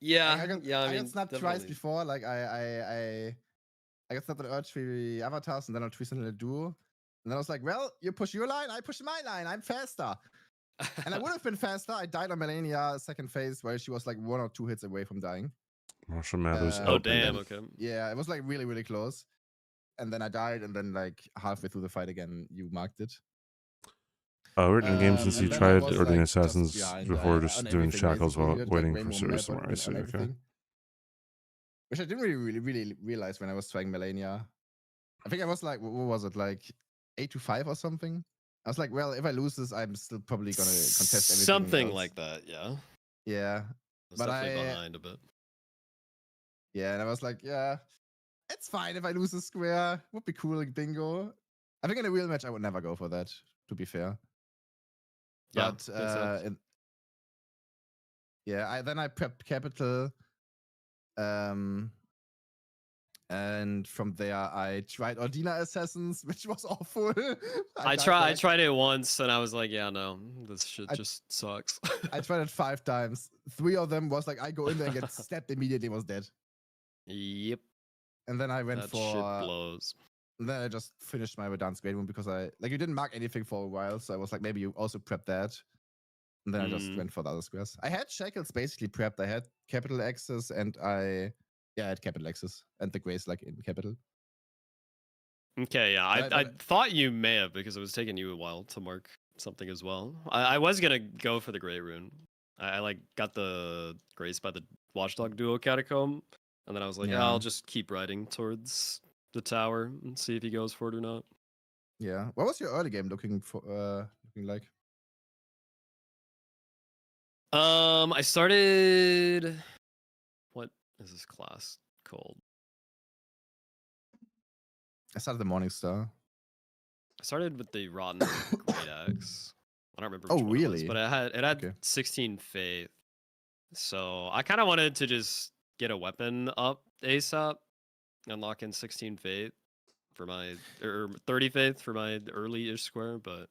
Yeah, I got, yeah. I I mean, got snapped twice definitely. before. Like I got snapped on Earth 3 avatars and then on 3 Sentinel Duo. And then I was like, well, you push your line, I push my line. I'm faster. And I would have been faster. I died on Melania second phase where she was like 1 or 2 hits away from dying. Marshall Mathers. Oh LP. damn. Okay. Yeah, it was like really, really close. And then I died, and then like halfway through the fight again, you marked it. Written game since you And then I tried was, Ordinary like, just Assassins behind, before, on just doing everything, shackles basically. while You had, waiting like, for way more serious map tomorrow. I on see. Okay. everything. Which I didn't really realize when I was trying Melania. I think I was like, what was it, like 8-5 or something? I was like, well, if I lose this, I'm still probably gonna contest everything. Something else. like that, yeah. Yeah. It's definitely behind a bit. Yeah, and I was like, yeah, it's fine if I lose a square. Would be cool, like bingo. I think in a real match, I would never go for that, to be fair. Yeah, But then I prepped Capital. And from there, I tried Ordina Assassins, which was awful. I tried it once, and I was like, yeah, no, this shit just sucks. I tried it 5 times. 3 of them was like, I go in there and get stabbed immediately, was dead. Yep. And then I went that for... shit blows. And then I just finished my Verdansk Great Moon because you didn't mark anything for a while, so I was like, maybe you also prep that. And then I just went for the other squares. I had Shackles basically prepped. I had Capital Axis and I had Capital Axis and the Grace like in Capital. Okay, yeah, I thought you may have because it was taking you a while to mark something as well. I was gonna go for the Grey Rune. I like got the Grace by the Watchdog Duo Catacomb, and then I was like, I'll just keep riding towards the tower and see if he goes for it or not. Yeah. What was your early game looking like? I started. What is this class called? I started the Morningstar. I started with the Rotten Great Axe. I don't remember. Oh, which one really? it was, but it had 16 faith. So I kind of wanted to just get a weapon up ASAP and lock in 16 faith for my or 30 faith for my early-ish square, but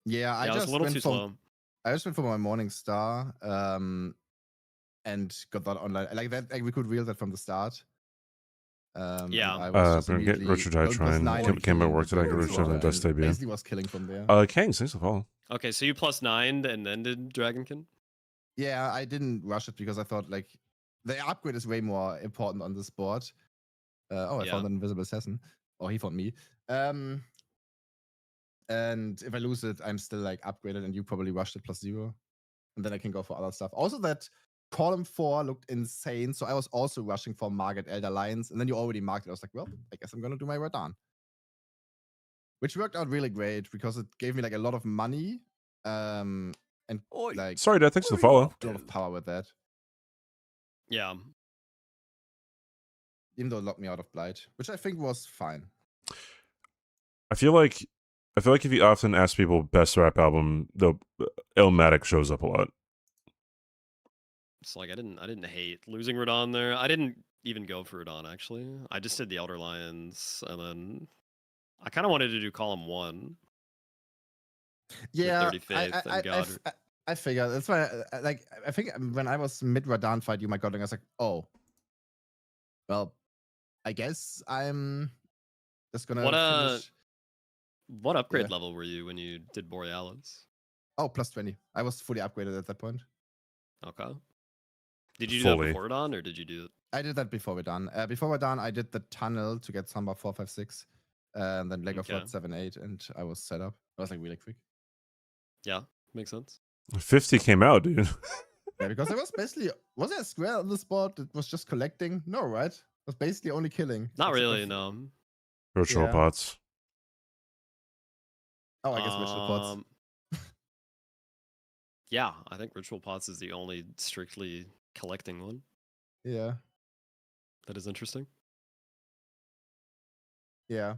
yeah, I was a little too slow. I just went for my Morningstar, and got that online. Like that, we could reel that from the start. Yeah. I was just get Richard I trying. Came by work today. Get Richard on the dust debut. Basically was killing from there. Kings, thanks for following. Okay, so you +9 and then did Dragonkin? Yeah, I didn't rush it because I thought like the upgrade is way more important on this board. I found an invisible assassin. Or he found me. And if I lose it, I'm still like upgraded, and you probably rushed it +0. And then I can go for other stuff. Also, that column 4 looked insane, so I was also rushing for Margaret Elder Lions, and then you already marked it. I was like, well, I guess I'm gonna do my Radan. Which worked out really great because it gave me like a lot of money. And like sorry, Dad, thanks for the follow. A lot of power with that. Yeah. Even though it locked me out of Blight, which I think was fine. I feel like if you often ask people best rap album, the Illmatic shows up a lot. It's like I didn't hate losing Radon there. I didn't even go for Radon actually. I just did the Elder Lions, and then I kind of wanted to do column 1. Yeah, 30 faith and God. I figured that's why. I think when I was mid Radan fight, you my God, I was like, oh, well, I guess I'm just gonna finish. What upgrade level were you when you did Borealis? Oh, +20. I was fully upgraded at that point. Okay. Did you do that before Radon, or did you do it? I did that before Radon. Before Radon, I did the tunnel to get Samba 4, 5, 6, and then Leg of Rod 7, 8, and I was set up. I was like really quick. Yeah, makes sense. 50 came out, dude. Yeah, because I was basically there a square on the spot that was just collecting? No, right? It was basically only killing. Not really, no. Virtual pots. Oh, I guess ritual pots. Yeah, I think ritual pots is the only strictly collecting one. Yeah. That is interesting. Yeah.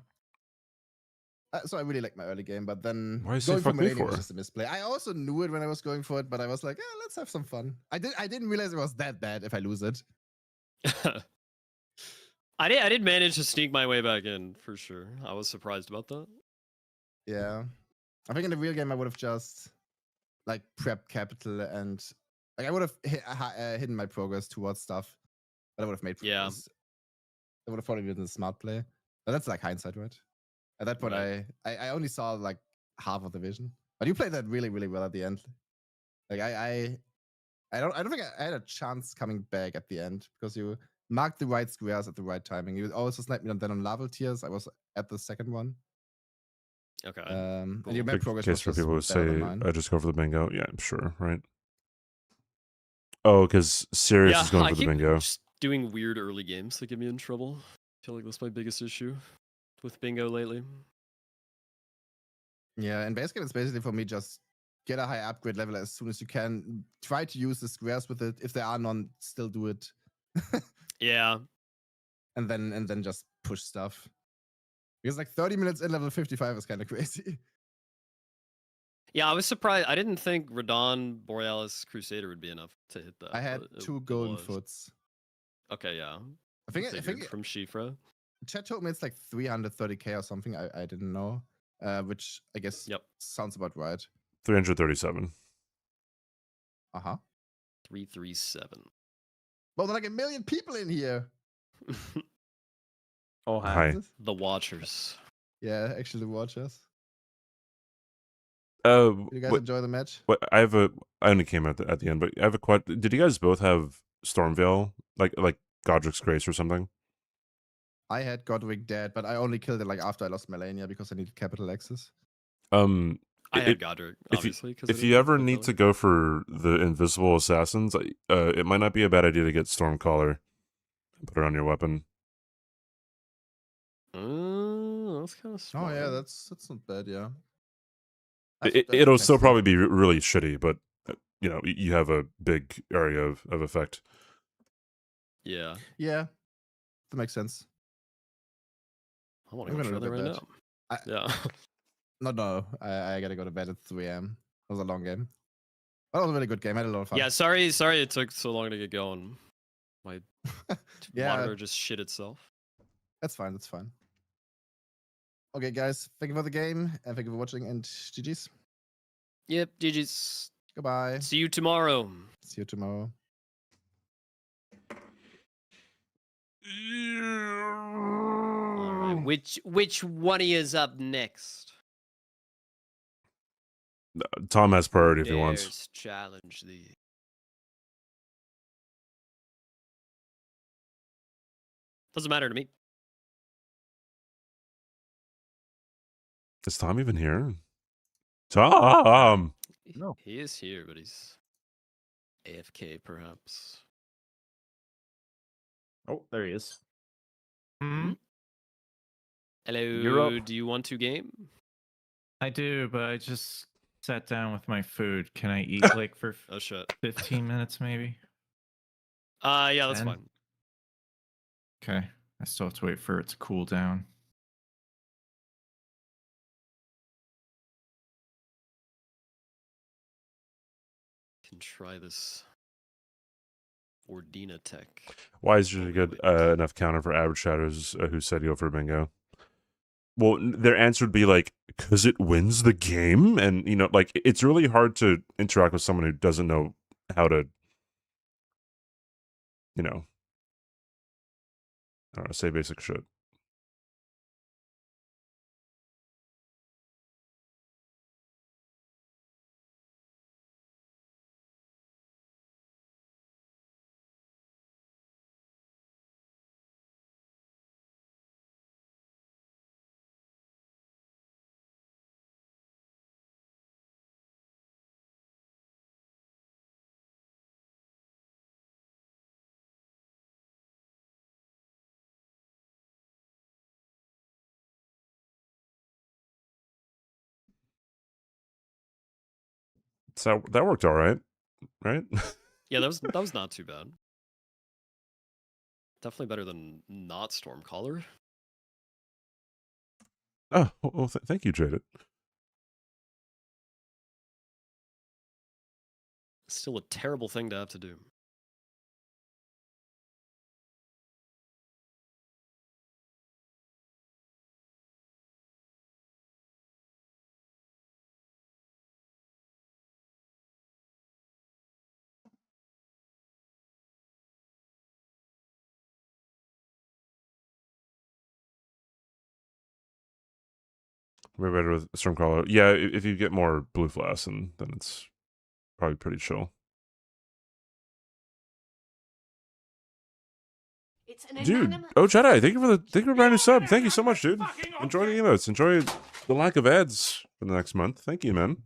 So I really like my early game, but then going for Millennium was just a misplay. I also knew it when I was going for it, but I was like, yeah, let's have some fun. I didn't realize it was that bad if I lose it. I did manage to sneak my way back in for sure. I was surprised about that. Yeah. I think in the real game I would have just like prepped Capital and Like I would have hidden my progress towards stuff, but I would have made Yeah. progress. That would have probably been a smart play. But that's like hindsight, right? At that point, Right. I only saw like half of the vision. But you played that really, really well at the end. Like I don't think I had a chance coming back at the end because you marked the right squares at the right timing. You also sniped me then on level tiers. I was at the second one. Okay. And your Cool. map Good progress case was for just people who better than say mine. I just go for the bingo. Yeah, I'm sure, right? Oh, because Sirius Yeah, is going I for the keep bingo. just doing weird early games that get me in trouble. I feel like that's my biggest issue with bingo lately. Yeah, in base game, it's basically for me just get a high upgrade level as soon as you can. Try to use the squares with it. If there are none, still do it. Yeah. and then just push stuff. Because like 30 minutes in level 55 is kind of crazy. Yeah, I was surprised. I didn't think Radon Borealis Crusader would be enough to hit that. I had but 2 it golden was. foots. Okay, yeah. I think from Shifra. chat told me it's like 330k or something. I didn't know. Which I guess sounds about right. 337. Uh-huh. 337. Well, there's like 1 million people in here. Oh, Hi. The Watchers. Yeah, actually the watchers. You You guys enjoy the match? What I only came at the end, but I have a question. Did you guys both have Stormveil, like Godric's Grace or something? I had Godric dead, but I only killed it like after I lost Melania because I needed capital access. I had Godric, obviously. If you ever need to go for the invisible assassins, it might not be a bad idea to get Stormcaller and put it on your weapon. That's kind of smart. Oh yeah, that's not bad. Yeah. It'll still probably be really shitty, but you have a big area of effect. Yeah. Yeah, that makes sense. I want to go try that right now. Yeah. No, I gotta go to bed at 3 a.m. It was a long game. But it was a really good game. I had a lot of fun. Yeah, sorry it took so long to get going. My monitor just shit itself. That's fine. That's fine. Okay, guys. Thank you for the game and thank you for watching. And GG's. Yep, GG's. Goodbye. See you tomorrow. See you tomorrow. All right. Which one of you is up next? Tom has priority if he wants. Dares challenge thee. Doesn't matter to me. Is Tom even here? Tom! No. He is here, but he's AFK, perhaps. Oh, there he is. Hello, do you want to game? I do, but I just sat down with my food. Can I eat like for Oh shit. 15 minutes maybe? Yeah, that's 10? fine. Okay. I still have to wait for it to cool down. Can try this Ordina tech. Why is usually good enough counter for average shadows who said go for bingo? Well, their answer would be like, because it wins the game? And, like, it's really hard to interact with someone who doesn't know how to, I don't know, say basic shit. So that worked all right, right? Yeah, that was not too bad. Definitely better than not Stormcaller. Oh, well, thank you, Jaded. Still a terrible thing to have to do. Way better with Stormcaller. Yeah, if you get more blue flasks, then it's probably pretty chill. Dude, oh Jedi, thank you for the brand new sub. Thank you so much, dude. Enjoy the emotes. Enjoy the lack of ads for the next month. Thank you, man.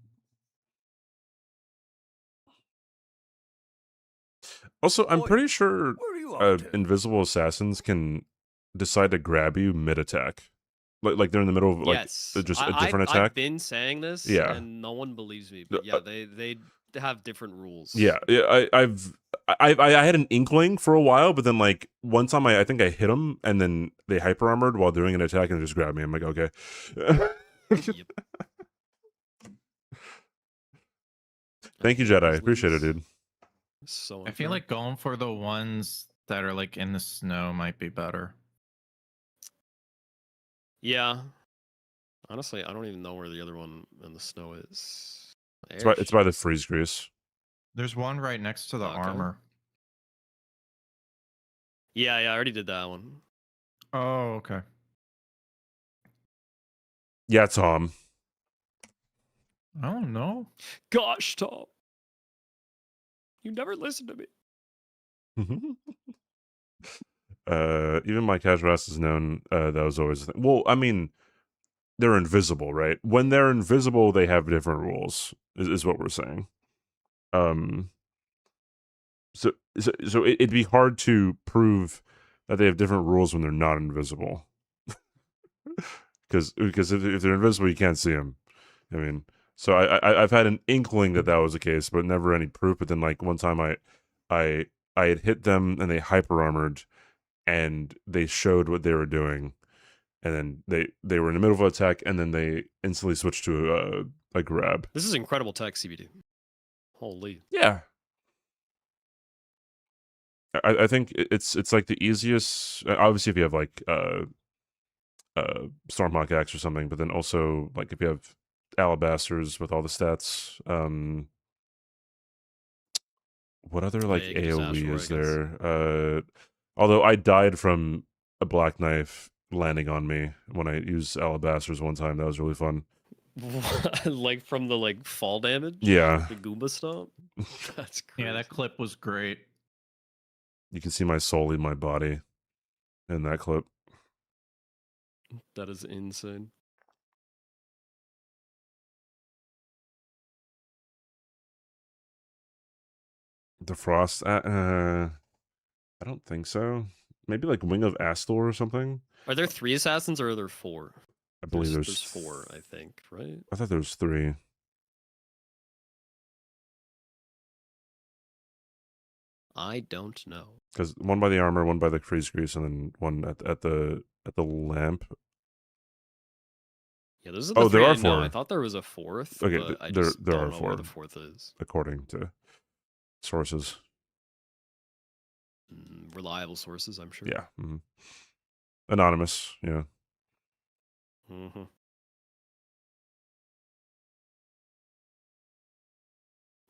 Also, I'm pretty sure invisible assassins can decide to grab you mid-attack. Like they're in the middle of yes. just a different attack. I've been saying this, Yeah. and no one believes me. But yeah, they have different rules. Yeah, I had an inkling for a while, but then like one time I think I hit them, and then they hyper armored while doing an attack and just grabbed me. I'm like, okay. Yep. Thank you, Jedi. I appreciate it, dude. So I feel like going for the ones that are like in the snow might be better. Yeah. Honestly, I don't even know where the other one in the snow is. It's by the freeze grease. There's one right next to the armor. Yeah, I already did that one. Oh, okay. Yeah, Tom. I don't know. Gosh, Tom. You never listen to me. Even my casual ass is known. That was always the thing. Well, I mean, they're invisible, right? When they're invisible, they have different rules. Is what we're saying. So it'd be hard to prove that they have different rules when they're not invisible. Because if they're invisible, you can't see them. I mean, so I've had an inkling that was the case, but never any proof. But then like one time I had hit them and they hyper armored, and they showed what they were doing, and then they were in the middle of an attack, and then they instantly switched to a grab. This is incredible tech, CBD. Holy. Yeah. I think it's like the easiest. Obviously, if you have like Stormhawk Axe or something, but then also like if you have Alabasters with all the stats. What other like AoE is there? Although I died from a black knife landing on me when I used Alabasters one time. That was really fun. Like from the like fall damage? Yeah. The Goomba stomp? That's crazy. Yeah, that clip was great. You can see my soul leave my body in that clip. That is insane. The Frost, I don't think so. Maybe like Wing of Astor or something. Are there 3 assassins or are there 4? I believe there's 4, I think, right? I thought there was 3. I don't know. Because one by the armor, one by the freeze grease, and then one at the lamp. Yeah, those are the 3 there are I know. 4. I thought there was a 4th. Okay, but I there just are don't know 4 where the 4th is. according to sources. Reliable sources, I'm sure. Yeah. Mm-hmm. Anonymous. Yeah. Mm-hmm.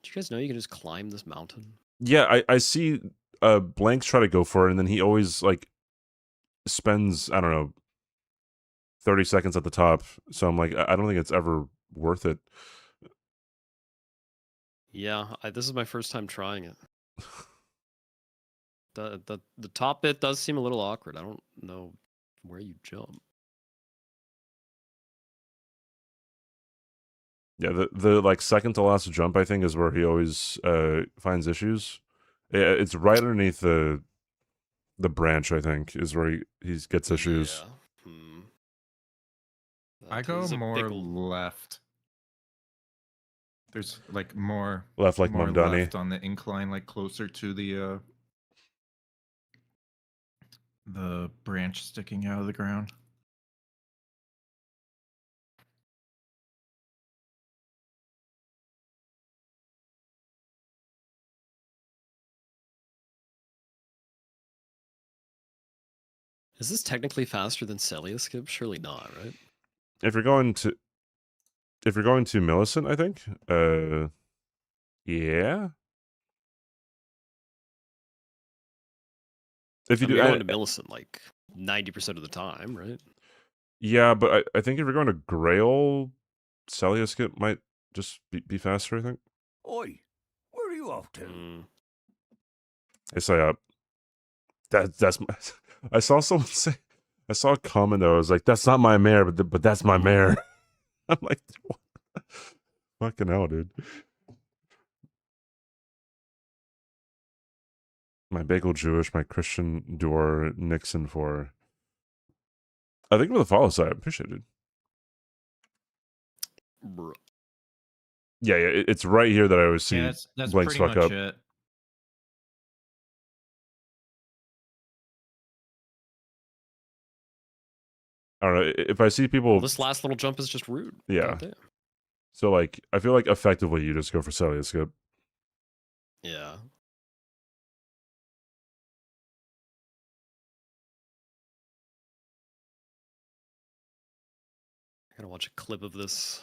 Did you guys know you can just climb this mountain? Yeah, I see Blanks try to go for it, and then he always like spends, I don't know, 30 seconds at the top. So I'm like, I don't think it's ever worth it. Yeah, this is my first time trying it. The top bit does seem a little awkward. I don't know where you jump. Yeah, the like second to last jump, I think, is where he always finds issues. Yeah, it's right underneath the branch, I think, is where he gets issues. Yeah. I go more left. There's like more left, like Mumdani left on the incline, like closer to the branch sticking out of the ground. Is this technically faster than Celia Skip? Surely not, right? If you're going to Millicent, I think. Yeah. If you do going to Millicent like 90% of the time, right? Yeah, but I think if you're going to Grail, Celia skip might just be faster, I think. Oi, where are you off to? I say up. That's my, I saw someone say, I saw a comment though, I was like, that's not my mare, but that's my mare. I'm like, what? Fucking hell, dude. My bagel Jewish, my Christian Dior, Nixon for. I think for the follow side, I appreciate it. Bruh. Yeah, it's right here that I always see Yeah, that's Blanks pretty fuck much up. it. I don't know, if I see people. Well, this last little jump is just rude. Yeah. God damn. So, like, I feel like effectively you just go for Celia skip. Yeah. I gotta watch a clip of this.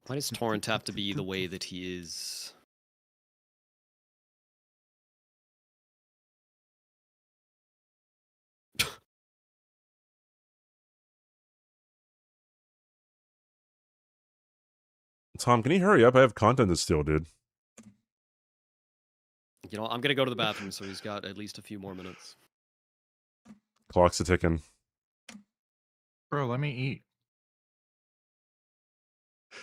Why does Torrent have to be the way that he is? Tom, can you hurry up? I have content to steal, dude. You know, I'm gonna go to the bathroom, so he's got at least a few more minutes. Clock's a ticking. Bro, let me eat.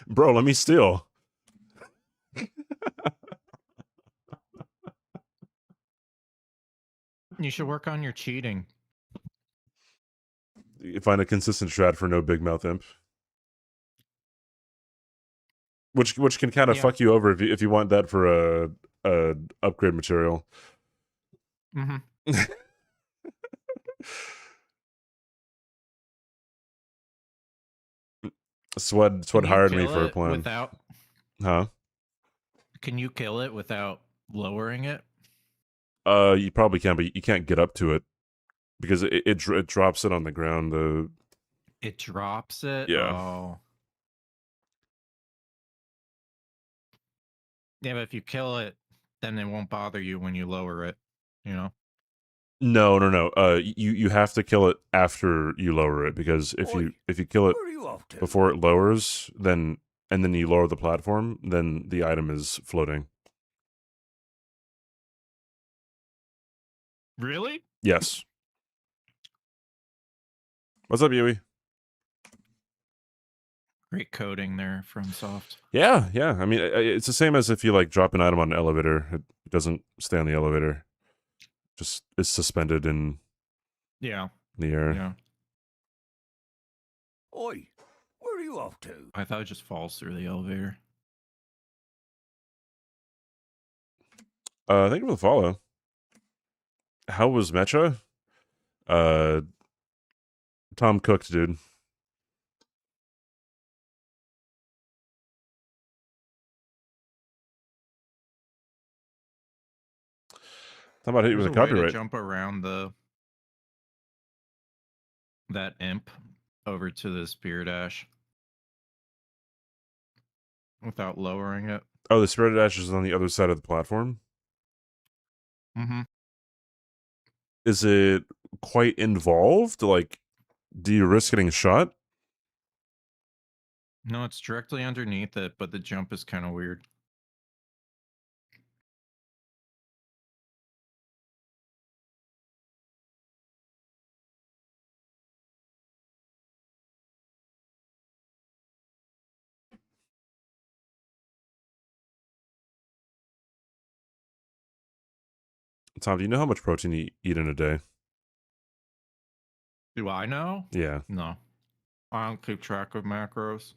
Bro, let me steal. You should work on your cheating. You find a consistent strat for no big mouth imp. Which can kind of Yeah. fuck you over if you want that for a upgrade material. Mm-hmm. Sweat Can you hired me kill for a it plan. without? Huh? Can you kill it without lowering it? You probably can, but you can't get up to it because it drops it on the ground. It drops it. Yeah. Oh. Yeah, but if you kill it, then it won't bother you when you lower it. You know. No. You have to kill it after you lower it because if you kill it Where are you off to? before it lowers, then you lower the platform, then the item is floating. Really? Yes. What's up, Yui? Great coding there from Soft. Yeah. I mean, it's the same as if you like drop an item on an elevator. It doesn't stay on the elevator. Just is suspended in Yeah. the air. Yeah. Oi, where are you off to? I thought it just falls through the elevator. Thank you for the follow. How was Mecha? Tom cooked, dude. How about hit you There's with a a way to copyright? jump around that imp over to the spear dash without lowering it. Oh, the Spirit Dash is on the other side of the platform. Mm-hmm. Is it quite involved? Like, do you risk getting shot? No, it's directly underneath it, but the jump is kind of weird. Tom, do you know how much protein you eat in a day? Do I know? Yeah, No. I don't keep track of macros.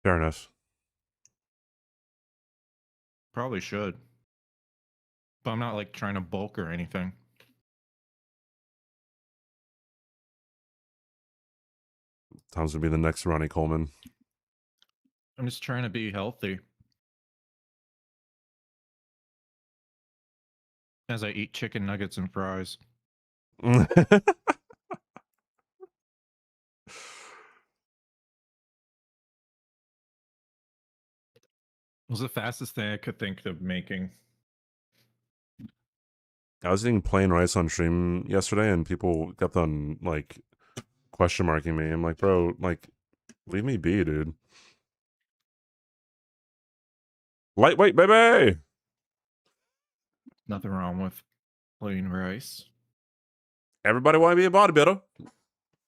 fair enough. Probably should. But I'm not like trying to bulk or anything. Tom's gonna be the next Ronnie Coleman. I'm just trying to be healthy. As I eat chicken nuggets and fries. was the fastest thing I could think of making. I was eating plain rice on stream yesterday, and people kept on like question marking me. I'm like, bro, like, leave me be, dude. Lightweight, baby. Nothing wrong with plain rice. Everybody want to be a bodybuilder,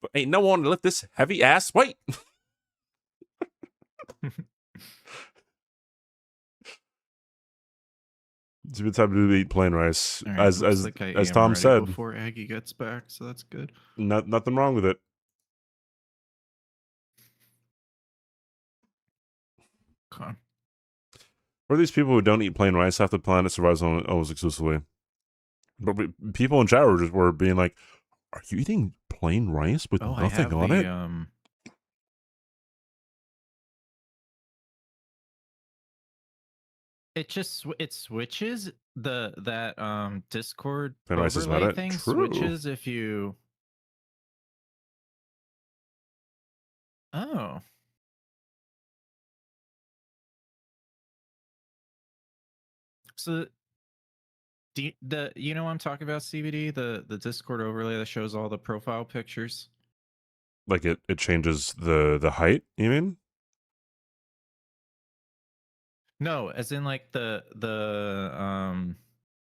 but ain't no one to lift this heavy ass weight. It's a good time to eat plain rice, All right, as looks as like I as am Tom ready said. before Aggie gets back, so that's good. Nothing wrong with it. Okay. For these people who don't eat plain rice, half the planet survives on almost exclusively. But people in chat were being like, "Are you eating plain rice with Oh, I nothing have on the it?" It just it switches that Discord Plain rice is not overlay it. thing True. switches if you. Oh. So you know what I'm talking about, CBD, the Discord overlay that shows all the profile pictures. Like it changes the height. You mean? No, as in like the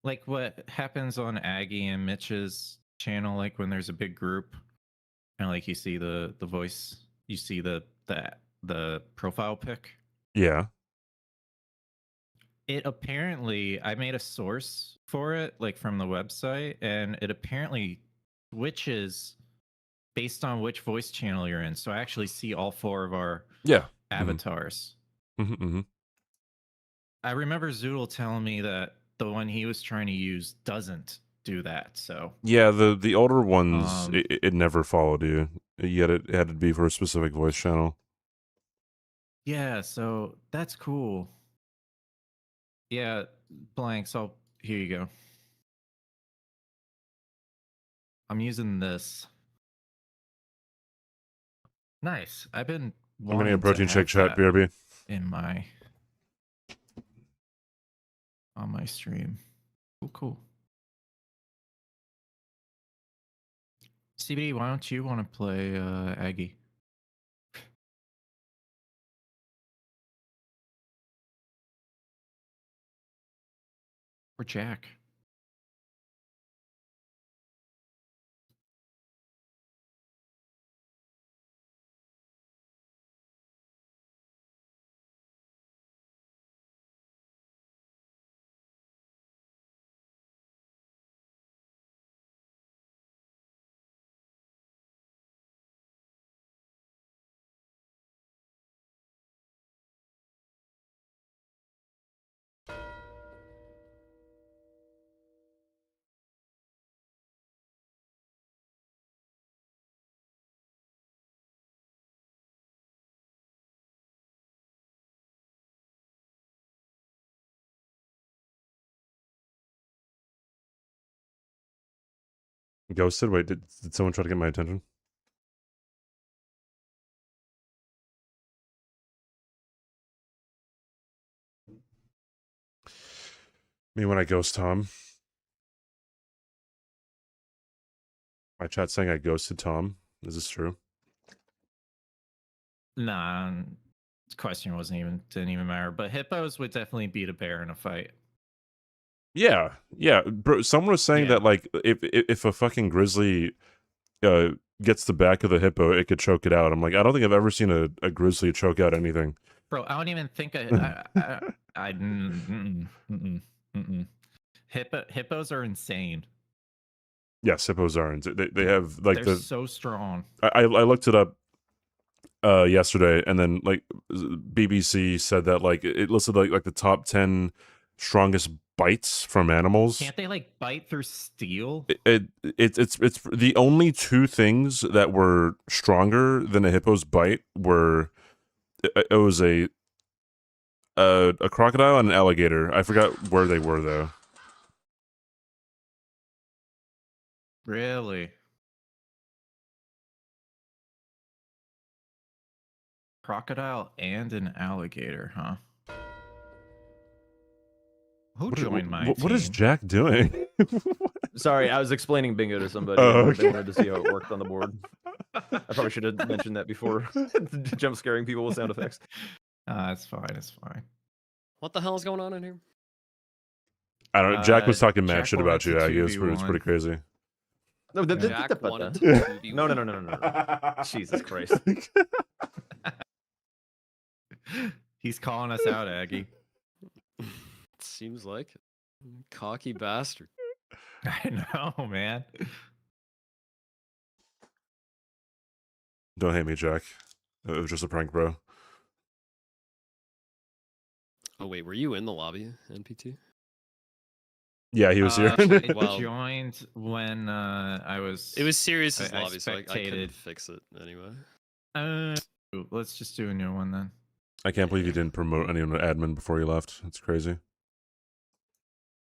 like what happens on Aggie and Mitch's channel, like when there's a big group and like you see the voice, you see the profile pic. Yeah. It apparently, I made a source for it, like from the website, and it apparently switches based on which voice channel you're in. So I actually see all 4 of our Yeah. avatars. Mm-hmm. I remember Zoodle telling me that the one he was trying to use doesn't do that. So Yeah, the older ones, it never followed you. Yet it had to be for a specific voice channel. yeah, so that's cool. Yeah, blanks. Here you go. I'm using this. Nice. I've been I'm getting a wanting protein to shake have chat, that BRB. in on my stream. Cool. CBD, why don't you want to play Aggie? Or Jack? Ghosted? Wait, did someone try to get my attention? Me when I ghost Tom. My chat saying I ghosted Tom. Is this true? Nah, this question didn't even matter. But hippos would definitely beat a bear in a fight. Yeah, bro. Someone was saying Yeah. that like if a fucking grizzly gets the back of the hippo, it could choke it out. I'm like, I don't think I've ever seen a grizzly choke out anything. Bro, I don't even think Hippos are insane. Yes, hippos aren't. They have like They're so strong. I looked it up yesterday, and then like BBC said that like it listed like the top 10 strongest bites from animals. Can't they like bite through steel? It's the only 2 things that were stronger than a hippo's bite were it was a crocodile and an alligator. I forgot where they were though. Really? Crocodile and an alligator, huh? Who joined my what is team? Jack doing? Sorry, I was explaining bingo to somebody. Oh, and They okay. wanted to see how it worked on the board. I probably should have mentioned that before. Jump scaring people with sound effects. It's fine. It's fine. What the hell is going on in here? I don't know. Jack was talking mad Jack shit about you, wanted Aggie. to It was pretty 2v1. crazy. No, Jack wanted to Yeah. 2v1. No. Jesus Christ. He's calling us out, Aggie. Seems like it. Cocky bastard. I know, man. Don't hate me, Jack. It was just a prank, bro. Oh wait, were you in the lobby, NPT? Yeah, he was here. I Well- joined when I was. It was Sirius's I lobby, so I couldn't spectated. fix it anyway. Let's just do a new one then. I can't believe you didn't promote anyone to admin before you left. It's crazy.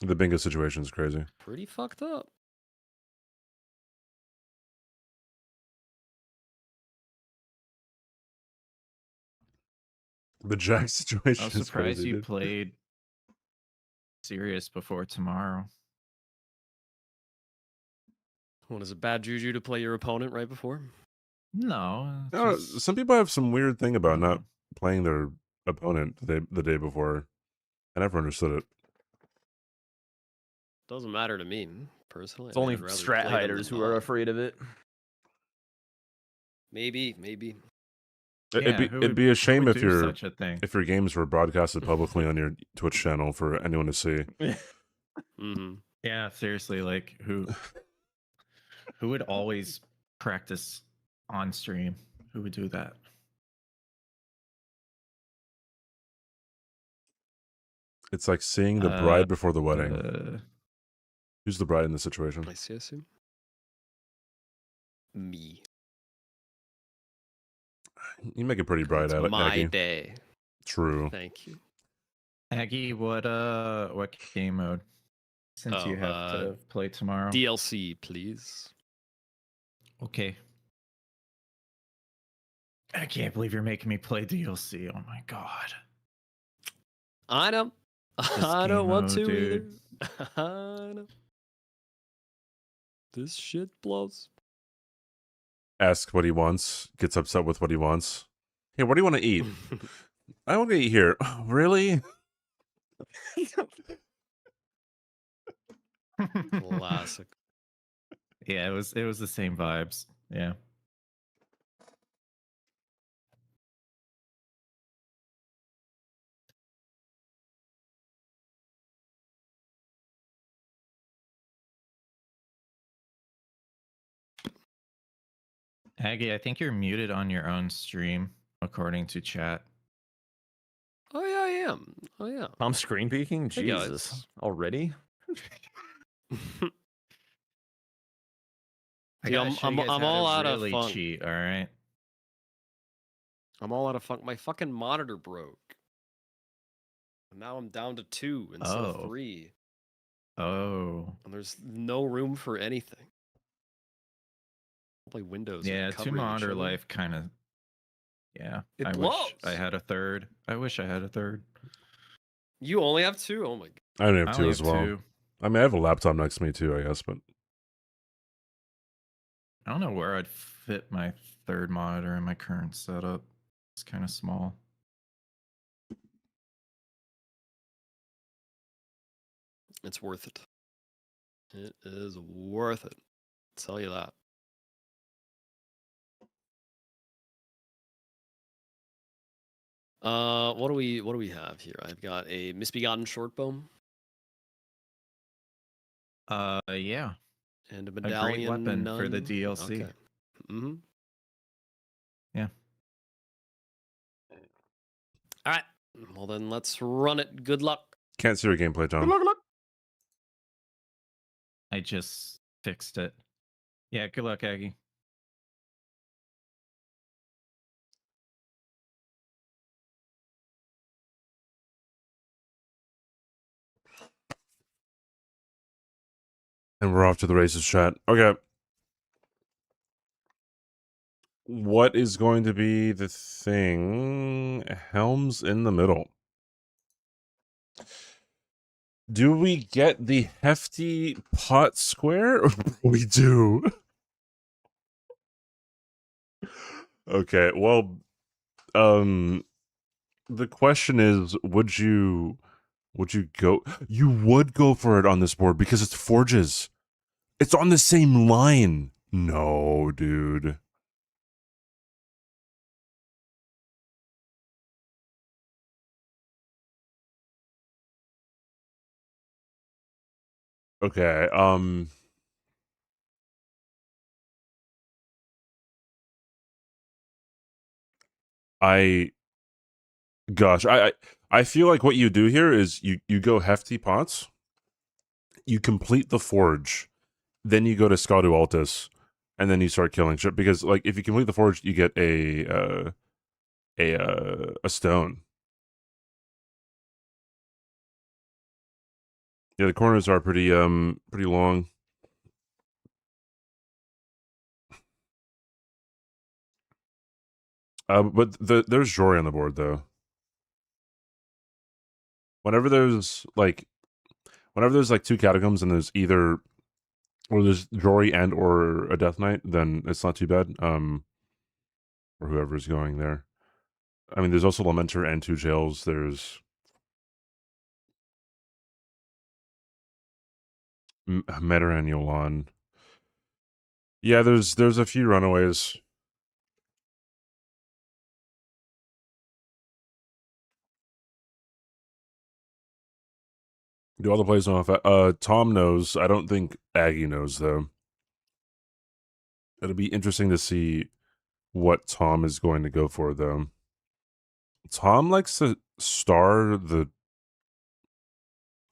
The bingo situation is crazy. Pretty fucked up. The Jack situation I'm is surprised crazy. you Dude. played Sirius before tomorrow. What is it, bad juju to play your opponent right before? No. No, just- some people have some weird thing about not playing their opponent the day before. I never understood it. Doesn't matter to me, personally. It's only I'd rather strat play them hiders than who are not. afraid of it. Maybe. It'd be a shame would if do your such a thing. if your games were broadcasted publicly on your Twitch channel for anyone to see. Mm-hmm. Yeah, seriously, like who would always practice on stream? Who would do that? It's like seeing the bride before the wedding. Uh, Who's the bride in this situation? I assume. Me. You make a pretty bride, It's my Aggie. day. True. Thank you. Aggie, what game mode? Since you have to play tomorrow. DLC, please. Okay. I can't believe you're making me play DLC. Oh my god. I know. This I don't game want mode, to dude. either. I know. This shit blows. Asks what he wants. Gets upset with what he wants. Hey, what do you want to eat? I want to eat here. Really? Classic. Yeah, it was the same vibes. Yeah. Aggie, I think you're muted on your own stream, according to chat. Oh yeah, I am. Oh yeah. I'm screen peeking? Hey, Jesus. guys. Already? I See, gotta I'm- show you I'm- guys I'm how to all out of really fun. cheat, all right? I'm all out of funk. My fucking monitor broke. And now I'm down to 2 instead of Oh. 3. Oh. And there's no room for anything. All my windows are Yeah, covering two each monitor other. life kind of. Yeah. It I blows. wish I had a third. I wish I had a third. You only have 2? Oh my god. I only I have two only as have well. two. I mean, I have a laptop next to me too, I guess, but I don't know where I'd fit my third monitor in my current setup. It's kind of small. It's worth it. It is worth it. I'll tell you that. What do we have here? I've got a misbegotten shortbow Yeah. and a great medallion weapon for the nun. DLC. Okay. Mm-hmm. Yeah. All right. Well then, let's run it. Good luck. can't see your gameplay, Tom. I just fixed it. Yeah, good luck, Aggie. And we're off to the races, chat. Okay. What is going to be the thing? Helms in the middle. Do we get the hefty pot square? We do. Okay, well, the question is, would you go? You would go for it on this board because it's Forges. It's on the same line. No, dude. Okay, gosh, I feel like what you do here is you go hefty pots, you complete the forge, then you go to Skadu Altus, and then you start killing shit. Because like if you complete the forge, you get a stone. Yeah, the corners are pretty long. But there's Jory on the board though. Whenever there's like two catacombs and there's either or there's Jory and or a Death Knight, then it's not too bad. Or whoever's going there. I mean, there's also Lamenter and 2 jails. There's Meteran Yolan. Yeah, there's a few runaways. Do all the plays know if Tom knows? I don't think Aggie knows though. It'll be interesting to see what Tom is going to go for though. Tom likes to star the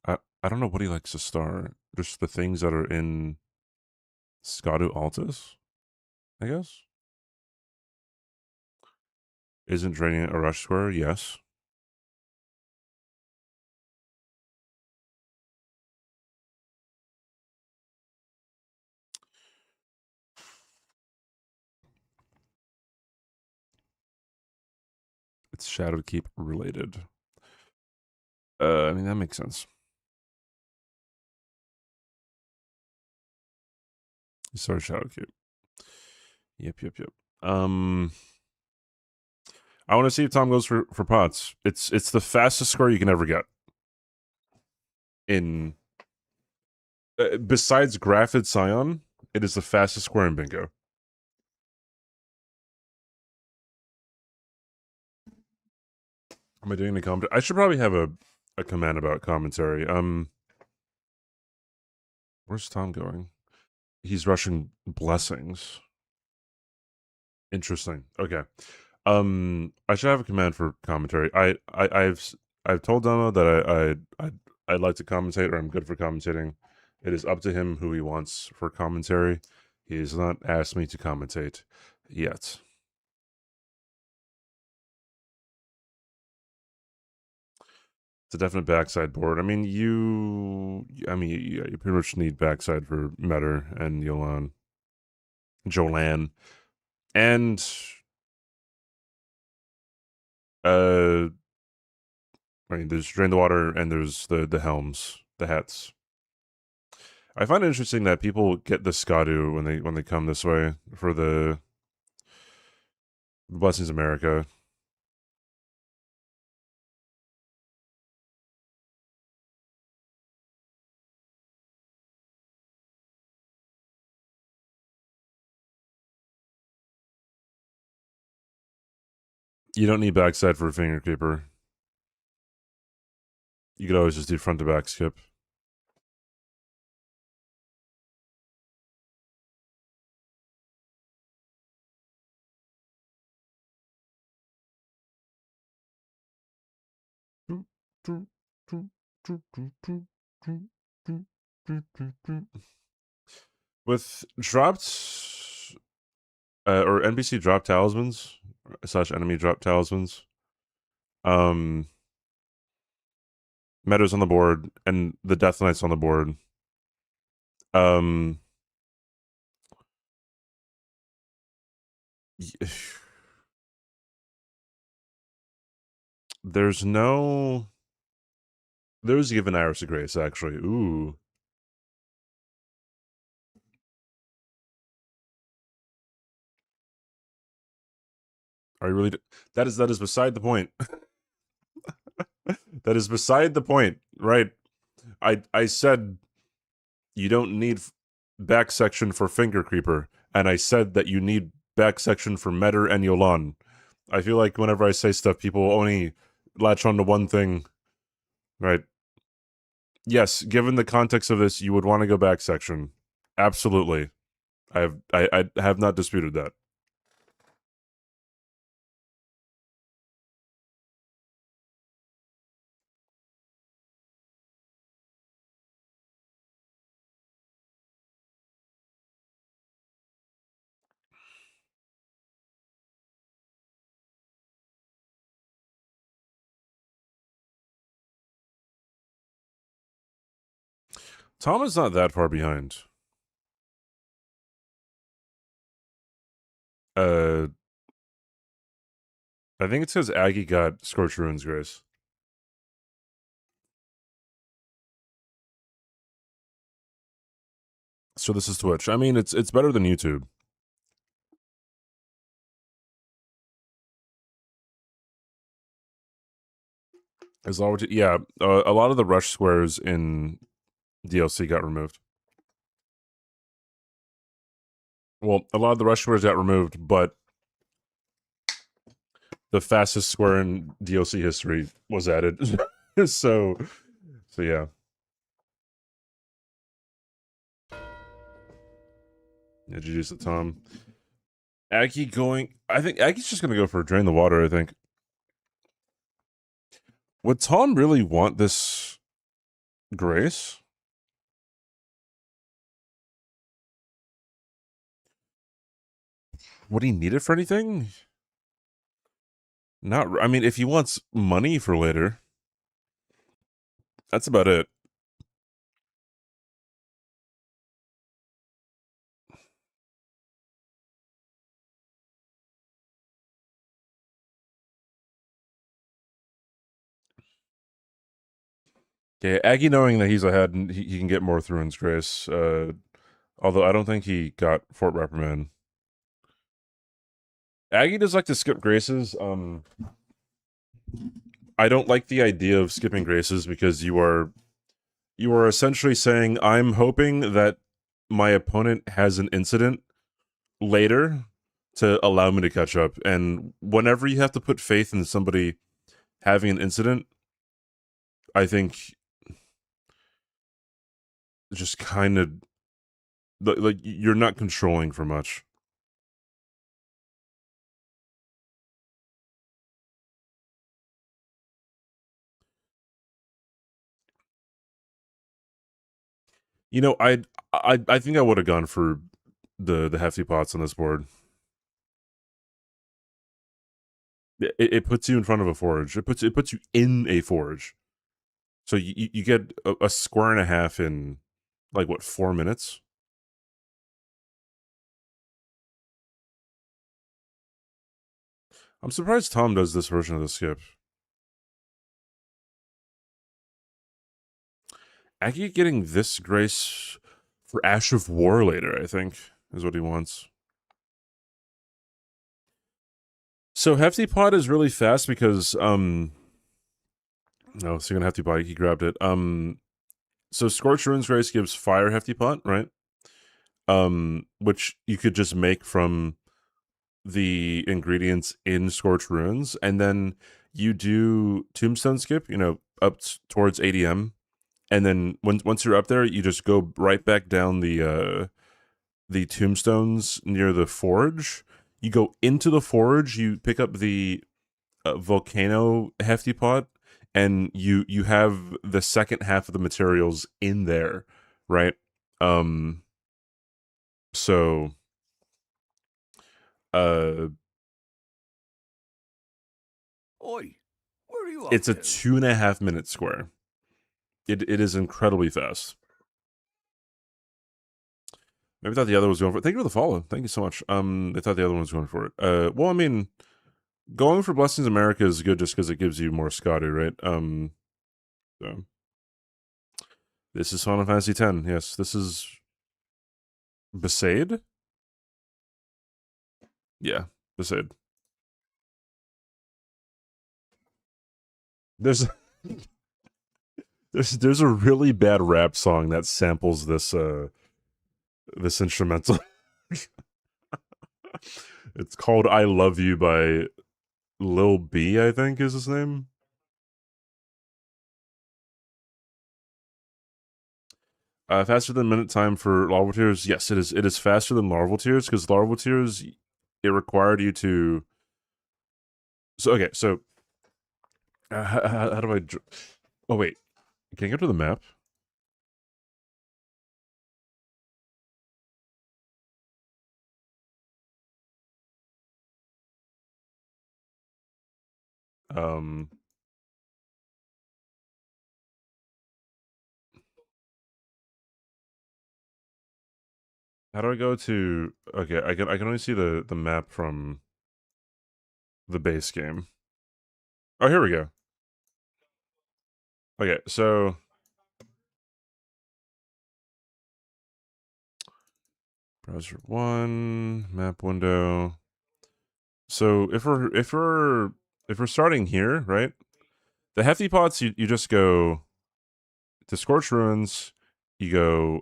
I don't know what he likes to star. Just the things that are in Skadu Altus, I guess. Isn't draining a rush square? Yes. It's Shadowkeep related. I mean, that makes sense. Sorry, Shadowkeep. Yep. I want to see if Tom goes for pots. It's the fastest square you can ever get. In besides Graphid Scion, it is the fastest square in bingo. Am I doing the comment? I should probably have a command about commentary. Where's Tom going? He's rushing blessings. Interesting. Okay. I should have a command for commentary. I've told Demo that I'd like to commentate, or I'm good for commentating. It is up to him who he wants for commentary. He has not asked me to commentate yet. It's a definite backside board. I mean, you pretty much need backside for Metter and Jolan, and I mean, there's Drain the Water and there's the helms, the hats. I find it interesting that people get the Skadu when they come this way for the Blessings America. You don't need backside for a Finger Keeper. You could always just do front to back skip. With dropped or NPC drop talismans / enemy drop talismans, Meadows on the board and the Death Knights on the board. There's no Those give an Iris of Grace, actually. Ooh. Are you really? That is beside the point. That is beside the point, right? I said you don't need back section for Finger Creeper, and I said that you need back section for Metter and Yolan. I feel like whenever I say stuff, people only latch on to one thing, right? Yes, given the context of this, you would want to go back section. Absolutely. I have not disputed that. Tom is not that far behind. I think it says Aggie got Scorched Ruins Grace. So this is Twitch. I mean, it's better than YouTube. As long as yeah, a lot of the rush squares in DLC got removed. Well, a lot of the rush squares got removed, but the fastest square in DLC history was added. so yeah. Introduce to Tom. Aggie going. I think Aggie's just gonna go for Drain the Water. I think. Would Tom really want this Grace? Would he need it for anything? Not. I mean, if he wants money for later, that's about it. Okay, Aggie knowing that he's ahead and he can get more through in Grace. Although I don't think he got Fort Reprimand. Aggie does like to skip Graces. I don't like the idea of skipping Graces because you are essentially saying, I'm hoping that my opponent has an incident later to allow me to catch up. And whenever you have to put faith in somebody having an incident, I think just kind of like you're not controlling for much. You know, I think I would have gone for the hefty pots on this board. It puts you in front of a forge. It puts you in a forge. So you get a square and a half in like what, 4 minutes? I'm surprised Tom does this version of the skip. Aggie getting this Grace for Ash of War later, I think, is what he wants. So Hefty Pot is really fast because no, so you're gonna Hefty Pot, he grabbed it. So Scorched Ruins Grace gives Fire Hefty Pot, right? Which you could just make from the ingredients in Scorched Ruins, and then you do Tombstone Skip, you know, up towards ADM, and then once you're up there, you just go right back down the tombstones near the forge. You go into the forge, you pick up the volcano hefty pot, and you have the second half of the materials in there, right? So Oi, where are you off it's a to? 2.5 minute square. It is incredibly fast. Maybe thought the other was going for it. Thank you for the follow. Thank you so much. I thought the other one was going for it. Well, I mean, going for Blessings America is good just because it gives you more Scotty, right? So. This is Final Fantasy X. Yes, this is Besaid? Yeah, Besaid. There's there's a really bad rap song that samples this this instrumental. It's called I Love You by Lil B, I think is his name. Faster than minute time for larval tears? Yes, it is. It is faster than larval tears because larval tears, it required you to. So okay, so how do I? Oh wait, can I go to the map? Um. How do I go to? Okay, I can only see the map from the base game. Oh, here we go. Okay, so browser 1, map window. So if we're starting here, right? The hefty pots, you just go to Scorched Ruins, you go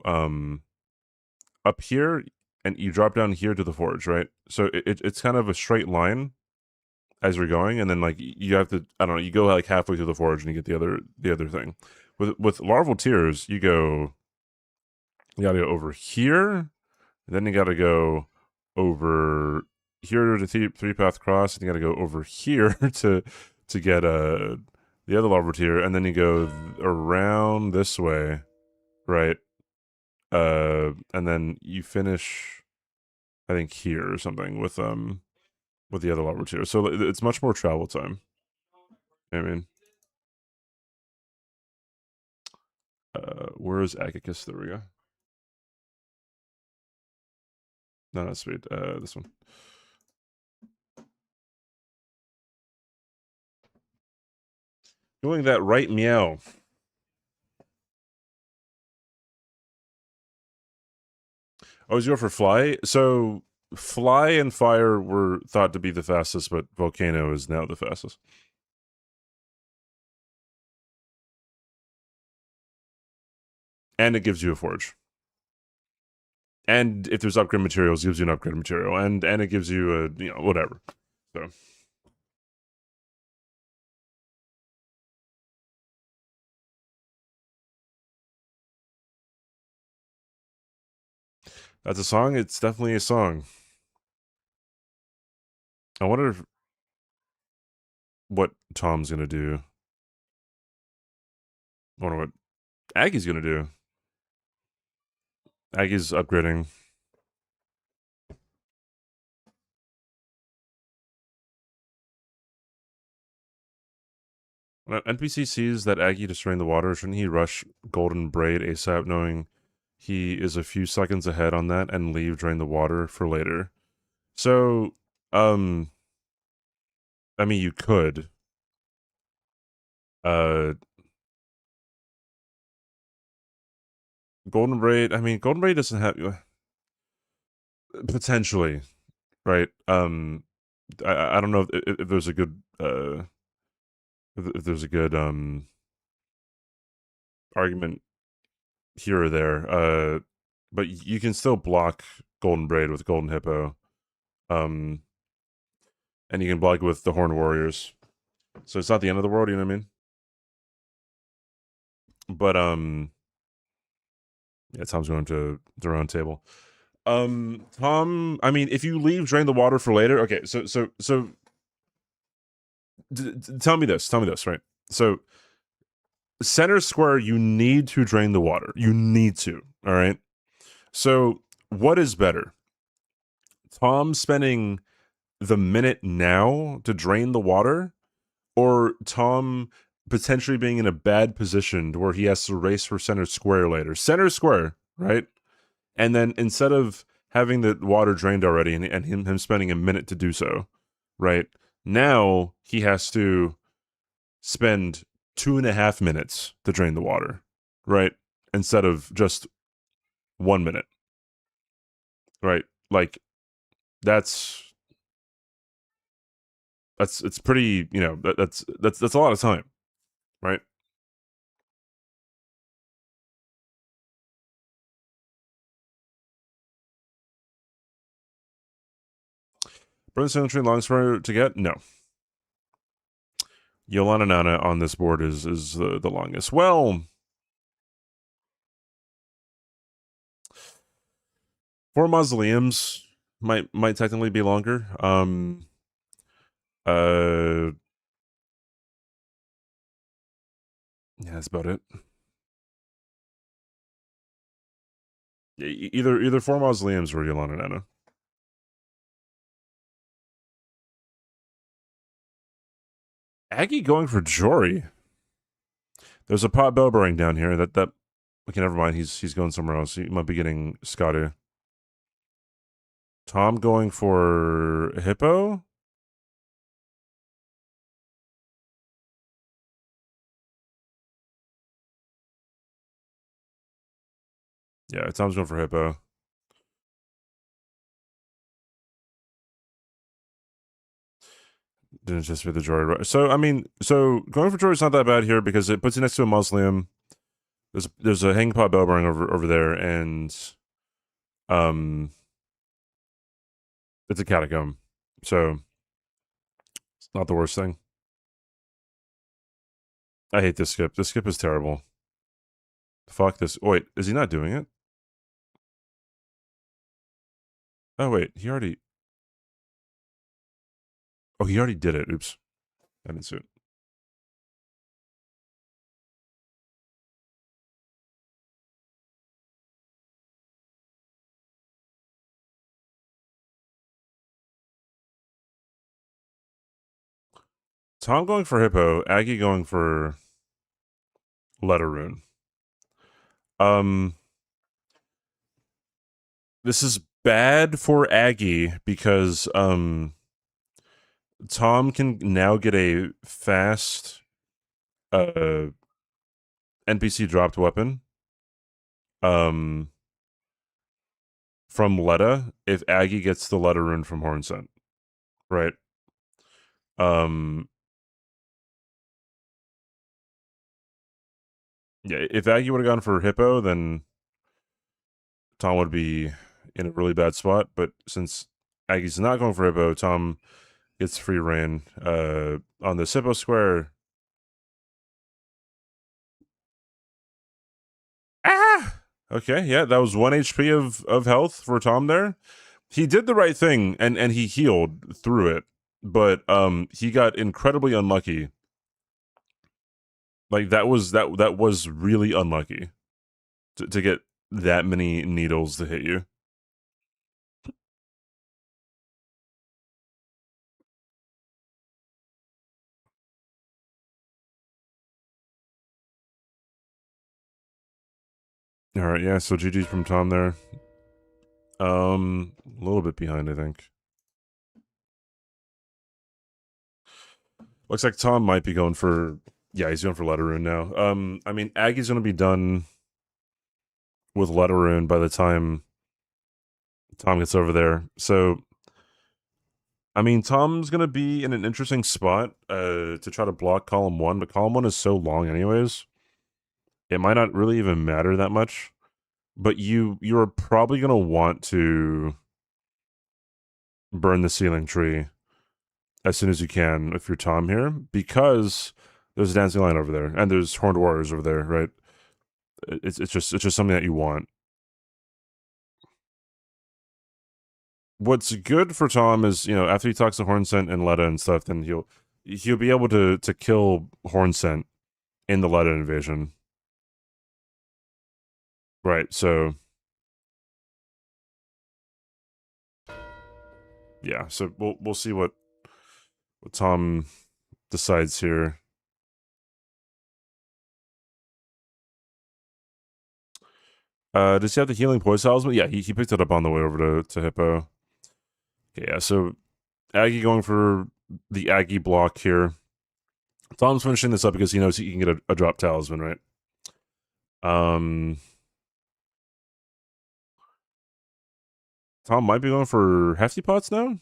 up here, and you drop down here to the forge, right? So it's kind of a straight line as you're going, and then like you have to, I don't know, you go like halfway through the forge and you get the other thing. With larval tears, you gotta go over here, then you gotta go over here to three path cross, and you gotta go over here to get the other larval tear, and then you go around this way, right? And then you finish, I think, here or something with the other larval tear. So it's much more travel time. I mean, where is Agacus? There we go. No, not speed. This one. Doing that right meow. Oh, you go for fly? So fly and fire were thought to be the fastest, but volcano is now the fastest. And it gives you a forge. And if there's upgrade materials, it gives you an upgrade material. And it gives you a, you know, whatever. So that's a song. It's definitely a song. I wonder what Tom's gonna do. I wonder what Aggie's gonna do. Aggie's upgrading. When an NPC sees that Aggie destroying the water, shouldn't he rush Golden Braid ASAP, knowing he is a few seconds ahead on that, and leave drain the water for later? So, I mean, you could. Golden Braid. I mean, Golden Braid doesn't have potentially, right? I don't know if there's a good if there's a good argument here or there. But you can still block Golden Braid with Golden Hippo, and you can block it with the Horned Warriors. So it's not the end of the world, you know what I mean? But yeah, Tom's going to the round table. Tom, I mean, if you leave drain the water for later, okay. So tell me this, right? So center square, you need to drain the water. You need to. All right. So what is better? Tom spending the minute now to drain the water, or Tom potentially being in a bad position to where he has to race for center square later? Center square, right? And then instead of having the water drained already and him spending a minute to do so, right? Now he has to spend 2.5 minutes to drain the water, right? instead of just 1 minute. Right? Like it's pretty, you know, that's a lot of time, right? Burn Single Tree Longsword to get? No. Yolanda Nana on this board is the longest. Well, 4 mausoleums might technically be longer. Yeah, that's about it. Yeah, either 4 mausoleums or Yolanda Nana. Aggie going for Jory. There's a pot bellowing down here. That okay, never mind. He's going somewhere else. He might be getting Scotty. Tom going for Hippo. Yeah, Tom's going for Hippo. Didn't just be the Jory. So I mean, going for Jory is not that bad here because it puts you next to a mausoleum. There's a hanging pot bellowing over there, and it's a catacomb, so it's not the worst thing. I hate this skip. This skip is terrible. Fuck this. Oh, wait, is he not doing it? Oh wait, he already. Oh, he already did it. Oops, I didn't see it. Tom going for Hippo, Aggie going for Letter Rune. This is bad for Aggie because Tom can now get a fast NPC dropped weapon from Letta if Aggie gets the Letter Rune from Hornsent. Right? Yeah, if Aggie would have gone for Hippo, then Tom would be in a really bad spot. But since Aggie's not going for Hippo, Tom gets free reign on the Hippo square. Ah! Okay, yeah, that was 1 HP of health for Tom there. He did the right thing, and he healed through it. But he got incredibly unlucky. Like that was really unlucky to get that many needles to hit you. All right, yeah. So GG's from Tom there. A little bit behind, I think. Looks like Tom might be going for. Yeah, he's going for Letter Rune now. I mean, Aggie's going to be done with Letter Rune by the time Tom gets over there. So, I mean, Tom's going to be in an interesting spot to try to block column 1, but column 1 is so long anyways. It might not really even matter that much, but you're probably going to want to burn the ceiling tree as soon as you can if you're Tom here, because there's a dancing line over there and there's horned warriors over there, right? It's just something that you want. What's good for Tom is, you know, after he talks to Hornsent and Letta and stuff, then he'll be able to kill Hornsent in the Letta invasion. Right, so yeah, so we'll see what Tom decides here. Does he have the healing poise talisman? Yeah, he picked it up on the way over to Hippo. Okay, yeah, so Aggie going for the Aggie block here. Tom's finishing this up because he knows he can get a drop talisman, right? Tom might be going for hefty pots now.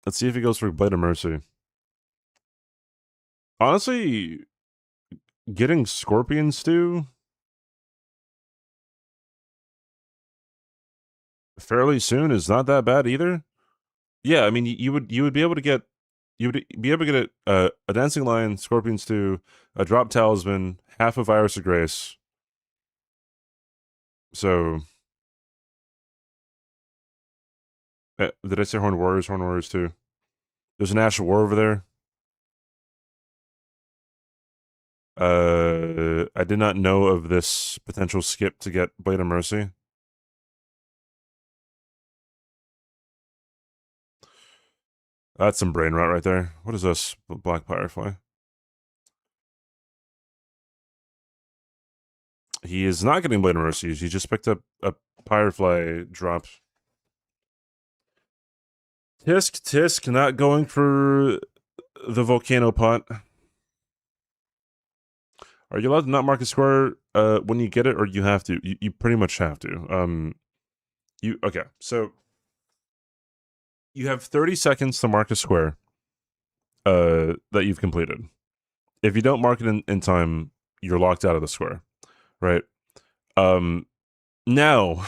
Let's see if he goes for Blade of Mercy. Honestly, getting Scorpion Stew fairly soon is not that bad either. Yeah, I mean, you would be able to get a Dancing Lion, Scorpion Stew, a Drop Talisman, half of Iris of Grace. So, did I say Horned Warriors? Horned Warriors too. There's an Ash of War over there. I did not know of this potential skip to get Blade of Mercy. That's some brain rot right there. What is this? Black Firefly. He is not getting Blade of Mercy. He just picked up a Firefly drop. Tisk, not going for the Volcano Pot. Are you allowed to not mark a square when you get it, or you have to? You pretty much have to. Okay, so you have 30 seconds to mark a square that you've completed. If you don't mark it in time, you're locked out of the square, right? Now,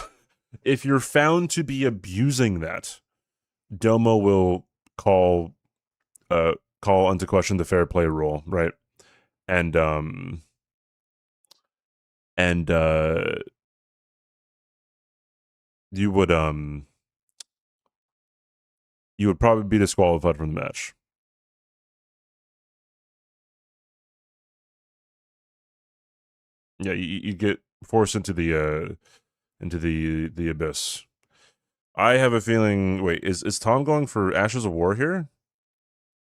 if you're found to be abusing that, Domo will call into question the fair play rule, right? And you would probably be disqualified from the match. Yeah, you get forced into the abyss. I have a feeling. Wait, is Tom going for Ashes of War here?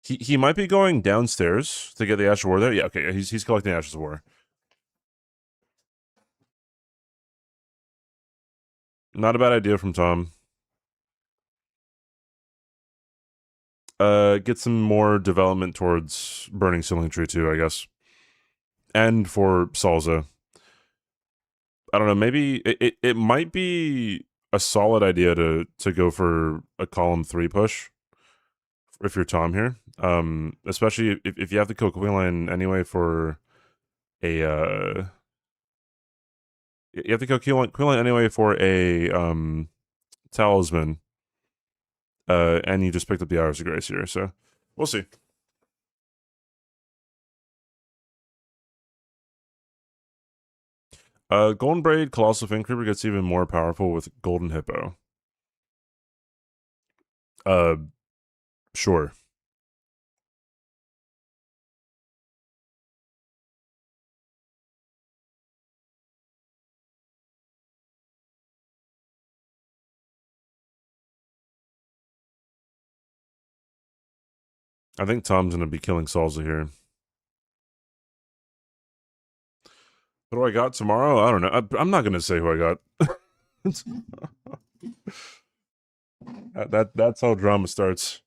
He might be going downstairs to get the Ashes of War there. Yeah, okay, he's collecting Ashes of War. Not a bad idea from Tom. Get some more development towards Burning Sealing Tree too, I guess. And for Salza. I don't know, maybe it might be a solid idea to go for a column 3 push if you're Tom here. Especially if you have to kill Queen Line anyway for a you have to kill Queen Line anyway for a talisman. And you just picked up the Hours of Grace here, so we'll see. Golden Braid, Colossal Fin Creeper gets even more powerful with Golden Hippo. Sure. I think Tom's going to be killing Salza here. What do I got tomorrow? I don't know. I'm not going to say who I got. That's how drama starts.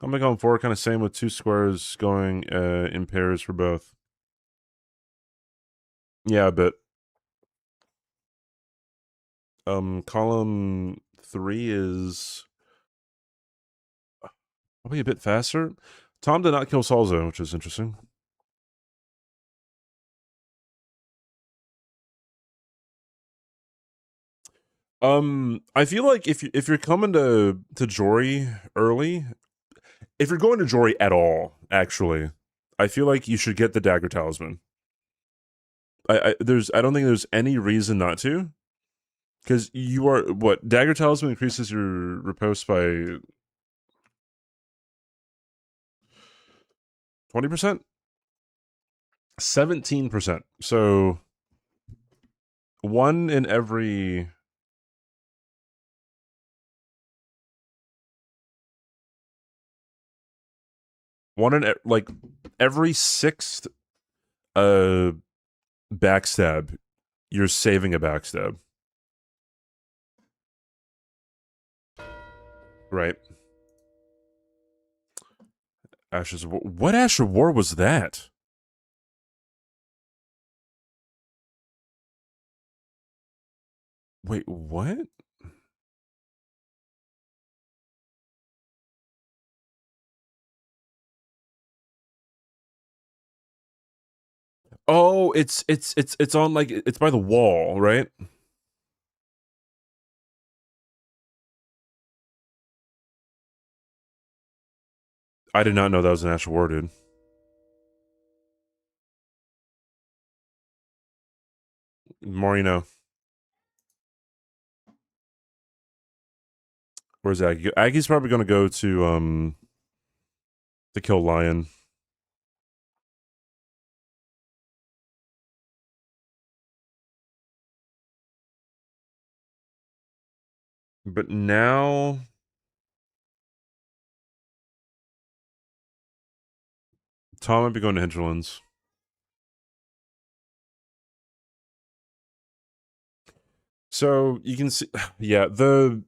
I'm going for kind of same with 2 squares going in pairs for both. Yeah, a bit. Column 3 is probably a bit faster. Tom did not kill Salza, which is interesting. I feel like if you're coming to Jory early, if you're going to Jory at all, actually, I feel like you should get the Dagger Talisman. I don't think there's any reason not to, because you are what Dagger Talisman increases your riposte by 20%, 17%. So one in every. One in like every sixth backstab, you're saving a backstab. Right. Ashes of War. What Ash of War was that? Wait, what? Oh, it's on like it's by the wall, right? I did not know that was an Ash of War, dude. More you know. Where's Aggie? Aggie's probably gonna go to kill Lion. But now Tom might be going to Hinterlands. So you can see, yeah, the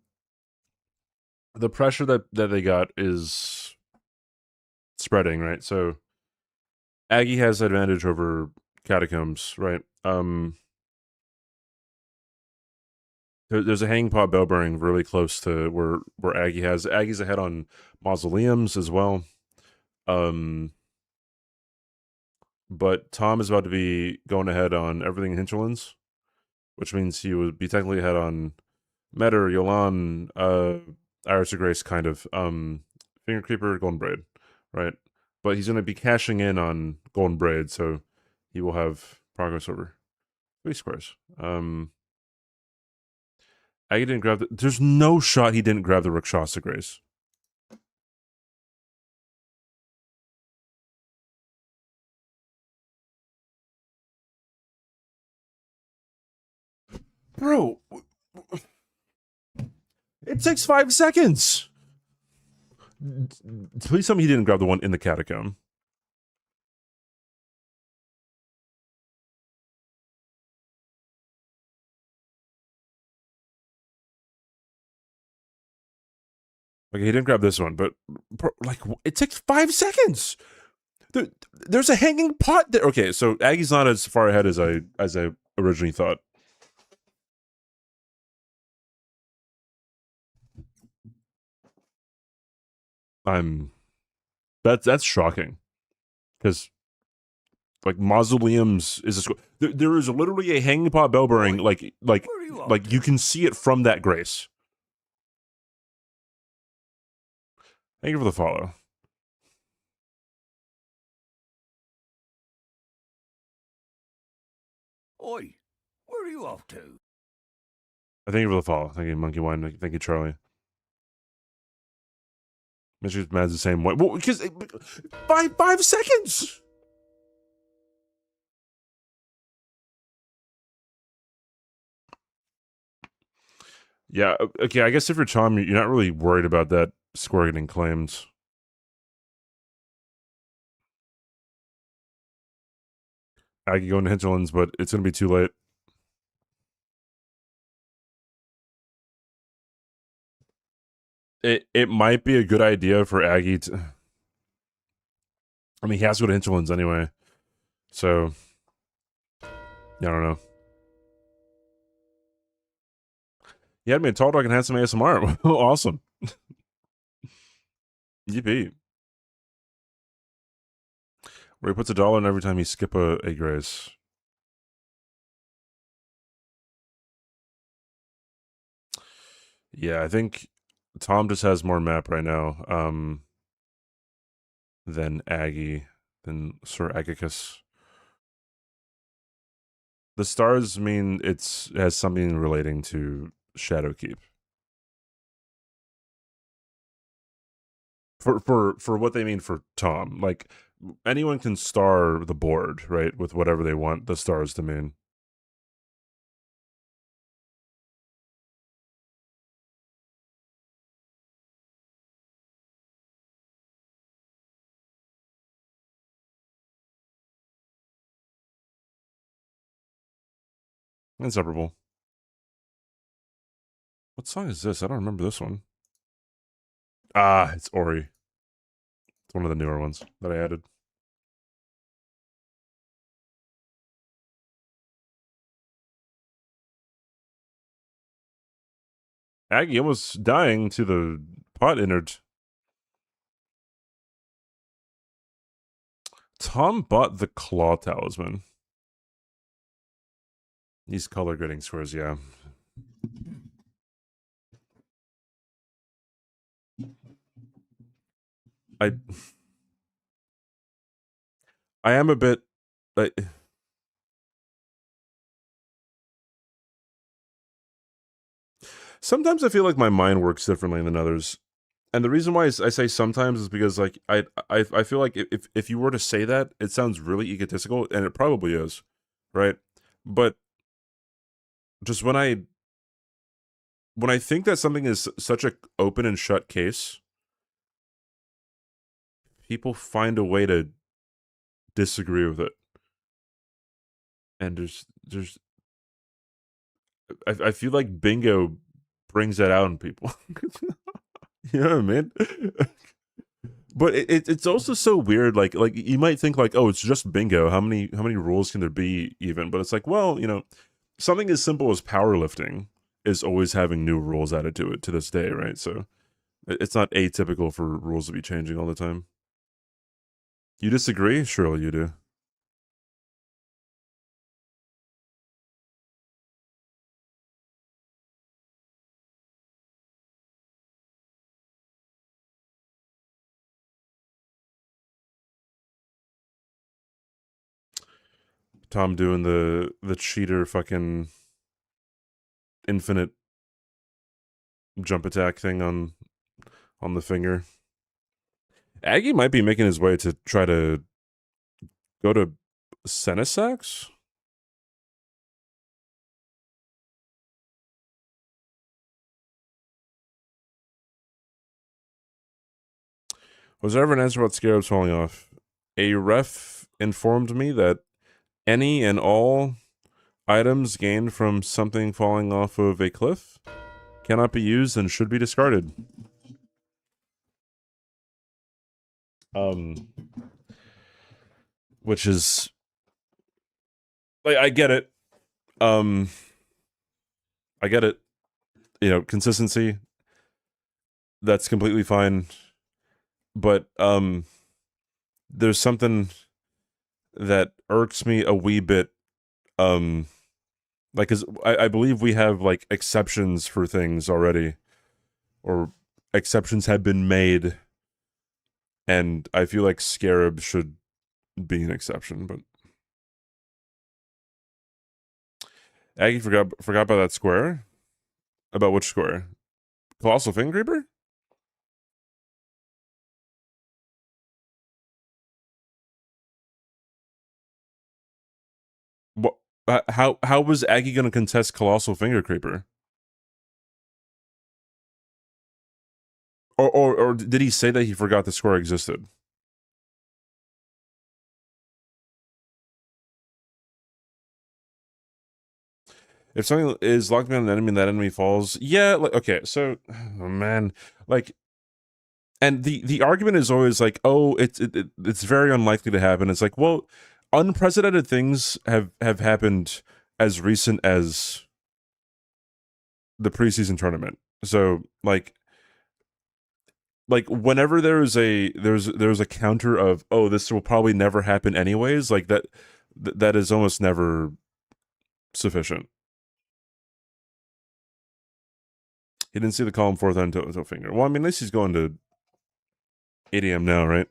pressure that they got is spreading, right? So Aggie has advantage over Catacombs, right? There's a hanging pot bell bearing really close to where Aggie has. Aggie's ahead on Mausoleums as well. But Tom is about to be going ahead on everything in Hinterlands, which means he would be technically ahead on Metter, Yolan, Iris of Grace, kind of. Finger Creeper, Golden Braid, right? But he's going to be cashing in on Golden Braid, so he will have progress over 3 squares. Aggie didn't grab there's no shot he didn't grab the Rakshasa Grace. Bro, it takes 5 seconds. Please tell me he didn't grab the one in the catacomb. Okay, he didn't grab this one, but like it takes 5 seconds. There's a hanging pot there. Okay, so Aggie's not as far ahead as I originally thought. That's shocking, because like Mausoleums is there is literally a hanging pot bell bearing like you can see it from that Grace. Thank you for the follow. Oi, where are you off to? Thank you for the follow. Thank you, Monkey Wine. Thank you, Charlie. Mr. Mad's the same way. Well, because 5 seconds. Yeah. Okay. I guess if you're Tom, you're not really worried about that score getting claimed. I could go into Hinterlands, but it's gonna be too late. It might be a good idea for Aggie to. I mean, he has to go to Hinterlands anyway, so yeah, I don't know. He had me a tall dog and handsome ASMR. Awesome. Yippee. Where he puts $1 in every time you skip a Grace. Yeah, I think Tom just has more map right now than Aggie, than Sir Agacus. The stars mean it has something relating to Shadowkeep. For what they mean for Tom, like anyone can star the board, right, with whatever they want the stars to mean. Inseparable. What song is this? I don't remember this one. Ah, it's Ori. It's one of the newer ones that I added. Aggie almost dying to the pot innard. Tom bought the claw talisman. These color grading squares, yeah. I am a bit like sometimes I feel like my mind works differently than others. And the reason why I say sometimes is because like I feel like if you were to say that, it sounds really egotistical, and it probably is, right? But just when I think that something is such a open and shut case, people find a way to disagree with it. And there's I feel like bingo brings that out in people. You know what I mean? But it's also so weird. Like you might think like, oh, it's just bingo. How many rules can there be even? But it's like, well, you know, something as simple as powerlifting is always having new rules added to it to this day, right? So it's not atypical for rules to be changing all the time. You disagree? Surely you do. Tom doing the cheater fucking infinite jump attack thing on the finger. Aggie might be making his way to try to go to Senesax? Was there ever an answer about scarabs falling off? A ref informed me that any and all items gained from something falling off of a cliff cannot be used and should be discarded. Which is like I get it. I get it. You know, consistency. That's completely fine. But there's something that irks me a wee bit. Like, cause I believe we have like exceptions for things already, or exceptions have been made, and I feel like scarab should be an exception. But Aggie forgot about that square. About which square? Colossal Finger Creeper? What? How was Aggie going to contest Colossal Finger Creeper? Or did he say that he forgot the square existed? If something is locked behind an enemy and that enemy falls, yeah, like okay, so oh man, like, and the argument is always like, oh, it's very unlikely to happen. It's like, well, unprecedented things have happened as recent as the preseason tournament. So like whenever there's a counter of, oh, this will probably never happen anyways, like that is almost never sufficient. He didn't see the column fourth until finger. Well, I mean, at least he's going to ADM now, right?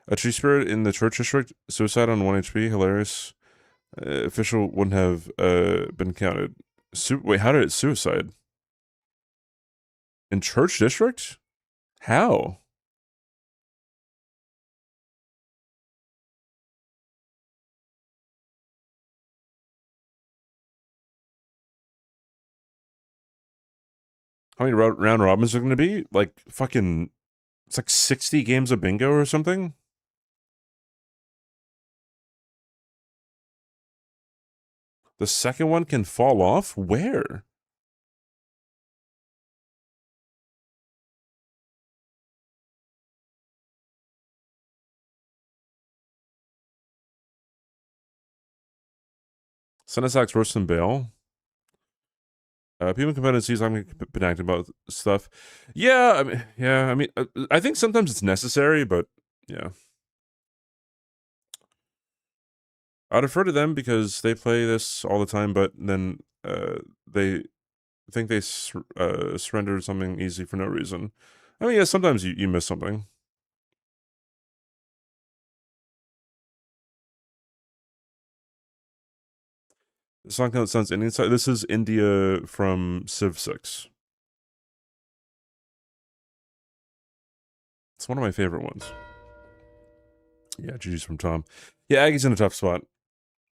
A tree spirit in the church district, suicide on 1 HP, hilarious. Official wouldn't have been counted. Wait, how did it suicide? In church district? How? How many round robins are going to be? Like fucking, it's like 60 games of bingo or something? The second one can fall off? Where? Senasax worse than Bale. People competencies, I'm been acting about stuff. Yeah, I mean, I think sometimes it's necessary, but yeah. I defer to them because they play this all the time, but then they think they surrender something easy for no reason. I mean, yeah, sometimes you miss something. The song sounds Indian. This is India from Civ 6. It's one of my favorite ones. Yeah, GG's from Tom. Yeah, Aggie's in a tough spot.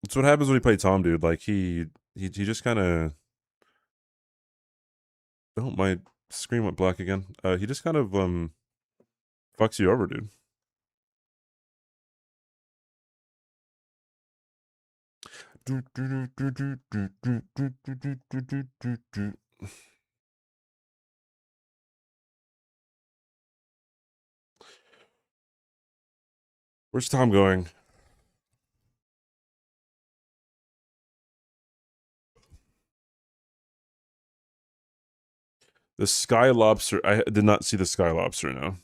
That's what happens when you play Tom, dude. Like, he just kind of... Oh, my screen went black again. He just kind of, fucks you over, dude. Where's Tom going? The Sky Lobster. I did not see the Sky Lobster, no.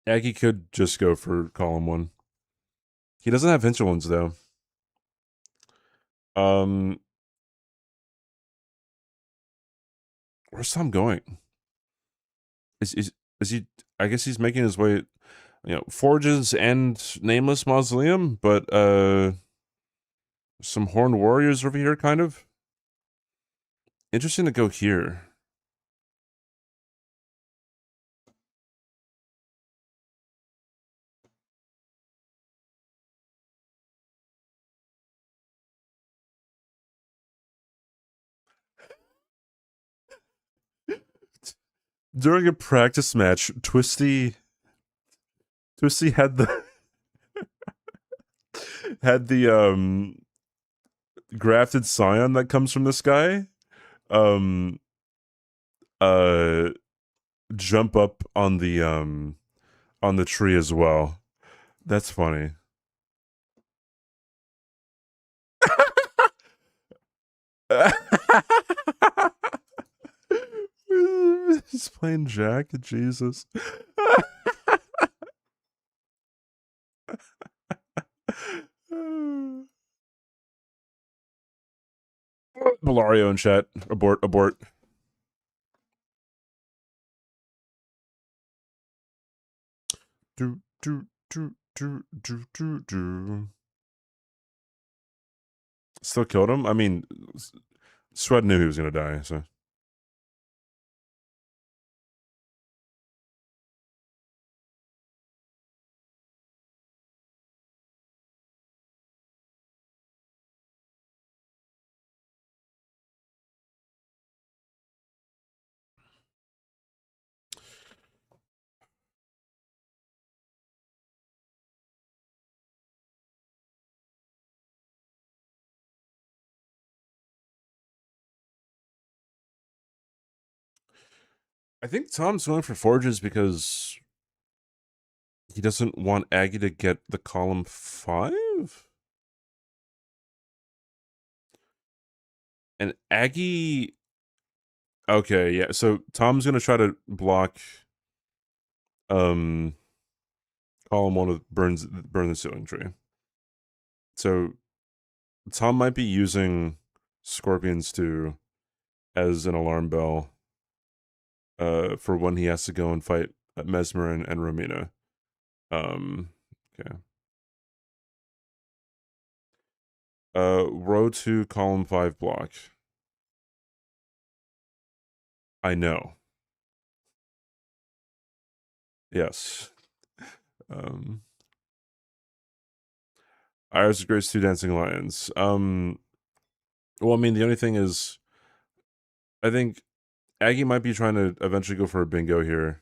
Aggie could just go for column 1. He doesn't have hinterlands, though. Where's Tom going? Is he? I guess he's making his way. You know, Forges and Nameless Mausoleum, but some Horned Warriors over here, kind of. Interesting to go here. During a practice match, Twisty had the had the grafted scion that comes from this guy jump up on the tree as well. That's funny. He's playing Jack. Jesus. Valario in chat. Abort. Do. Still killed him? I mean, Sweat knew he was gonna die, so. I think Tom's going for Forges because he doesn't want Aggie to get the column 5? And Aggie... Okay, yeah, so Tom's gonna try to block column 1 with burn the ceiling tree. So Tom might be using Scorpions 2 as an alarm bell for when he has to go and fight Mesmer and Romina. Okay. Row 2, column 5 block. I know. Yes. Iris Grace 2 Dancing Lions. Well, I mean, the only thing is, I think Aggie might be trying to eventually go for a bingo here.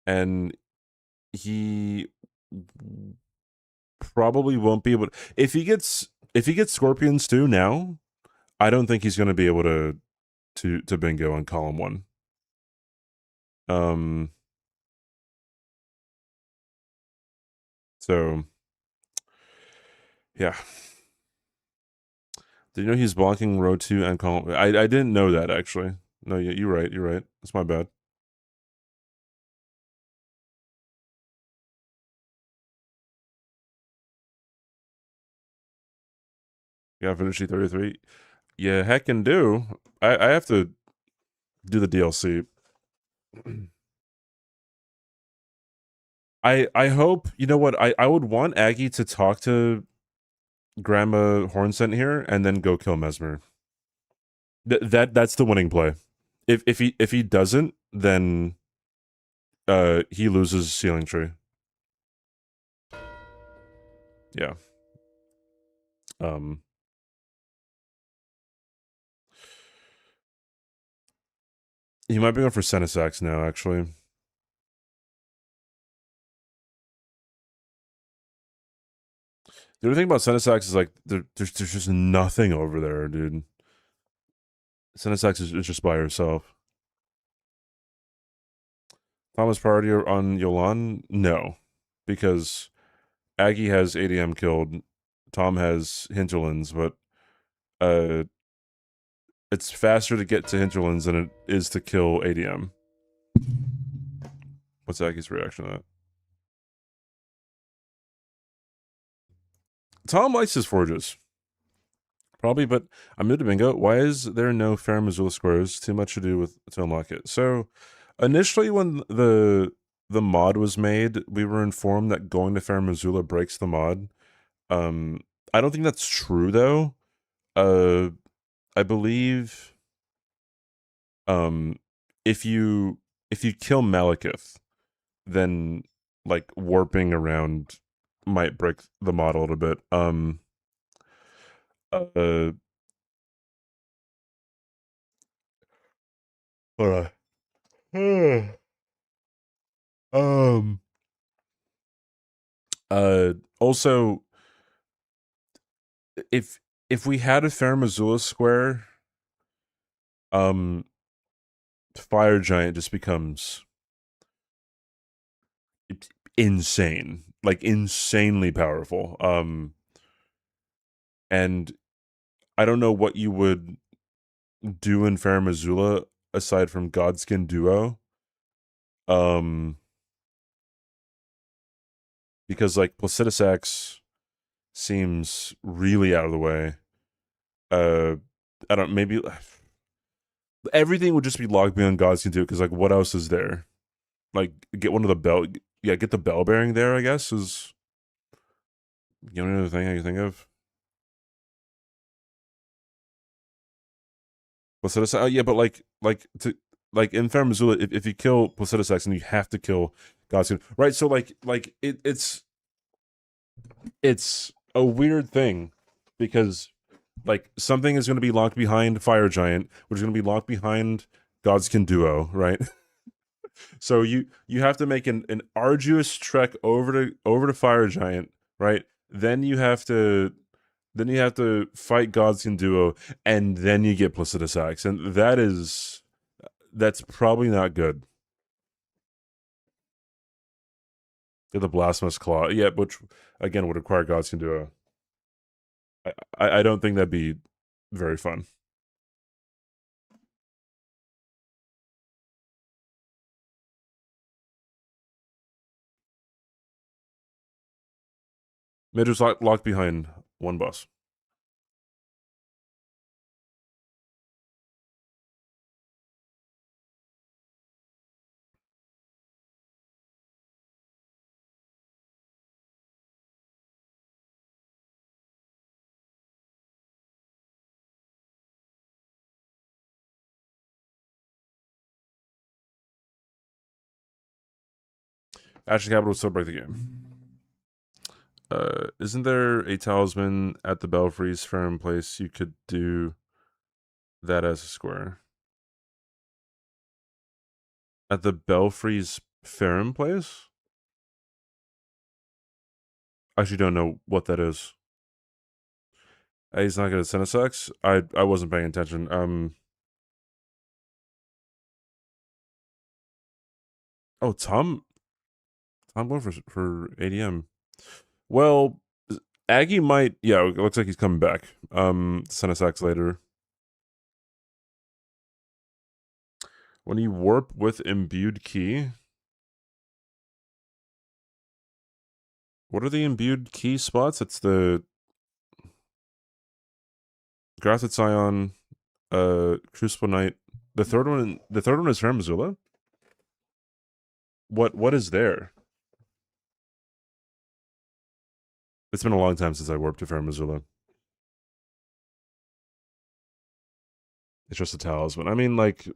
and he probably won't be able to, if he gets Scorpions too now, I don't think he's going to be able to bingo on column 1. So yeah. Did you know he's blocking row 2 and column? I didn't know that, actually. No, you're right. You're right. That's my bad. You gotta finish E33. Yeah, heckin' do. I have to do the DLC. I hope, you know what, I would want Aggie to talk to Grandma Hornsent here and then go kill Mesmer. That's the winning play. If he doesn't, then he loses Ceiling Tree. Yeah. He might be going for Senesax now, actually. The other thing about Senesax is like there's just nothing over there, dude. Senesax is just by herself. Thomas priority on Yolan? No, because Aggie has ADM killed. Tom has Hinterlands, but it's faster to get to Hinterlands than it is to kill ADM. What's Aggie's reaction to that? Tom likes his forges. Probably, but I'm new to bingo. Why is there no Fair Missoula squares? Too much to do with to unlock it. So initially when the mod was made, we were informed that going to Fair Missoula breaks the mod. I don't think that's true though. I believe if you kill Malekith, then like warping around might break the mod a little bit. Hold on. Also, if we had a Fair Missoula square, Fire Giant just becomes insane, like insanely powerful. And I don't know what you would do in Fair Missoula aside from Godskin Duo. Because like Placidusax seems really out of the way. I don't, maybe everything would just be locked beyond Godskin Duo, because like what else is there? Like get one of the bell, yeah, get the bell bearing there, I guess, is the only other thing I can think of. Placidusax, yeah, but like in Fair Missoula, if you kill Placidusax, and you have to kill Godskin, right? So like it's a weird thing, because like something is going to be locked behind Fire Giant, which is going to be locked behind Godskin Duo, right? So you have to make an arduous trek over to Fire Giant, right? Then you have to fight Godskin Duo, and then you get Placidusax, and that's probably not good. Get the Blasphemous Claw, yeah, which again would require Godskin Duo. I don't think that'd be very fun. Midge locked behind one boss. Action Capital will still break the game. Isn't there a talisman at the Belfry's firm place? You could do that as a square. At the Belfry's Ferrum plays? I actually don't know what that is. He's not good at Cinesex? I wasn't paying attention. Oh, Tom going for ADM. Well, Aggie might. Yeah, it looks like he's coming back. Cinesex later. When you warp with imbued key. What are the imbued key spots? It's the Grafted Scion, Crucible Knight. The third one is Fair Missoula? What is there? It's been a long time since I warped to Fair Missoula. It's just a talisman. I mean, like,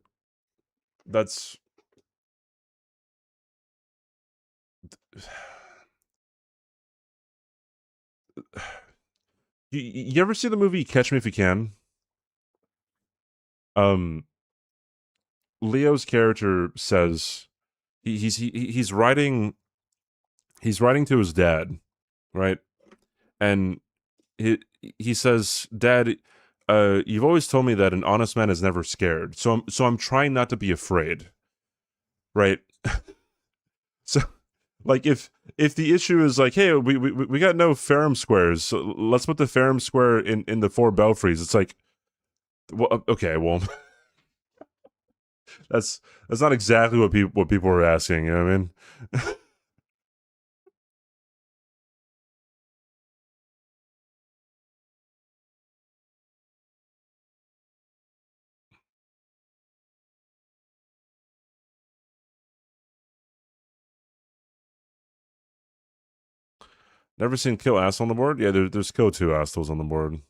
that's you ever see the movie Catch Me If You Can? Leo's character says he's writing to his dad, right? And he says, "Dad, you've always told me that an honest man is never scared. So I'm trying not to be afraid." Right? So like if the issue is like, hey, we got no Ferrum squares, so let's put the Ferrum square in the 4 belfries. It's like, well, okay, well, that's not exactly what people were asking. You know what I mean? Never seen Kill Asshole on the board? Yeah, there's Kill 2 assholes on the board.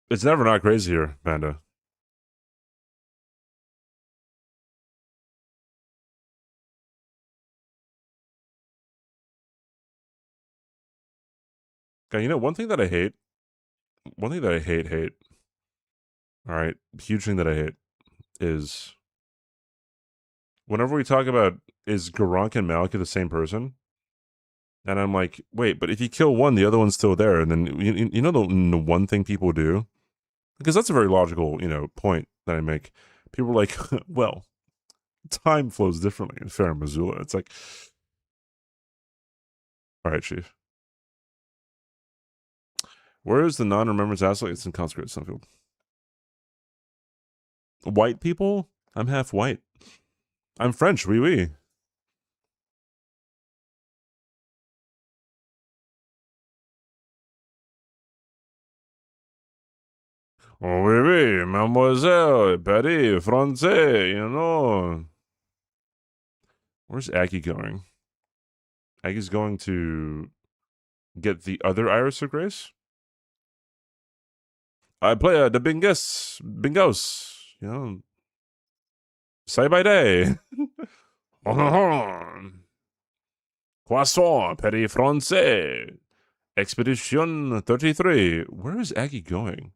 It's never not crazy here, Panda. Okay, you know, one thing that I hate, all right, huge thing that I hate is whenever we talk about is Garank and Malika the same person? And I'm like, wait, but if you kill one, the other one's still there. And then, you know the one thing people do? Because that's a very logical, point that I make. People are like, well, time flows differently in Fair Missoula. It's like, all right, Chief. Where is the non-remembrance asshole? It's in Consecrated Sunfield. White people? I'm half white. I'm French, oui, oui. Oh, oui, oui, mademoiselle, Paris, français, you know. Where's Aggie going? Aggie's going to get the other Iris of Grace? I play the bingos, say by day. Croissant, Petit Francais, Expedition 33. Where is Aggie going?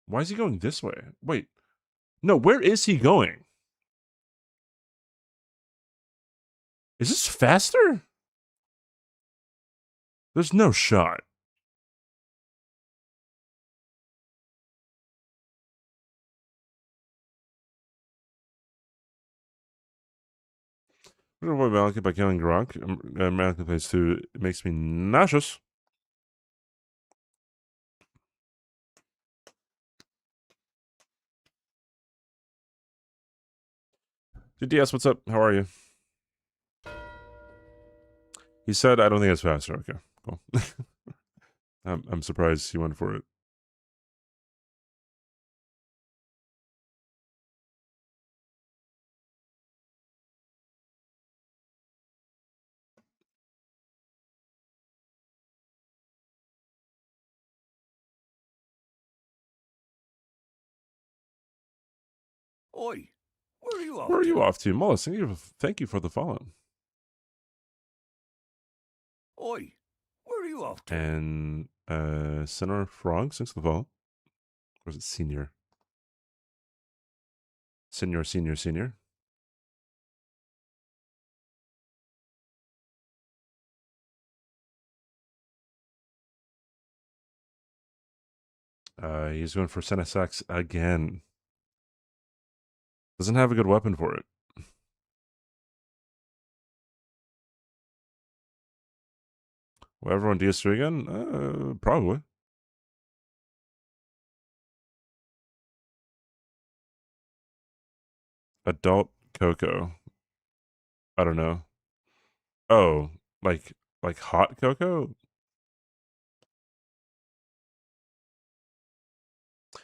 Why is he going this way? Wait. No, where is he going? Is this faster? There's no shot. I'm gonna avoid Maliki by killing Gronk. Maliki plays 2. It makes me nauseous. DS, what's up? How are you? He said, I don't think it's faster. Okay, cool. I'm surprised he went for it. Oi, where are you off Where are to? you off to? Mollis, thank you for the follow. Oi, where are you off to? And Senator Frog, 6 of the fall. Or is it Senior? Senior. He's going for Senesax again. Doesn't have a good weapon for it. Will everyone DS3 again? Probably. Adult cocoa. I don't know. Oh, like hot cocoa?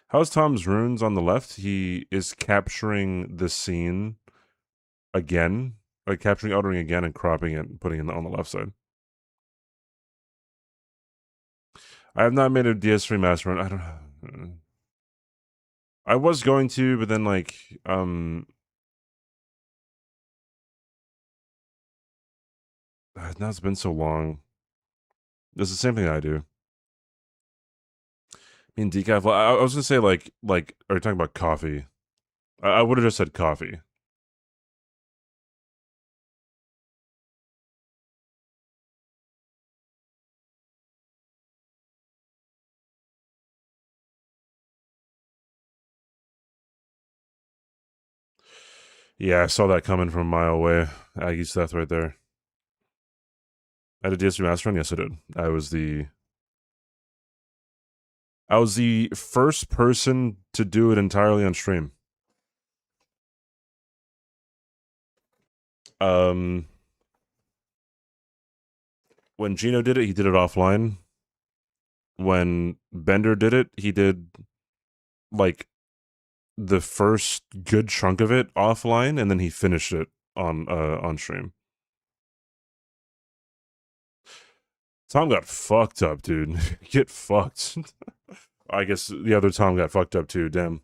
How's Tom's runes on the left? He is capturing the scene again, like capturing Elden Ring again and cropping it and putting it on the left side. I have not made a DS3 master run. I don't know. I was going to, but then like now it's been so long. It's the same thing I do. I mean decaf. I was gonna say like are you talking about coffee? I would have just said coffee. Yeah, I saw that coming from a mile away. Aggie's death right there. I did DS3 master run. Yes, I did. I was the first person to do it entirely on stream. When Gino did it, he did it offline. When Bender did it, he did like the first good chunk of it offline, and then he finished it on stream. Tom got fucked up, dude. Get fucked. I guess the other Tom got fucked up too. Damn.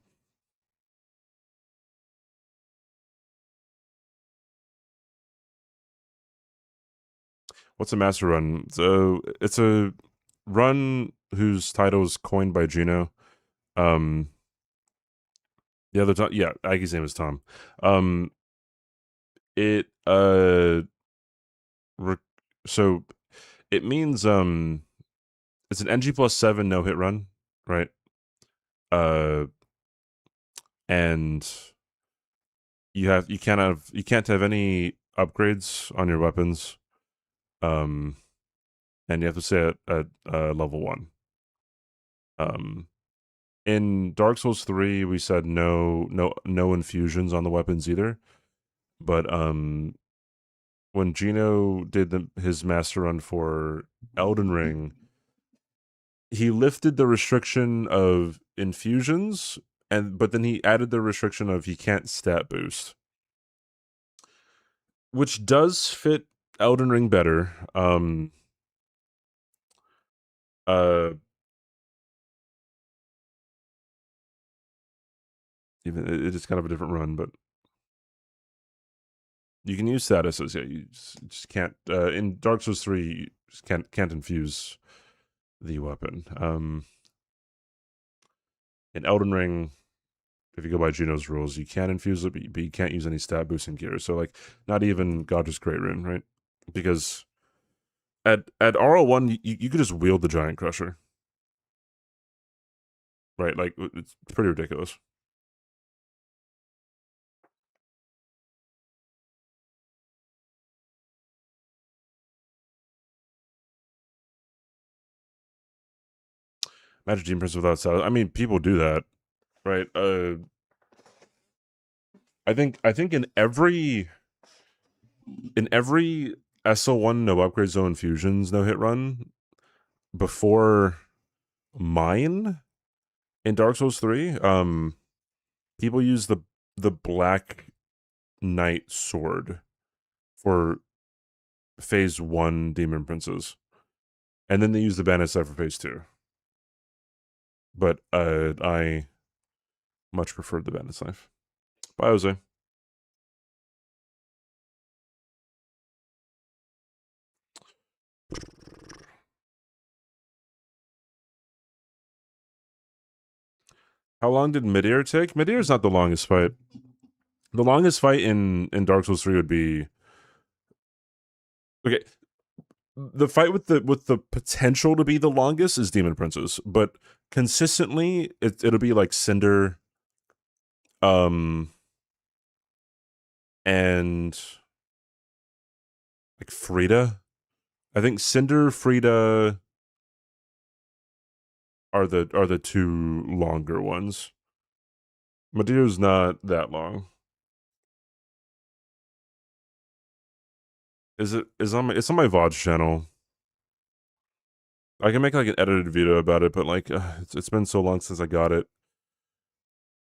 What's a master run? So it's a run whose title is coined by Gino. The other Tom, yeah, Aggie's name is Tom. It so it means it's an NG+7 no hit run, right? And you can't have any upgrades on your weapons. And you have to stay at level 1. In Dark Souls 3, we said no infusions on the weapons either. But when Gino did his master run for Elden Ring, he lifted the restriction of infusions, but then he added the restriction of he can't stat boost, which does fit Elden Ring better. Even it is kind of a different run, but you can use statuses. Yeah, you just can't. In Dark Souls 3, you just can't infuse the weapon. In Elden Ring, if you go by Gino's rules, you can infuse it, but you can't use any stat boosting gear. So like, not even God's Great Rune, right? Because at RL1, you could just wield the Giant Crusher, right? Like it's pretty ridiculous. Magic Gene Prince without saddle. I mean, people do that, right? I think in every SL1 no upgrades, no infusions, no hit run before mine in Dark Souls 3, people use the Black Knight sword for phase 1 Demon Princes. And then they use the Bandit Side for phase 2. But I much preferred the Bandit's Knife. Bye, Jose. How long did Midair take? Midair is not the longest fight. The longest fight in Dark Souls 3 would be okay. The fight with the potential to be the longest is Demon Princess, but consistently it'll be like Cinder, and like Frida. I think Cinder, Frida are the two longer ones. Midair's not that long. It's on my VOD channel. I can make like an edited video about it, but like it's been so long since I got it.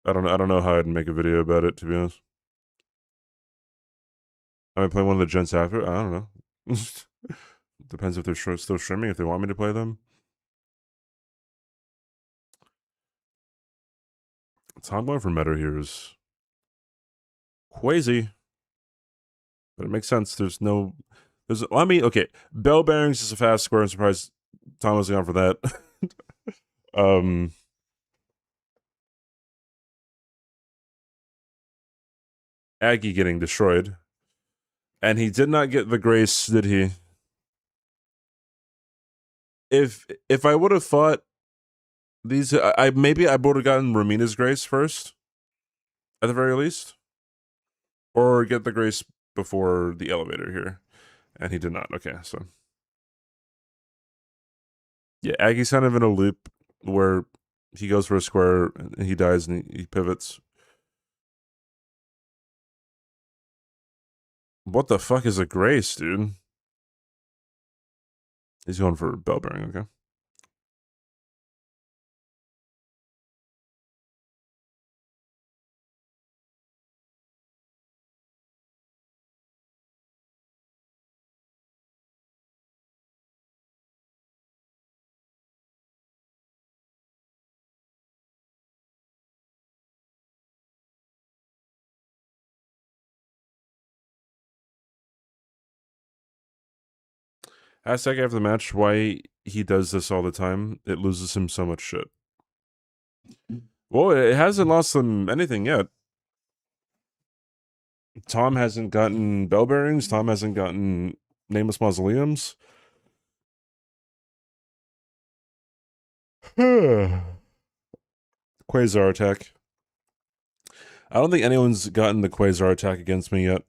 I don't know how I'd make a video about it, to be honest. I might play one of the gents after. I don't know. Depends if they're still streaming, if they want me to play them. Timeline for meta here is crazy. But it makes sense. I mean, okay. Bell bearings is a fast square. I'm surprised Tom wasn't gone for that. Aggie getting destroyed. And he did not get the grace, did he? If I would have thought these, maybe I would have gotten Romina's grace first, at the very least, or get the grace before the elevator here, and he did not. Okay, so yeah, Aggie's kind of in a loop where he goes for a square and he dies and he pivots. What the fuck is a grace, dude? He's going for bell bearing, okay. Ask Aggie after the match why he does this all the time. It loses him so much shit. Well, it hasn't lost him anything yet. Tom hasn't gotten bell bearings. Tom hasn't gotten nameless mausoleums. Quasar attack. I don't think anyone's gotten the Quasar attack against me yet.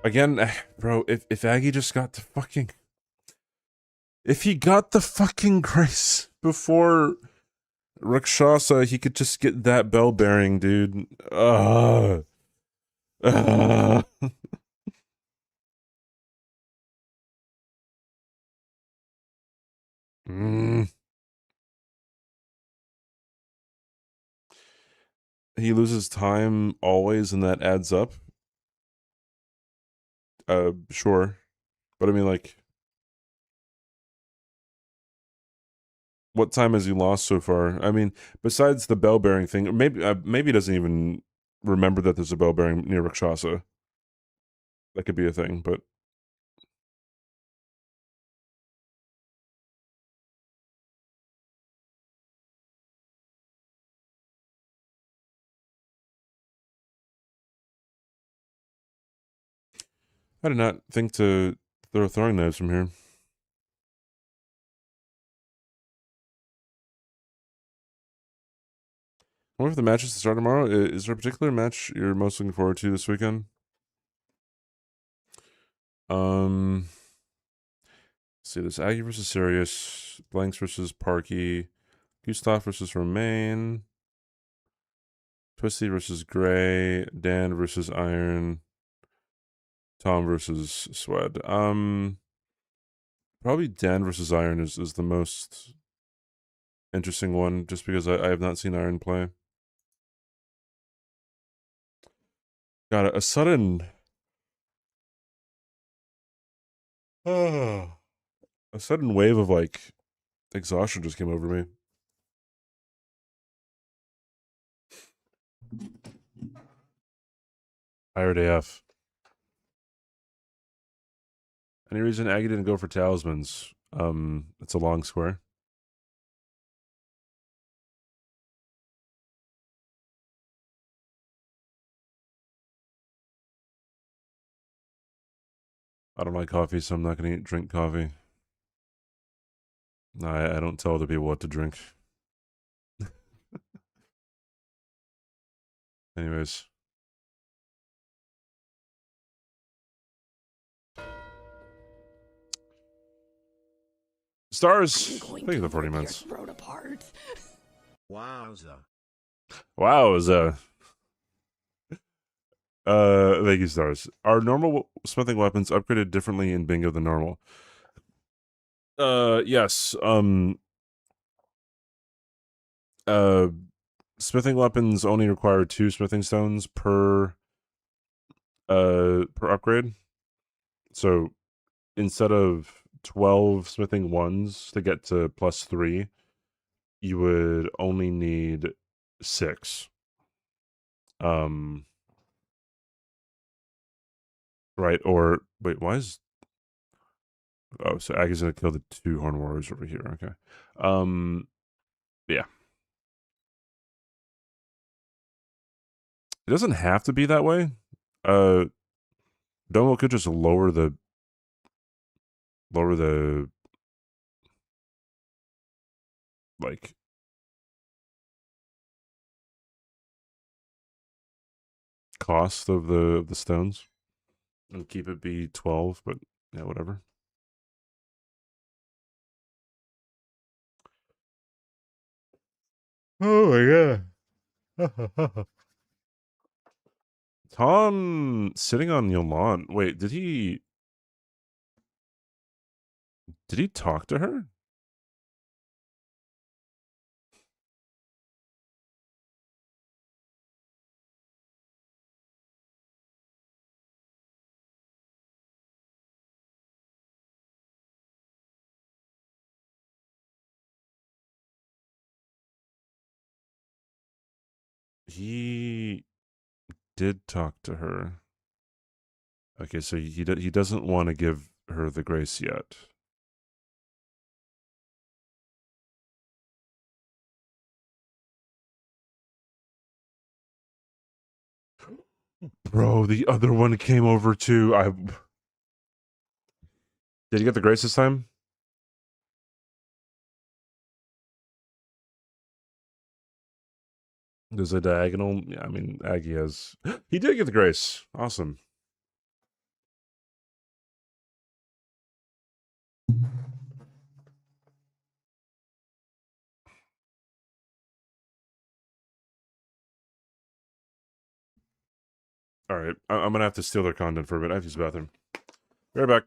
Again, bro, if Aggie just got the fucking... If he got the fucking grace before Rakshasa, he could just get that bell bearing, dude. He loses time always, and that adds up. Sure. But I mean, like... What time has he lost so far? I mean, besides the bell bearing thing, maybe he doesn't even remember that there's a bell bearing near Rakshasa. That could be a thing, but I did not think to throw throwing knives from here. I wonder if the matches to start tomorrow. Is there a particular match you're most looking forward to this weekend? See, this Aggie versus Sirius, Blanks versus Parky, Gustav versus Romaine, Twisty versus Gray, Dan versus Iron, Tom versus Swed. Probably Dan versus Iron is the most interesting one, just because I have not seen Iron play. Got a sudden... a sudden wave of, like, exhaustion just came over me. Tired AF. Any reason Aggie didn't go for talismans? It's a long square. I don't like coffee, so I'm not going to drink coffee. No, I don't tell other people what to drink. Anyways. Stars, thank you for the 40 months. Wowza. Wowza. Thank you, Stars. Are normal smithing weapons upgraded differently in Bingo than normal? Yes. Smithing weapons only require 2 smithing stones per upgrade. So instead of 12 smithing ones to get to +3, you would only need 6. Right, or wait, why is so Aggie's gonna kill the 2 horn warriors over here, okay. Yeah. It doesn't have to be that way. Domo could just lower the like cost of the stones and keep it be 12, but yeah, whatever. Oh my god. Tom sitting on Yolan. Wait, did he talk to her? He did talk to her. Okay, so he doesn't want to give her the grace yet. Bro, the other one came over too. Did you get the grace this time? There's a diagonal. Yeah, I mean, Aggie has. He did get the grace. Awesome. All right, I'm gonna have to steal their content for a bit. I have to use the bathroom. Be right back.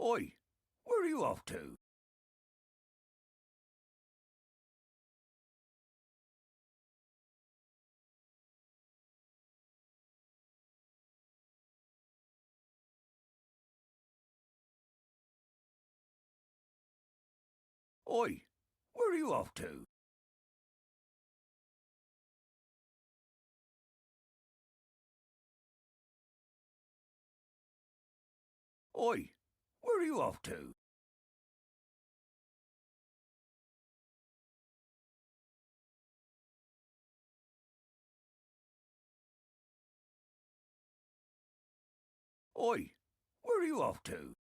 Oi, where are you off to? Oi, where are you off to? Oi, where are you off to? Oi, where are you off to?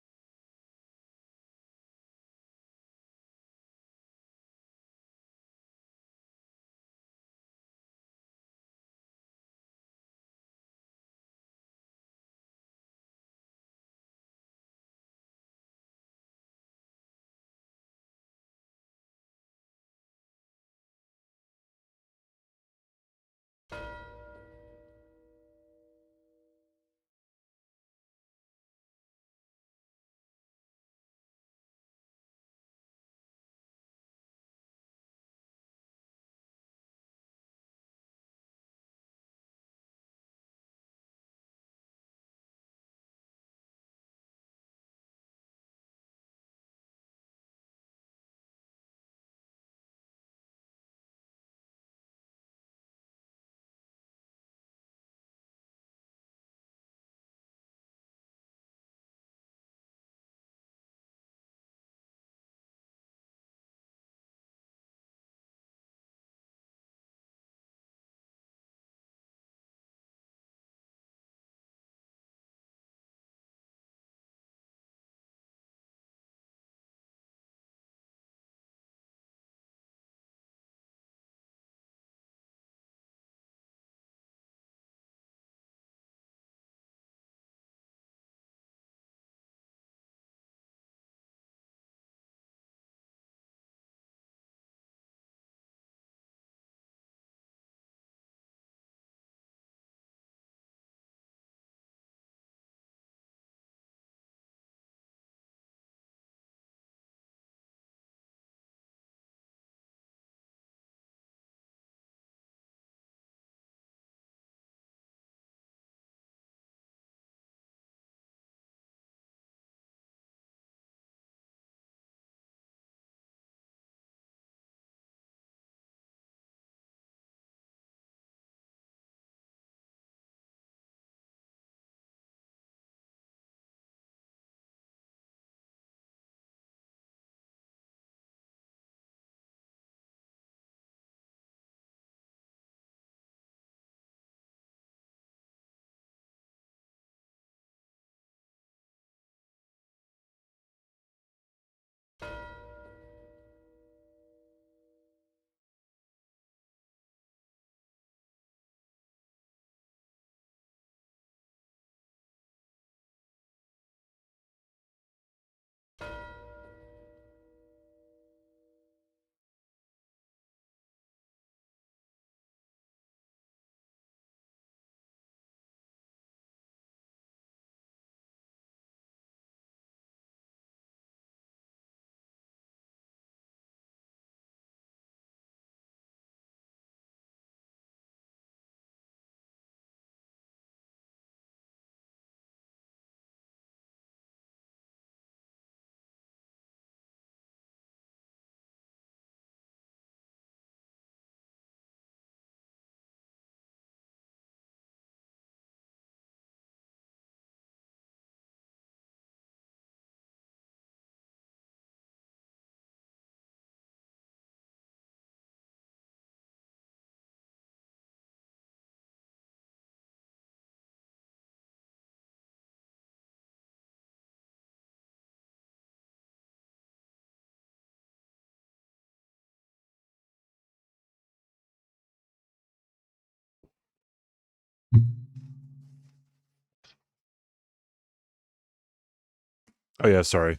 Oh yeah, sorry.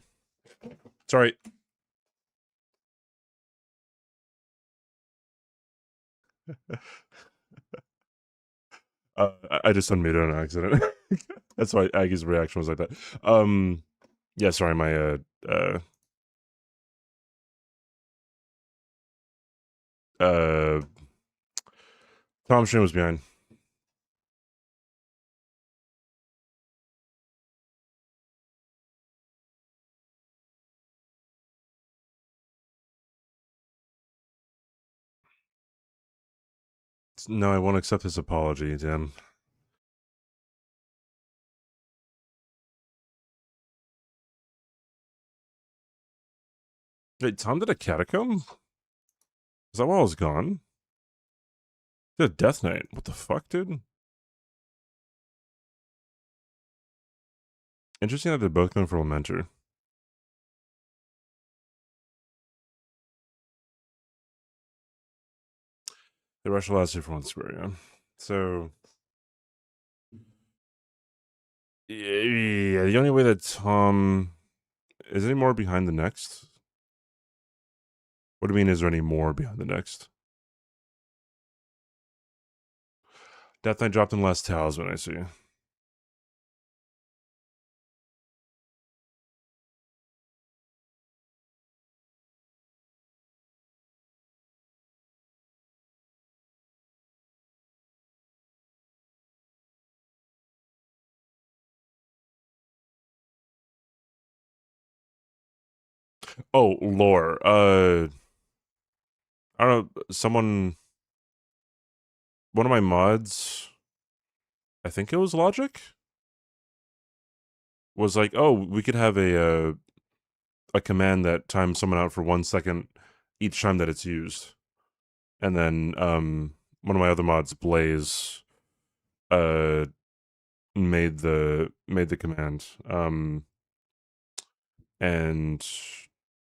Sorry. I just unmuted on accident. That's why Aggie's reaction was like that. Yeah, sorry, my Tom Shane was behind. No, I won't accept his apology, Dan. Wait, Tom did a catacomb? Is that why I was gone? Did a Death Knight. What the fuck, dude? Interesting that they're both going for Lamenter. The rush lasted for 1 square, yeah. So yeah, the only way that Tom is any more behind the next? What do you mean, is there any more behind the next? Death Knight dropped in less talisman, I see. Oh, lore. I don't know, one of my mods, I think it was Logic, was like, oh, we could have a command that times someone out for 1 second each time that it's used. And then one of my other mods, Blaze, made the command. And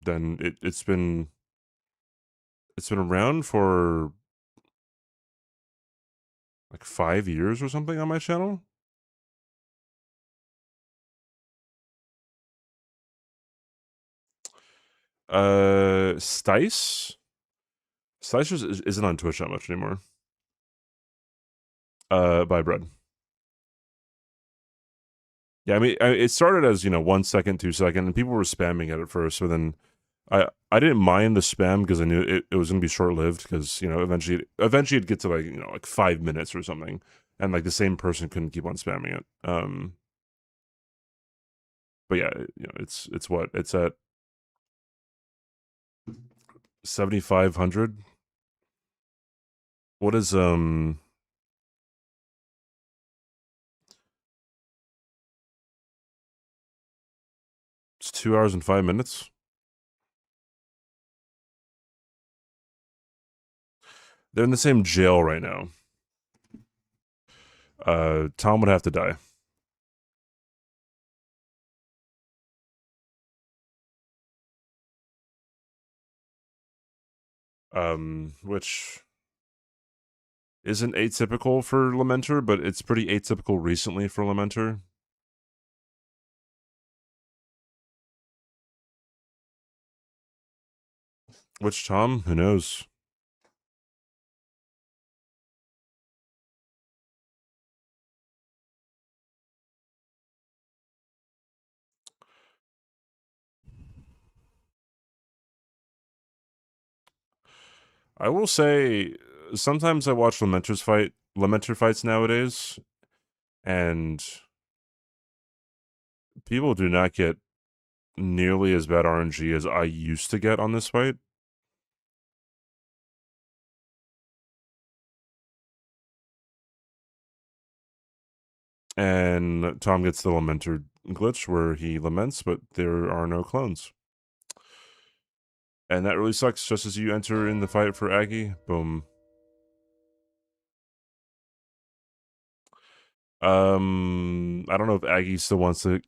then it's been around for like 5 years or something on my channel. Stice isn't on Twitch that much anymore. By bread. Yeah, I mean, it started as, 1 second, 2 second, and people were spamming it at first. So then I didn't mind the spam because I knew it was gonna be short lived because eventually it'd get to like 5 minutes or something, and like the same person couldn't keep on spamming it. But yeah, it's at 7,500. What is it's 2 hours and 5 minutes. They're in the same jail right now. Tom would have to die. Which isn't atypical for Lamenter, but it's pretty atypical recently for Lamenter. Which Tom? Who knows? I will say, sometimes I watch Lamenter fights nowadays, and people do not get nearly as bad RNG as I used to get on this fight. And Tom gets the Lamenter glitch where he laments, but there are no clones. And that really sucks. Just as you enter in the fight for Aggie, boom. I don't know if Aggie still wants to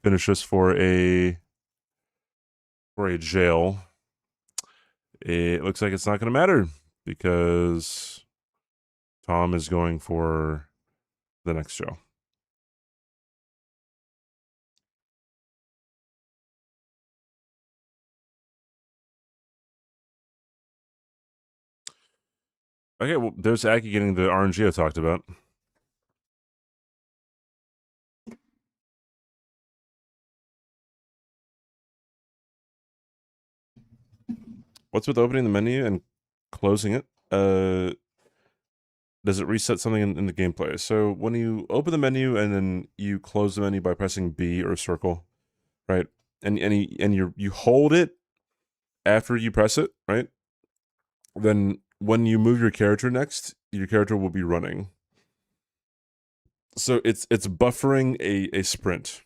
finish this for a jail. It looks like it's not going to matter because Tom is going for the next show. Okay, well, there's Aggie getting the RNG I talked about. What's with opening the menu and closing it? Does it reset something in the gameplay? So when you open the menu and then you close the menu by pressing B or circle, right? And you hold it after you press it, right? Then when you move your character next, your character will be running. So it's buffering a sprint.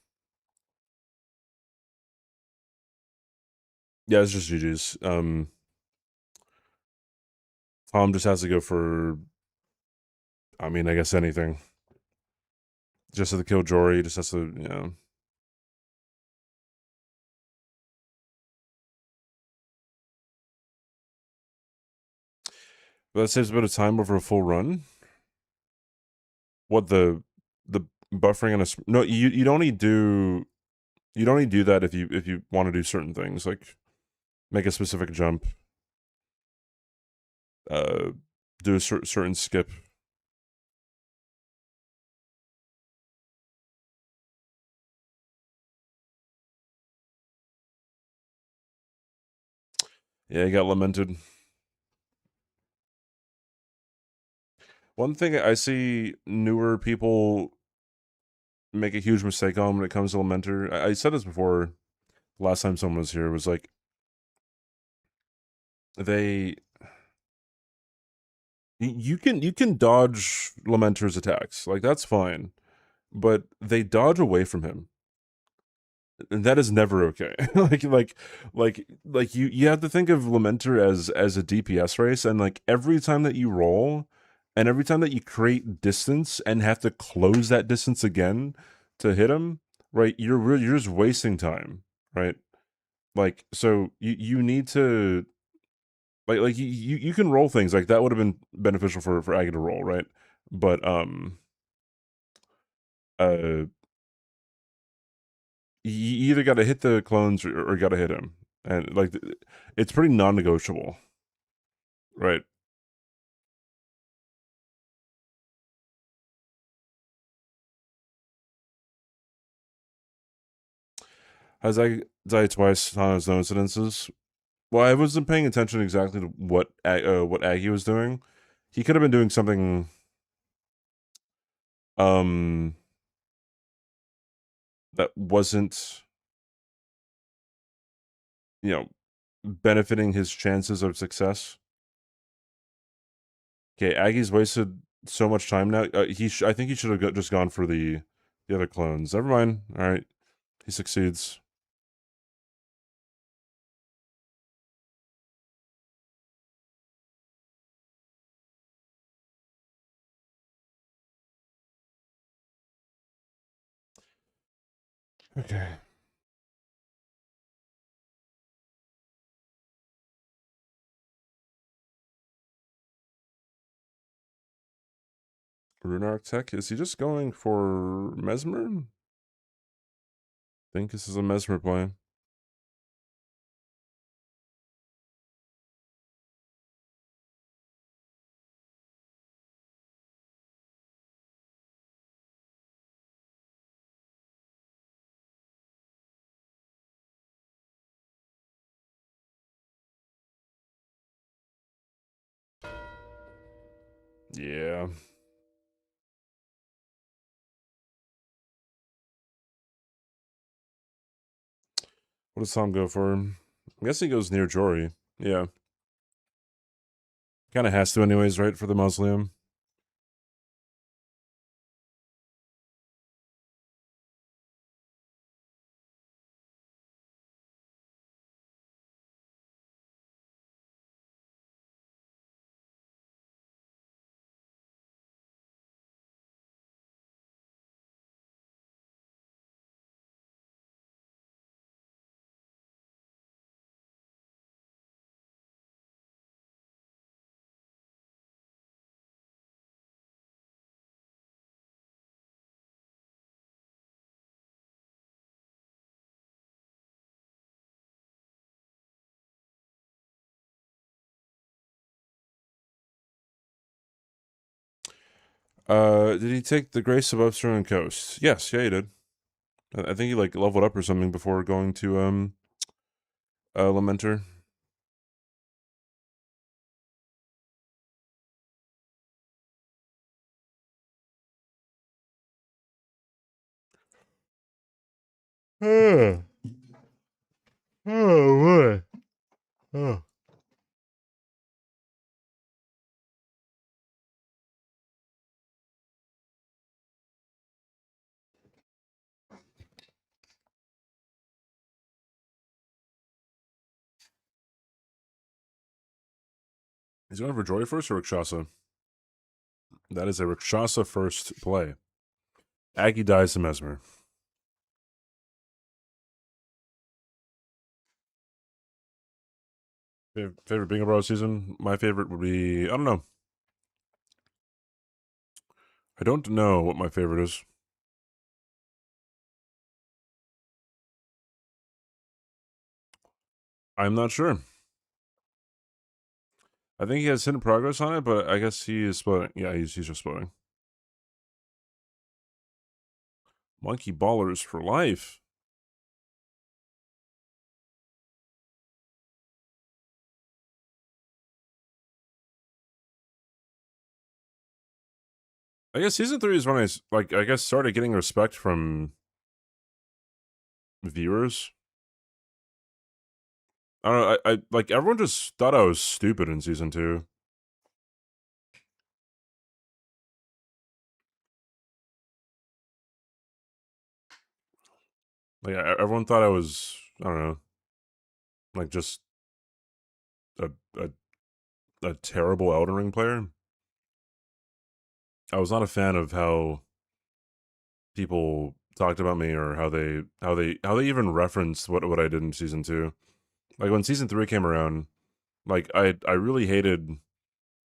Yeah, it's just GG's. Tom just has to go for, I mean, I guess anything. Just has to kill Jory, just has to, you know. But that saves a bit of time over a full run. What the buffering on a no, you'd only do that if you want to do certain things, like make a specific jump, do a certain skip. Yeah, he got lamented. One thing I see newer people make a huge mistake on when it comes to Lamenter, I said this before last time someone was here, was like you can dodge Lamenter's attacks, like that's fine, but they dodge away from him. And that is never okay. like you have to think of Lamenter as a DPS race, and like every time that you roll and every time that you create distance and have to close that distance again to hit him, right? You're just wasting time, right? Like, so you need to like you can roll things like that would have been beneficial for Aggie to roll, right? But you either got to hit the clones or got to hit him, and like it's pretty non-negotiable, right? Has I died twice on his own incidences? Well, I wasn't paying attention exactly to what Aggie was doing. He could have been doing something that wasn't, you know, benefiting his chances of success. Okay, Aggie's wasted so much time now. I think he should have just gone for the other clones. Never mind. All right, he succeeds. Okay. Rune Architect, is he just going for Mesmer? I think this is a Mesmer play. Yeah. What does Tom go for? I guess he goes near Jory. Yeah. Kind of has to anyways, right, for the mausoleum. Did he take the Grace of Upstream Coast? Yes, yeah, he did. I think he like leveled up or something before going to Lamenter. Oh, boy. Oh. Is he going for Joy first or Rakshasa? That is a Rakshasa first play. Aggie dies to Mesmer. Favorite Bingo Bros season? My favorite would be, I don't know. I don't know what my favorite is. I'm not sure. I think he has hidden progress on it, but I guess he is splitting. Yeah, he's just splitting. Monkey Ballers for life. I guess season 3 is when I guess started getting respect from viewers. I don't know, I like everyone just thought I was stupid in season 2. Like everyone thought I was, I don't know, like just a a terrible Elden Ring player. I was not a fan of how people talked about me or how they even referenced what I did in season 2. Like when season 3 came around, like I really hated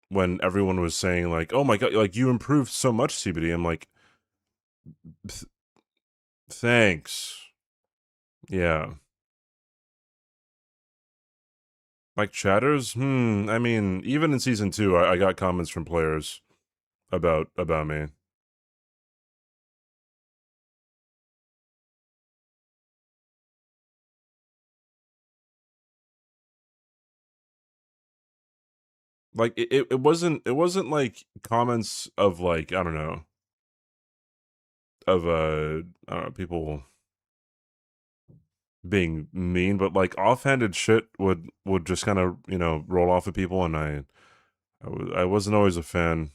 when everyone was saying like, "Oh my god, like you improved so much, CBD." I'm like, "Thanks." Yeah. Like chatters? I mean, even in season 2, I got comments from players about me. Like it wasn't like comments of like, I don't know, of I don't know, people being mean, but like offhanded shit would just kind of, you know, roll off of people, and I wasn't always a fan.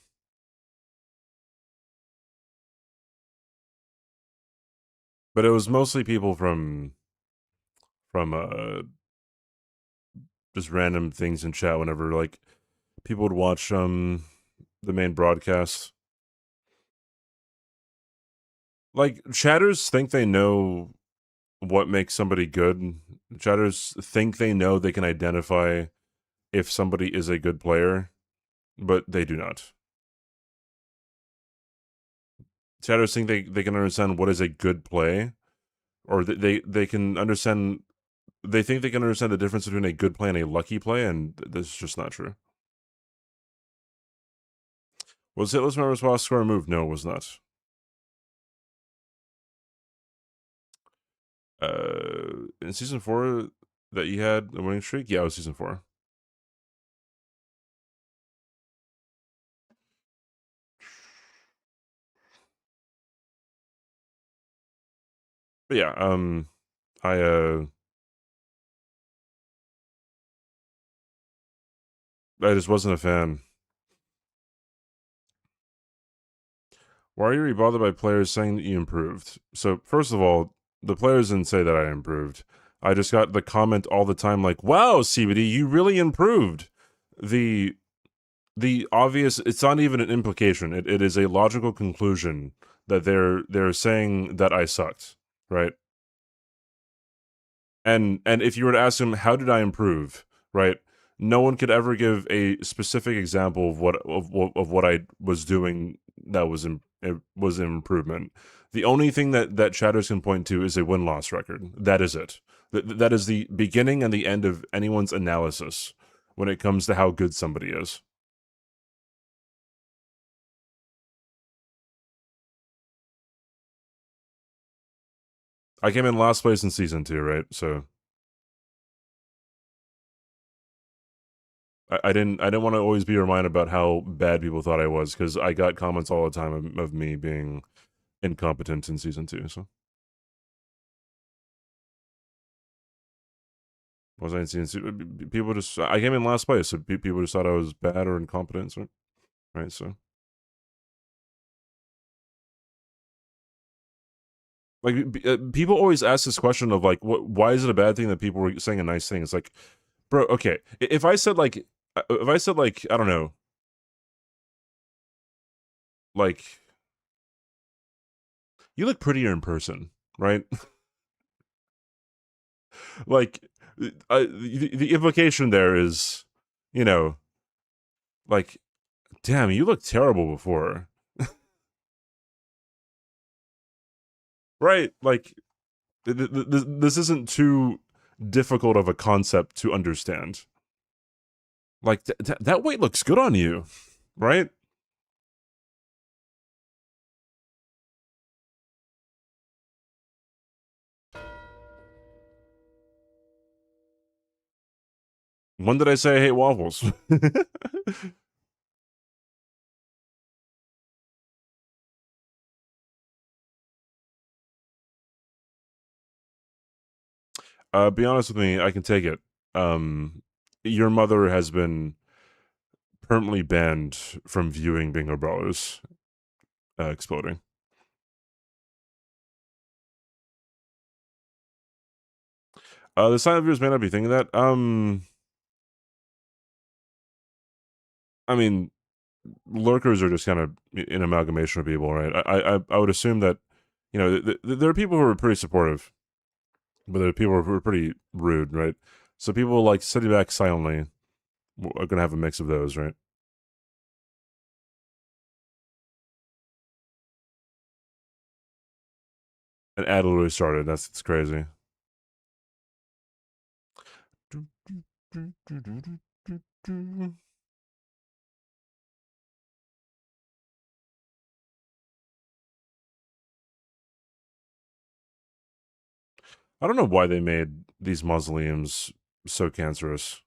But it was mostly people from just random things in chat whenever like people would watch the main broadcast. Like chatters think they know what makes somebody good. Chatters think they know they can identify if somebody is a good player, but they do not. Chatters think they can understand what is a good play, or they can understand. They think they can understand the difference between a good play and a lucky play, and this is just not true. Was Hitless Member's boss score removed? No, it was not. In season 4 that you had a winning streak? Yeah, it was season 4. But yeah, I just wasn't a fan. Why are you bothered by players saying that you improved? So, first of all, the players didn't say that I improved. I just got the comment all the time like, wow, CBD, you really improved. The obvious, it's not even an implication. It is a logical conclusion that they're saying that I sucked, right? And if you were to ask them, how did I improve, right? No one could ever give a specific example of what I was doing that was was an improvement. The only thing that chatters can point to is a win-loss record. That is it. That is the beginning and the end of anyone's analysis when it comes to how good somebody is. I came in last place in season 2, right? So I didn't want to always be reminded about how bad people thought I was, because I got comments all the time of me being incompetent in season 2. So Was I insane? People just I came in last place, so people just thought I was bad or incompetent, so, right? So, like, people always ask this question of like, why is it a bad thing that people were saying a nice thing? It's like, bro, okay, if I said like, I don't know, like, you look prettier in person, right? Like, the implication there is, you know, like, damn, you look terrible before. Right? Like, this isn't too difficult of a concept to understand. Like, that weight looks good on you, right? When did I say I hate waffles? Be honest with me, I can take it. Your mother has been permanently banned from viewing Bingo Brawlers exploding. The silent viewers may not be thinking that. I mean, lurkers are just kind of an amalgamation of people, right? I would assume that, you know, there are people who are pretty supportive, but there are people who are pretty rude, right? So people like sitting back silently are going to have a mix of those, right? And ad literally started. It's crazy. I don't know why they made these mausoleums so cancerous.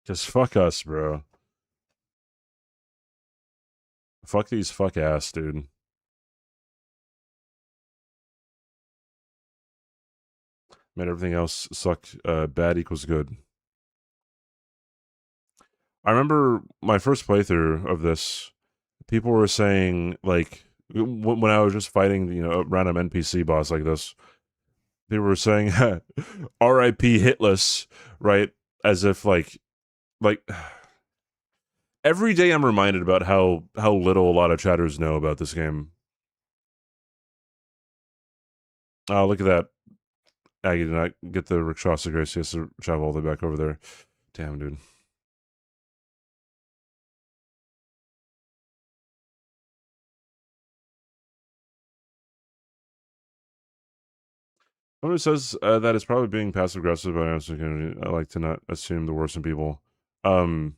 Just fuck us, bro. Fuck these fuck ass, dude. Made everything else suck. Bad equals good. I remember my first playthrough of this. People were saying like when I was just fighting, you know, a random NPC boss like this. People were saying R.I.P. Hitless, right? As if like every day I'm reminded about how little a lot of chatters know about this game. Oh, look at that. Aggie did not get the Rakshasa Grace. He has to travel all the way back over there. Damn, dude. Someone says that it's probably being passive aggressive, but I like to not assume the worst in people. Oh,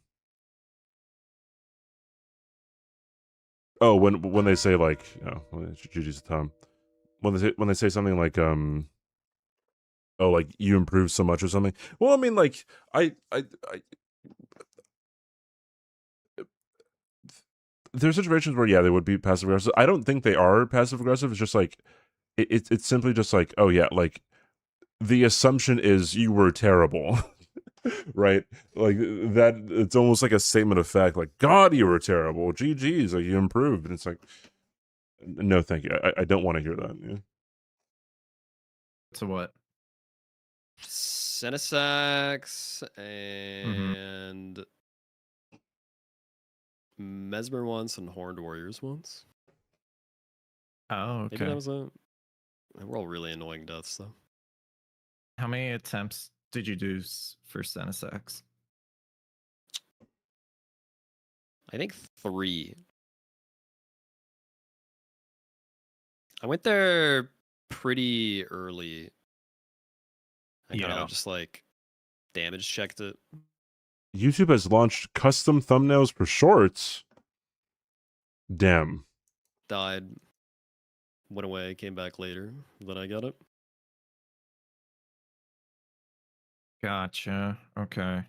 when they say like, oh, GG's Tom. When they say something like oh, like you improved so much or something. Well, I mean, like there's situations where yeah, they would be passive aggressive. I don't think they are passive aggressive. It's just like it's simply just like, oh yeah, like the assumption is you were terrible. Right? Like that it's almost like a statement of fact, like, God, you were terrible. GG's, like you improved. And it's like, no, thank you. I don't want to hear that. Yeah. So what? Senesax and Mesmer once and Horned Warriors once. Oh, okay. Maybe that was a. We're all really annoying deaths though. How many attempts did you do for Senesax? I think 3. I went there pretty early. I kind of just like damage checked it. YouTube has launched custom thumbnails for shorts. Damn. Died. Went away, came back later. Then I got it. Gotcha. Okay.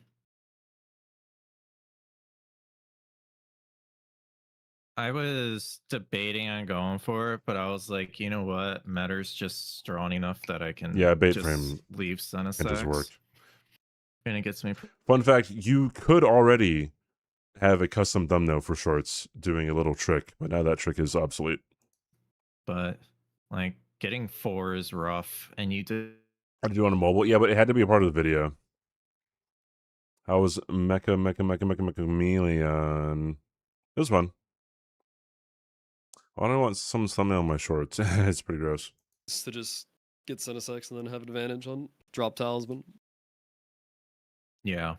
I was debating on going for it, but I was like, you know what? Matter's just strong enough that I can Yeah, bait just frame, leave it does work. Sunasex. And it gets me. Fun fact, you could already have a custom thumbnail for shorts doing a little trick, but now that trick is obsolete. But like getting 4 is rough, and you did. How to do on a mobile? Yeah, but it had to be a part of the video. How was Mecha Chameleon? It was fun. I don't want some thumbnail on my shorts. It's pretty gross. To just get Cinesex and then have advantage on drop talisman. Yeah.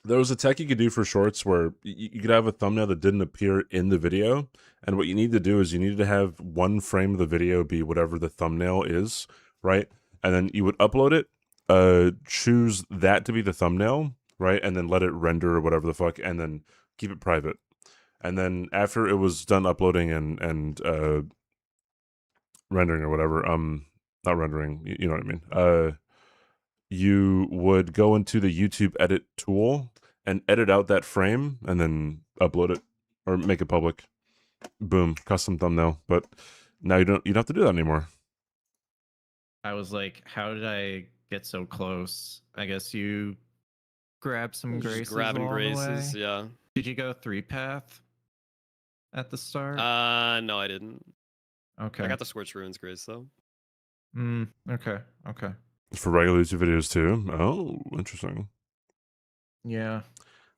There was a tech you could do for shorts where you could have a thumbnail that didn't appear in the video. And what you need to do is you need to have one frame of the video be whatever the thumbnail is, right? And then you would upload it, choose that to be the thumbnail, right? And then let it render or whatever the fuck, and then keep it private. And then after it was done uploading and rendering or whatever, not rendering, you know what I mean? You would go into the YouTube edit tool and edit out that frame and then upload it or make it public. Boom, custom thumbnail. But now you don't have to do that anymore. I was like, how did I get so close? I guess you grabbed some Just graces grabbing along the graces, way. yeah. Did you go 3-path at the start? No, I didn't. Okay. I got the Scorched Ruins grace though. Okay. Okay. For regular YouTube videos too. Oh, interesting. Yeah.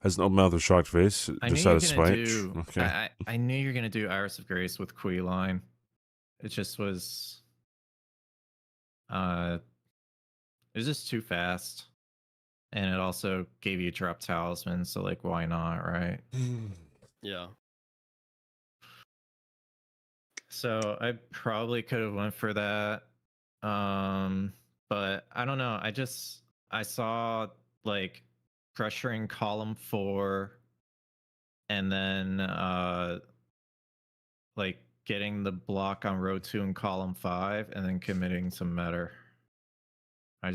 Has an open mouth with shocked face. I knew Just you out were of gonna spite. do. Okay. I knew you were gonna do Iris of Grace with Queeline. It just was. It was just too fast, and it also gave you drop talisman. So like, why not, right? Yeah. So I probably could have went for that. But I don't know. I saw like pressuring column 4 and then like getting the block on row 2 and column 5 and then committing some meta. I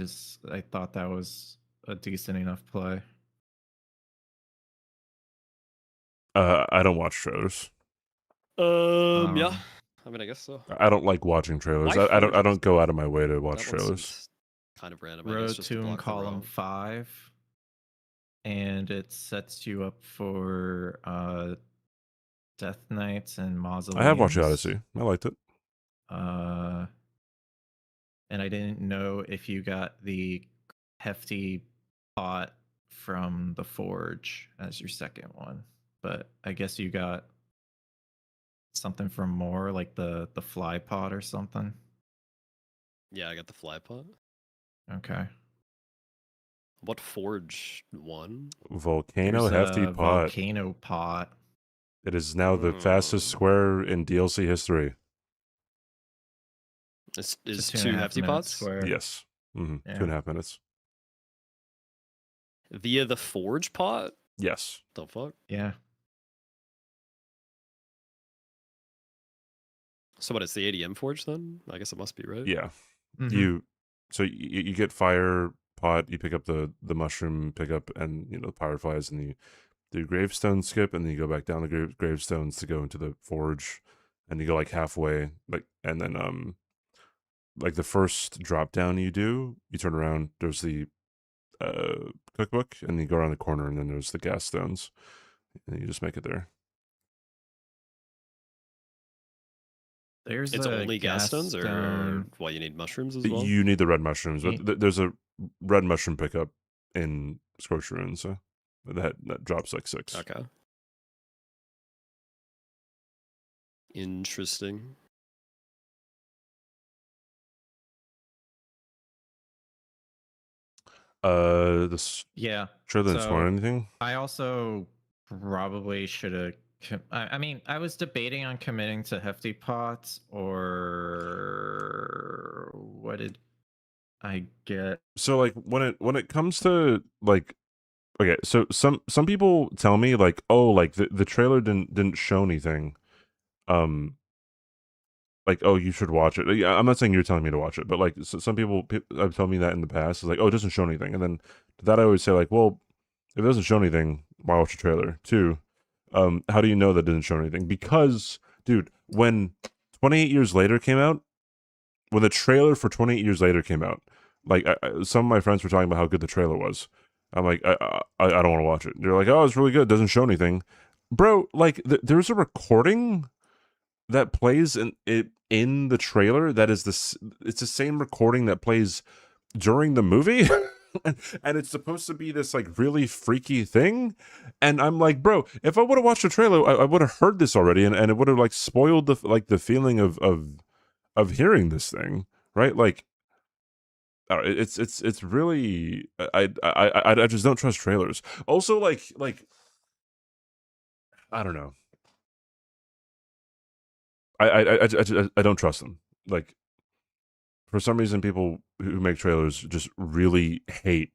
thought that was a decent enough play. I don't watch trailers. Yeah. I mean, I guess so. I don't like watching trailers. Why I don't Forge? go out of my way to watch That one trailers. seems kind of random. I Row guess just to 2 and block the column row. 5, and it sets you up for Death Knights and Mausoleums. I have watched Odyssey. I liked it. And I didn't know if you got the hefty pot from the Forge as your second one, but I guess you got something from more, like the fly pot or something. Yeah, I got the fly pot. Okay. What Forge one? Volcano There's hefty a pot. volcano pot. It is now the fastest square in DLC history. Is It's a 2 2.5 hefty minute pots? square. Yes. Yeah. 2.5 minutes. Via the Forge pot? Yes. The fuck? Yeah. So what? It's the ADM Forge then? I guess it must be, right? Yeah. Mhm. You get fire pot, you pick up the mushroom pickup and the fireflies, and you do gravestone skip, and then you go back down the gravestones to go into the forge, and you go like halfway, and then like the first drop down you do, you turn around, there's the cookbook, and you go around the corner, and then there's the gas stones, and you just make it there. There's It's a only gas stones, or stone. well, you need mushrooms as well? You need the red mushrooms, but there's a red mushroom pickup in Scorched Ruins, so that drops like 6. Okay. Interesting. This Yeah. trailer didn't spoil So- anything. I also probably should have. I mean, I was debating on committing to hefty pots, or what did I get? So like when it comes to like, okay, so some people tell me like, oh, like the trailer didn't show anything, like, oh, you should watch it. I'm not saying you're telling me to watch it, but like some people have told me that in the past. It's like, oh, it doesn't show anything, and then to that I always say like, well, if it doesn't show anything, why watch the trailer? Two, how do you know that it didn't show anything? Because, dude, when 28 Years Later came out, when the trailer for 28 Years Later came out, like some of my friends were talking about how good the trailer was. I'm like, I don't want to watch it. They're like, oh, it's really good. It doesn't show anything, bro. Like, there's a recording that plays in the trailer that is this. It's the same recording that plays during the movie. And it's supposed to be this like really freaky thing, and I'm like, bro, if I would have watched the trailer, I would have heard this already, and it would have like spoiled the feeling of hearing this thing, right? Like, it's really I just don't trust trailers. Also, like I don't know. I don't trust them. Like, for some reason, people who make trailers just really hate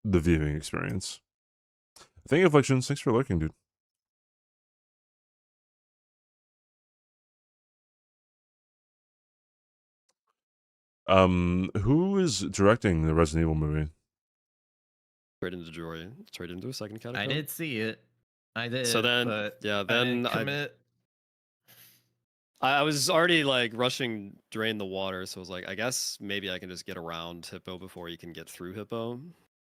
the viewing experience. Thank you, Afflictions. Thanks for lurking, dude. Who is directing the Resident Evil movie? Straight into Jory. Straight into a second catacomb. I did see it. I did. So then, but yeah, I didn't then commit. I was already like rushing drain the water, so I was like, I guess maybe I can just get around Hippo before you can get through Hippo.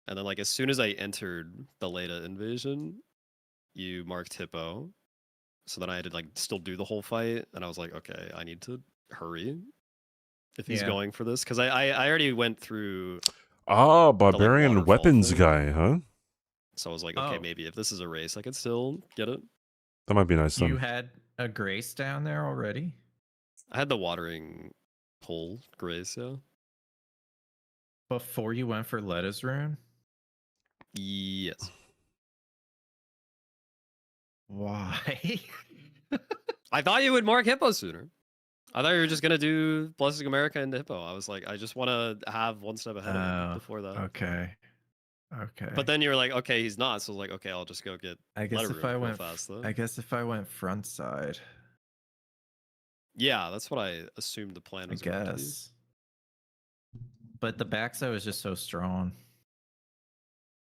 And then like as soon as I entered the Leda invasion, you marked Hippo. So then I had to like still do the whole fight, and I was like, okay, I need to hurry if he's Yeah. going for this, because I already went through Ah, barbarian waterfall weapons thing. guy, huh? So I was like, okay, Oh. maybe if this is a race, I could still get it. That might be nice. You Then. had a Grace down there already? I had the watering hole grace, yeah. Before you went for Letta's rune? Yes. Why? I thought you would mark Hippo sooner. I thought you were just gonna do Blessing America into Hippo. I was like, I just want to have one step ahead of him before that. Okay. Okay. But then you were like, okay, he's not. So I was like, okay, I'll just go get. I guess Letter if I real went fast, though. I guess if I went front side. Yeah, that's what I assumed the plan I was. Going to be. guess. But the backside was just so strong.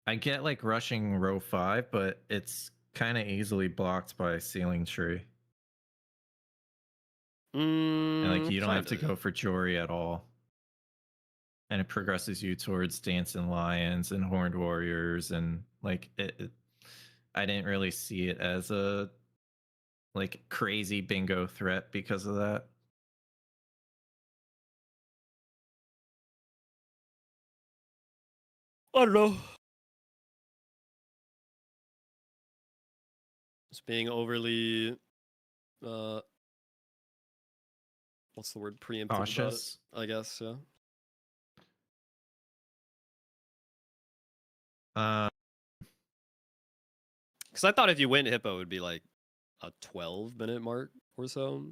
I get like rushing row 5, but it's kind of easily blocked by a ceiling tree. And like you don't have to go for Jory at all. And it progresses you towards Dancing Lions and Horned Warriors, and like I didn't really see it as a like crazy bingo threat because of that. I don't know. It's being overly what's the word? Preemptive Cautious, about it, I guess, yeah. Because I thought if you went Hippo, it would be like a 12-minute mark or so.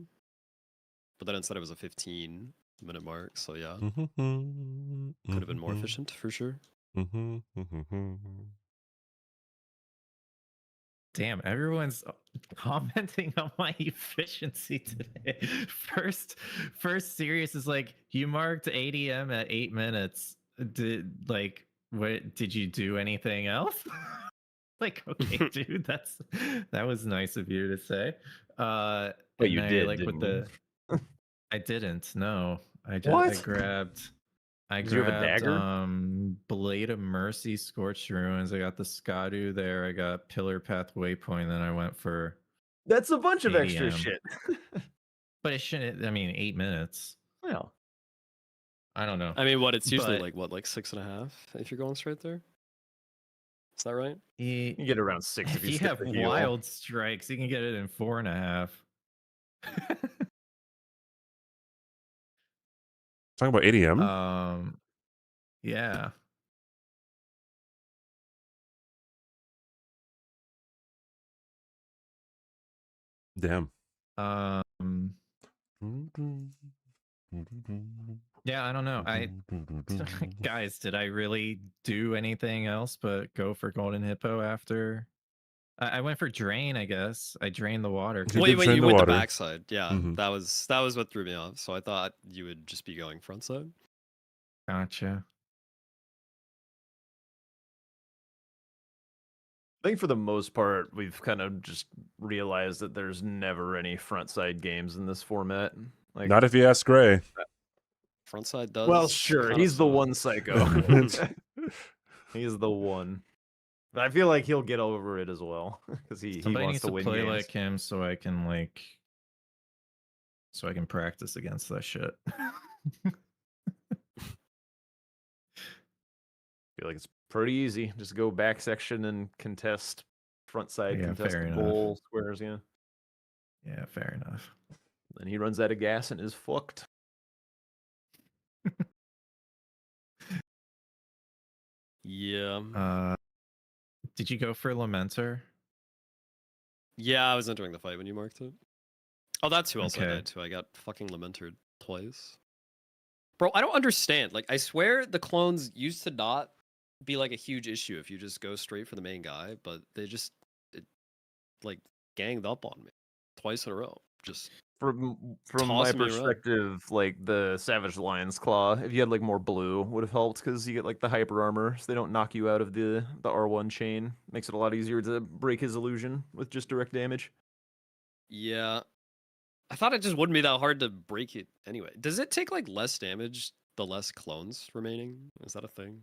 But then instead it was a 15-minute mark, so yeah. Could have been more efficient, for sure. Damn, everyone's commenting on my efficiency today. First serious is like, you marked ADM at 8 minutes. Did you do anything else? Like, okay, dude, that was nice of you to say. But you did, like didn't with the I didn't, no. I What? grabbed Did you have a dagger? Blade of Mercy, Scorched Ruins. I got the Skadu there. I got Pillar Path Waypoint. Then I went for. That's a bunch of extra ADM. shit. But it shouldn't. I mean, 8 minutes. Well, I don't know. I mean, it's usually like 6.5 if you're going straight there. Is that right? you get around 6 If you have wild strikes, you can get it in 4.5. Talking about ADM? Yeah. Damn. Yeah, I don't know. Guys, did I really do anything else but go for Golden Hippo after I went for drain, I guess. I drained the water. He Wait, did wait, drain you the went water. the backside. Yeah, Mhm. that was what threw me off. So I thought you would just be going front side. Gotcha. I think for the most part, we've kind of just realized that there's never any front side games in this format. Like, Not if you ask Gray. Front side does. well, sure, kinda he's the suck. one psycho. He's the one. But I feel like he'll get over it as well because he Somebody wants needs to to win play games. like him so I can practice against that shit. Feel like it's pretty easy. Just go back section and contest front side, Yeah, contest fair the enough. bowl squares. Yeah, Yeah, fair enough. then he runs out of gas and is fucked. Yeah. Did you go for Lamenter? Yeah, I was entering the fight when you marked it. Oh, that's who else I Okay. died to. I got fucking lamented twice. Bro, I don't understand. Like, I swear the clones used to not be like a huge issue if you just go straight for the main guy, but they just like ganged up on me twice in a row. Just From my tossing me around. perspective, like the Savage Lion's Claw, if you had like more blue, would have helped because you get like the hyper armor, so they don't knock you out of the R1 chain. Makes it a lot easier to break his illusion with just direct damage. Yeah. I thought it just wouldn't be that hard to break it anyway. Does it take like less damage the less clones remaining? Is that a thing?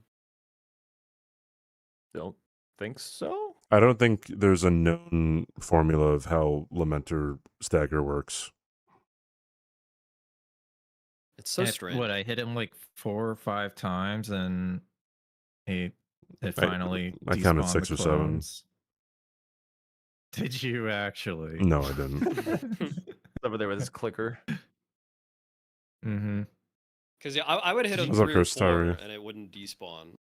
Don't think so. I don't think there's a known formula of how Lamenter stagger works. It's so And strange. What, I hit him like 4 or 5 times and it finally I counted despawned 6 the or 7. clones. Did you actually? No, I didn't. Over there with his clicker. Mm-hmm. Because yeah, I would hit him What's up, 3 or Chris 4 Tyree? and it wouldn't despawn.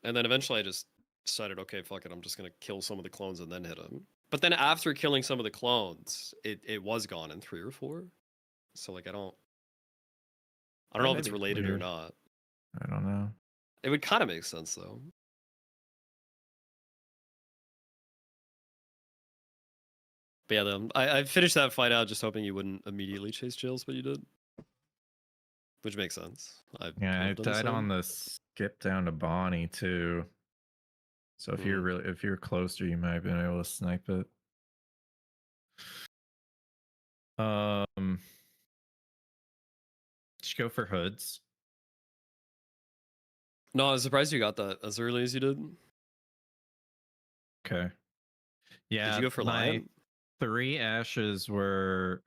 And then eventually I just decided, okay, fuck it, I'm just gonna kill some of the clones and then hit him. But then after killing some of the clones, it was gone in 3 or 4. So like I don't know if it's related or Weird. not. I don't know. It would kind of make sense though. But yeah, I finished that fight out just hoping you wouldn't immediately chase Jails, but you did. Which makes sense. Yeah, I would've done the died on same. the skip down to Bonnie too. So if you're closer, you might have been able to snipe it. Did you go for hoods? No, I was surprised you got that as early as you did. Okay. Yeah. Did you go for my Lion? 3 ashes were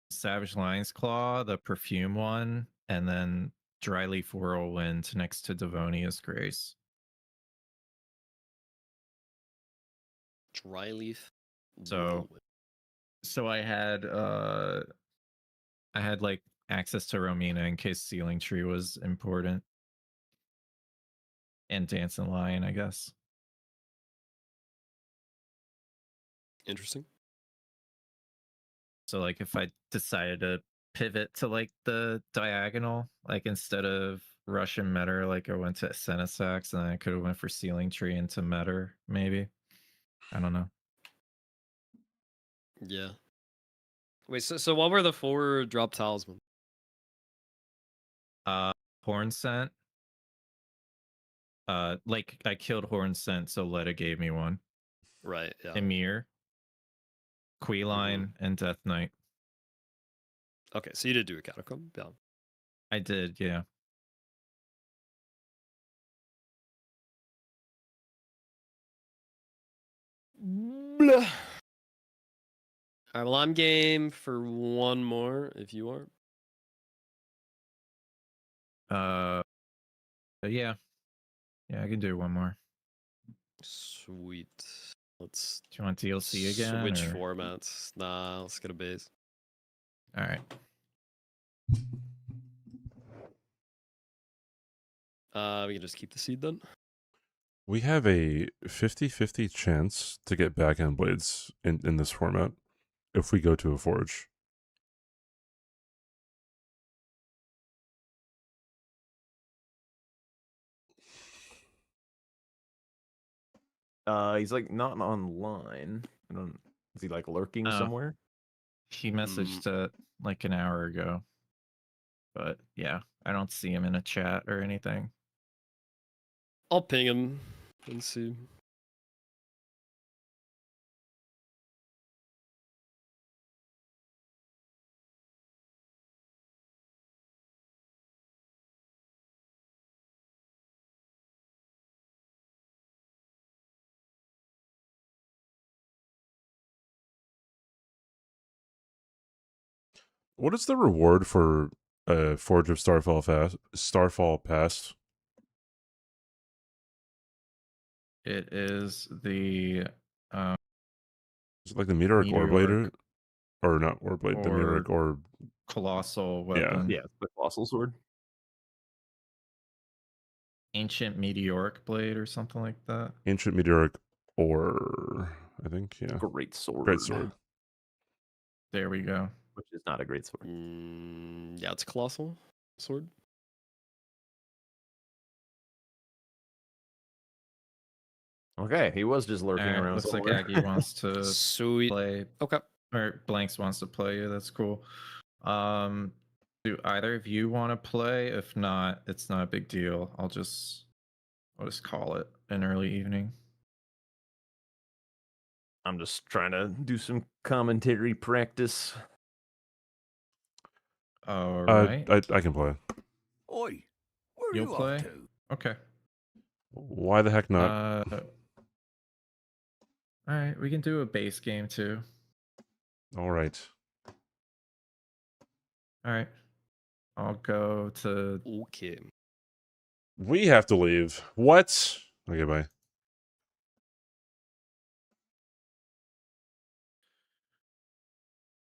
Savage Lion's Claw, the perfume one, and then Dryleaf Whirlwind next to Devonia's Grace. Dryleaf. So I had like access to Romina in case Sealing Tree was important. And Dancing Lion, I guess. Interesting. So like if I decided to pivot to like the diagonal, like instead of Russian Metter, like I went to Senesax and I could have went for Sealing Tree into Metter, maybe. I don't know. Yeah. Wait, so what were the 4 drop talisman? Horn Scent. Like I killed Horn Scent, so Letta gave me one. Right, yeah. Emir, Queeline, and Death Knight. Okay, so you did do a catacomb, yeah. I did, yeah. Blah. Alright, well I'm game for one more if you are. Yeah. Yeah, I can do one more. Sweet. Let's Do you want DLC again? switch or- formats. Nah, let's get a base. All right. We can just keep the seed then. We have a 50-50 chance to get backhand blades in this format if we go to a forge. He's like not online. I don't. Is he like lurking Oh. somewhere? He messaged like an hour ago. But yeah, I don't see him in a chat or anything. I'll ping him and see. What is the reward for Forge of Starfall Past? It is the Is it like the Meteoric Orblade Meteoric or not Orblade? The Meteoric Orb. colossal Yeah. weapon. Yeah, it's the colossal sword. Ancient meteoric blade or something like that. Ancient Meteoric Ore, I think. Yeah. Great sword. Great sword. There we go. Which is not a great sword. Yeah, it's colossal sword. Okay, he was just lurking Alright, around looks like somewhere. Aggie wants to Sweet. play, Okay. or Blanks wants to play you. That's cool. Do either of you want to play? If not, it's not a big deal. I'll just call it an early evening. I'm just trying to do some commentary practice. All right. I can play. Oi, where are You'll you play? off to? Okay. Why the heck not? All right, we can do a base game too. All right. All right. I'll go to Okay. We have to leave. What? Okay, bye.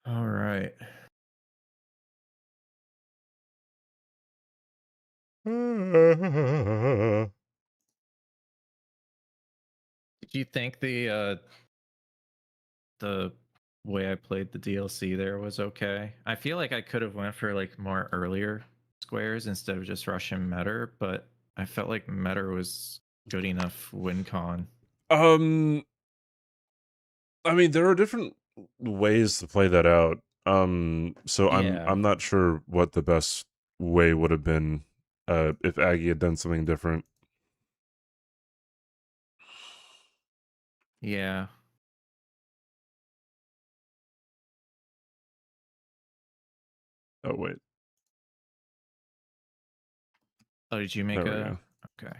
All right. Did you think the way I played the DLC there was okay? I feel like I could have went for like more earlier squares instead of just rushing Metter, but I felt like Metter was good enough win con. I mean, there are different ways to play that out. So Yeah. I'm not sure what the best way would have been if Aggie had done something different. Yeah. Oh wait, Oh, did you make there we a? go. Okay.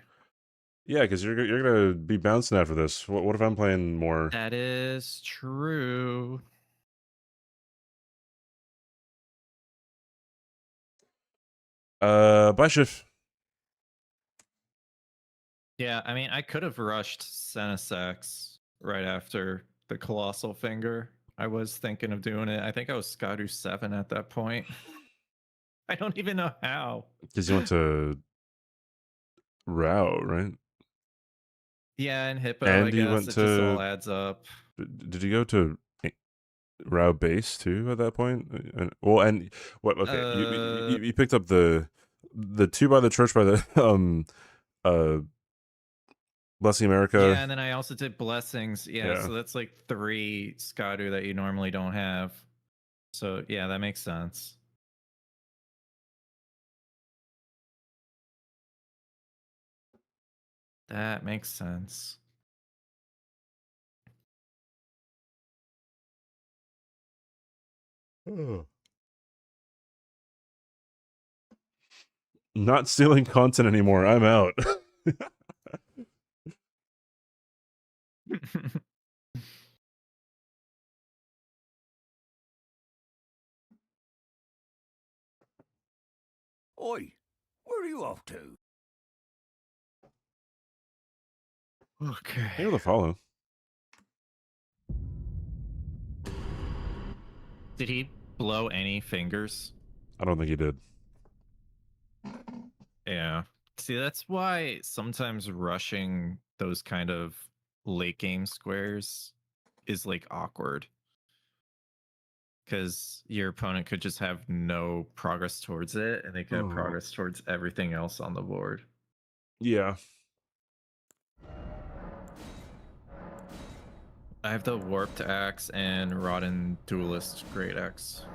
Yeah, because you're gonna be bouncing after this. What if I'm playing more? That is true. Bye, Schiff. Yeah, I mean, I could have rushed Senesax right after the Colossal Finger. I was thinking of doing it. I think I was Scadu 7 at that point. I don't even know how. Because you went to Rao, right? Yeah, and Hippo, And I you guess. went It just all to. adds up. Did you go to Rao base too at that point? Well, and what? Okay, you picked up the two by the church by the Blessing America. Yeah, and then I also did Blessings. Yeah, Yeah. so that's like 3 Scadu that you normally don't have. So yeah, that makes sense. That makes sense. Not stealing content anymore. I'm out. Oi, where are you off to? Okay. Able to follow. Did he blow any fingers? I don't think he did. Yeah. See, that's why sometimes rushing those kind of late game squares is like awkward. Because your opponent could just have no progress towards it, and they could have progress towards everything else on the board. Yeah. I have the Warped Axe and Rotten Duelist Great Axe.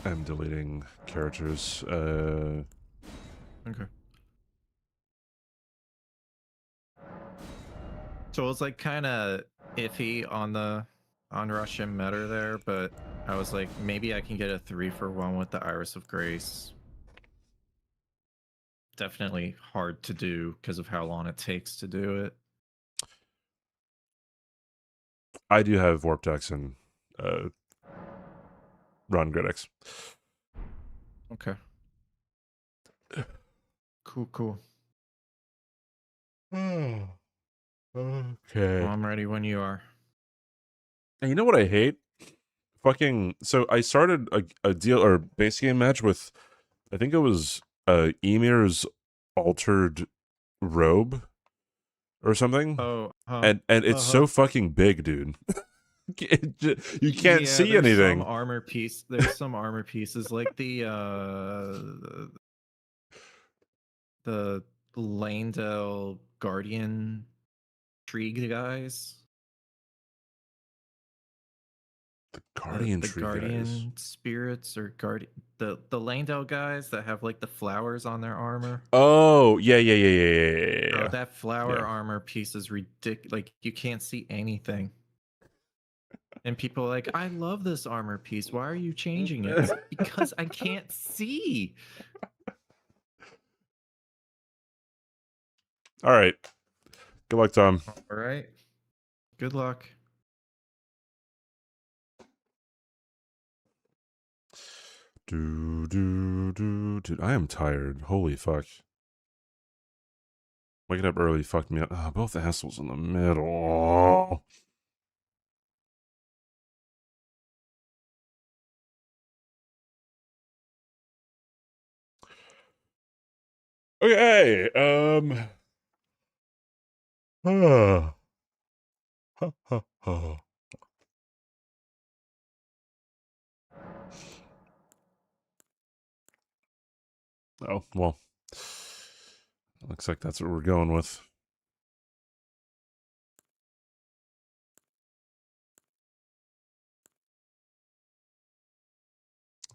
I'm deleting characters. Okay. So it was like kind of iffy on Russian meta there, but I was like, maybe I can get a 3-for-1 with the Iris of Grace. Definitely hard to do because of how long it takes to do it. I do have Warped X and Run Gridix. Okay. Cool. Okay. Well, I'm ready when you are. And you know what I hate? Fucking. So I started a deal or base game match with, I think it was Emir's altered robe or something. Oh, and it's so fucking big, dude. You can't see anything. Some armor piece. There's some armor pieces like the Landell Guardian tree guys. The Guardian the tree Guardian guys. spirits or guardian the Landell guys that have like the flowers on their armor. Oh yeah. Bro, that flower Yeah. armor piece is ridiculous. Like you can't see anything. And people are like, I love this armor piece. Why are you changing it? It's because I can't see. All right. Good luck, Tom. All right. Good luck. Dude, I am tired. Holy fuck. Waking up early fucked me up. Oh, both assholes in the middle. Okay. Oh, well. Looks like that's what we're going with.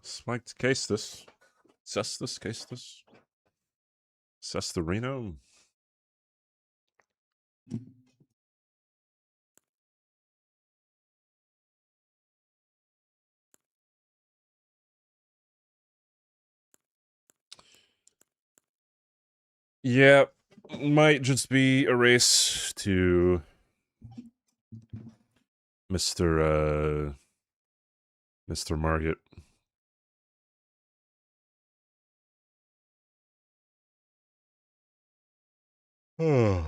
Smiked case this. Assess this, case this. Assess the Reno. Yeah, might just be a race to Mr. Market. Oh.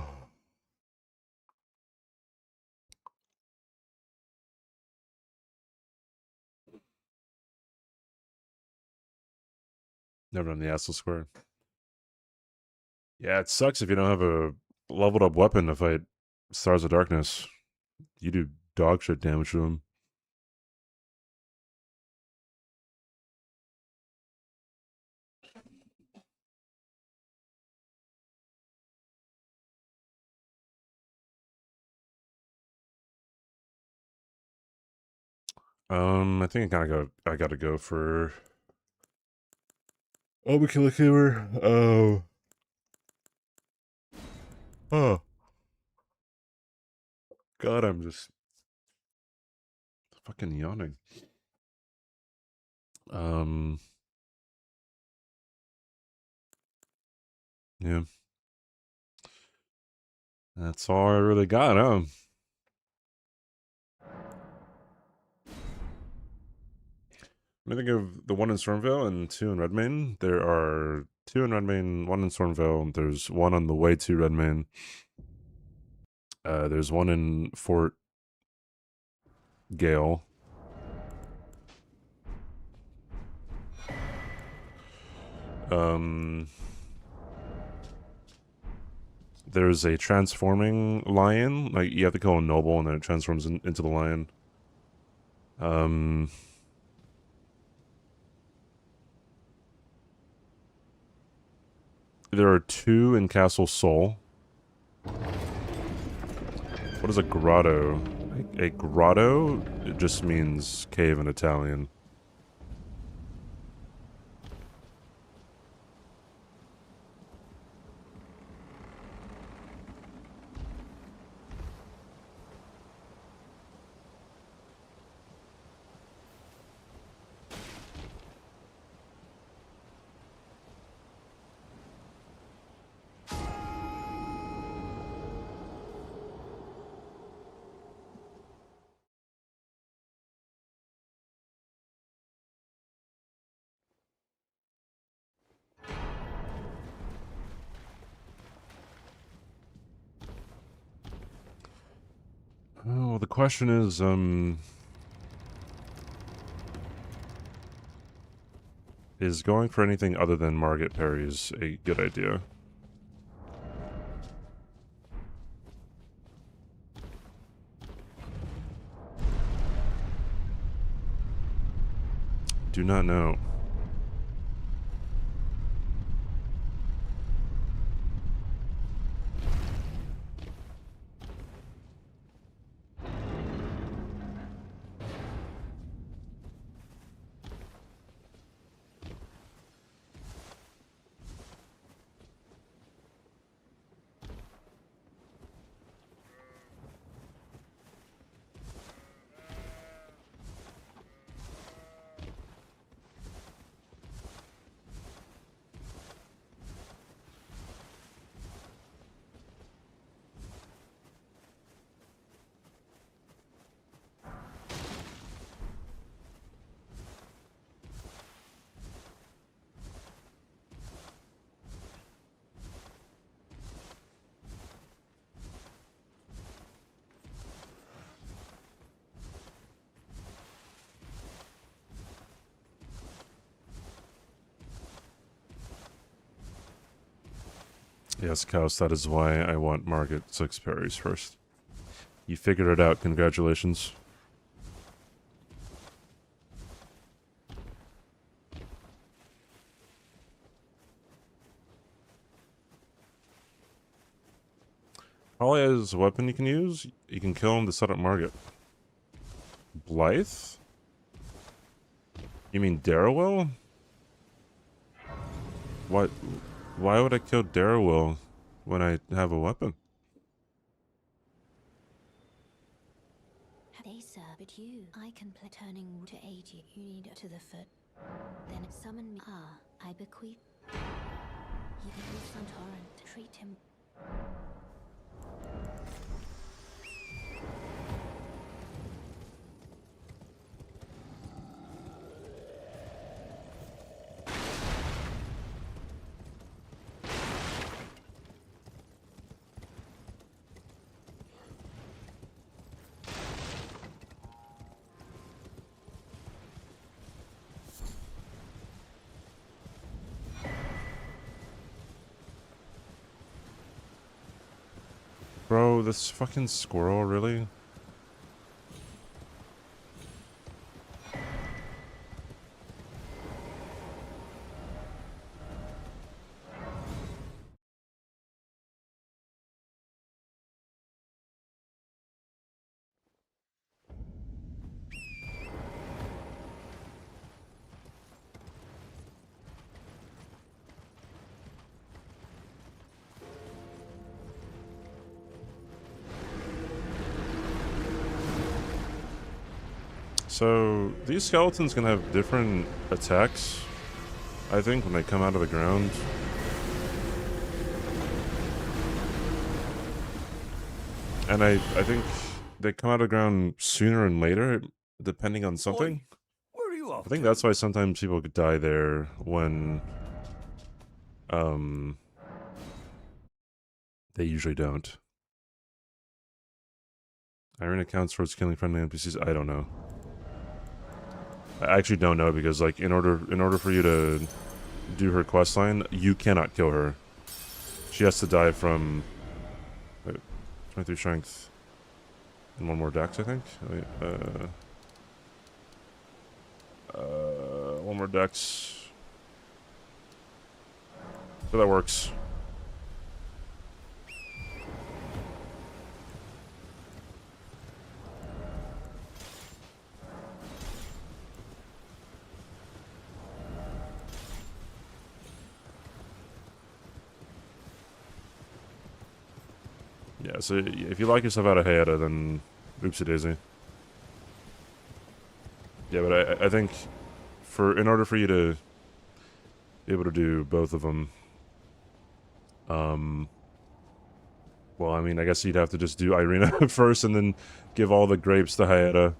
Never done the Astle Square. Yeah, it sucks if you don't have a leveled up weapon to fight Stars of Darkness. You do dog shit damage to them. I think I gotta go for Overkill Humor. Oh. God, I'm just fucking yawning. Yeah. That's all I really got, huh? I think of the one in Stormvale and two in Redmane. There are two in Redmane, one in Stormvale. There's one on the way to Redmane. There's one in Fort Gale. There's a transforming lion. Like you have to kill a noble and then it transforms into the lion. There are two in Castle Sol. What What is a grotto? A grotto? It just means cave in Italian. Oh, the question is going for anything other than Margit parries a good idea? Do not know. Yes, Kaos, that is why I want Margit 6 parries first. You figured it out, congratulations. Holly has a weapon you can use. You can kill him to set up Margit. Blythe? You mean Darrowell? What? Why would I kill Darrowell when I have a weapon? Hey sir, but I can play turning to 80. You need to the foot. Then summon me. I bequeath. You can use some torrent to treat him. Bro, this fucking squirrel, really? So, these skeletons can have different attacks, I think, when they come out of the ground. And I think they come out of the ground sooner and later, depending on something. Oi, where are you off I think to? that's why sometimes people could die there when, they usually don't. Iron accounts towards killing friendly NPCs? I don't know. I actually don't know because, like, in order for you to do her questline, you cannot kill her. She has to die from 23 strength and 1 more dex, I think. Wait, 1 more dex. So that works. Yeah, so if you lock yourself out of Hayata, then oopsie daisy. Yeah, but I think in order for you to be able to do both of them, well, I mean, I guess you'd have to just do Irina first and then give all the grapes to Hayata.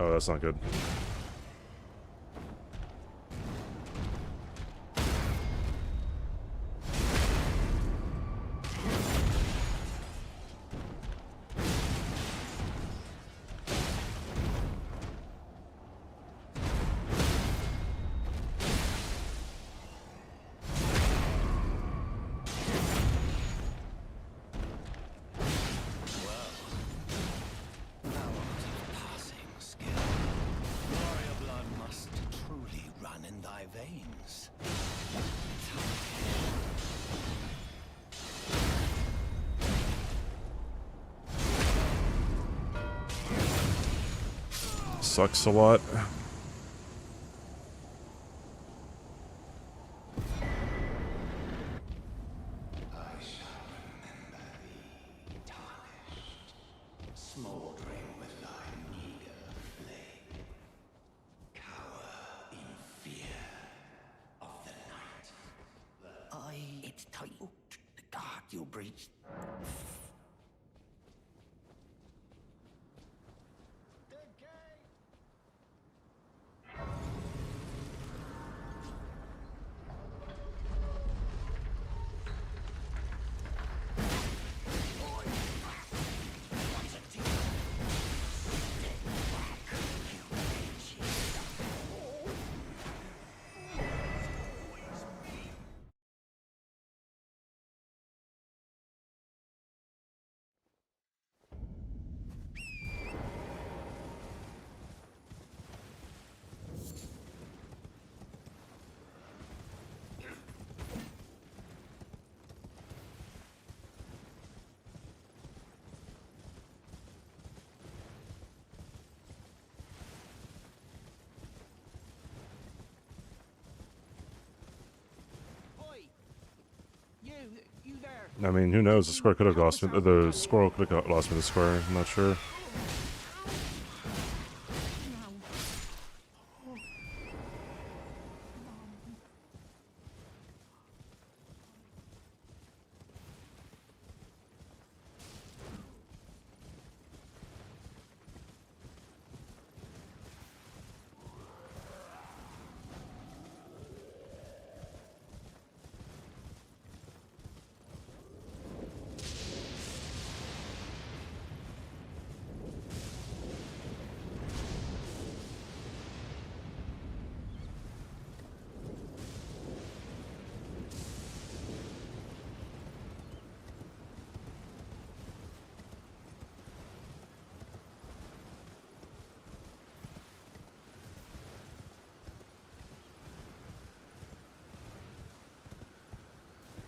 Oh, that's not good. Passing skill. Warrior blood must truly run in thy veins. Sucks a lot. Smoldering with thy meager flame. Cower in fear of the night. It's tight. The guard you breached. You there? I mean, who knows? The square could have lost me. The squirrel could have lost me the square. I'm not sure.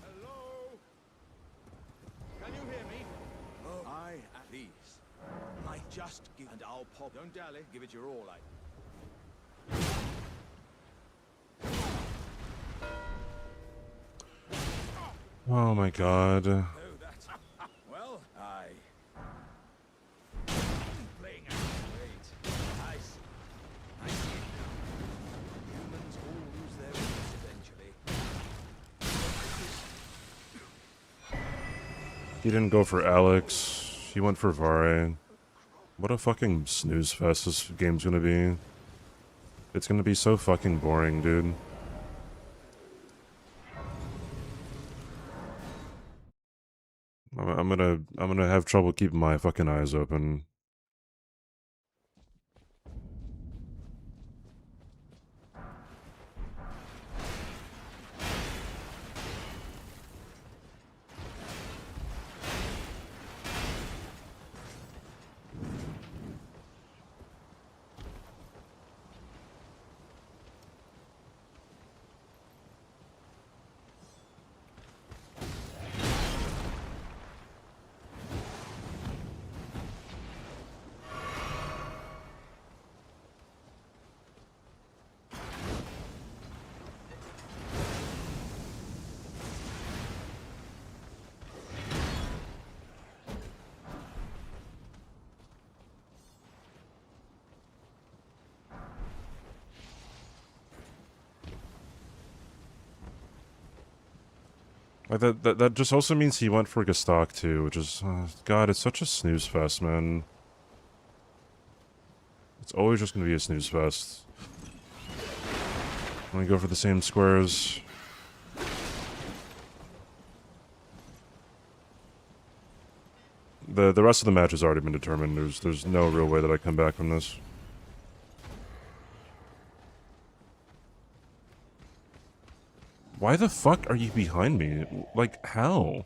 Hello? Can you hear me? Oh, I at these. Might just give and I'll pop. Don't dally. Give it your all, Oh my god. Oh, that's well, I playing out. Wait. I see. I see it now. Humans all lose their wits eventually. He didn't go for Alex. He went for Vare. What a fucking snooze fest this game's gonna be. It's gonna be so fucking boring, dude. I'm gonna have trouble keeping my fucking eyes open. Like that just also means he went for Gastok too, which is God, it's such a snooze fest, man. It's always just gonna be a snooze fest. Let me go for the same squares. The rest of the match has already been determined. There's no real way that I come back from this. Why the fuck are you behind me? Like, how?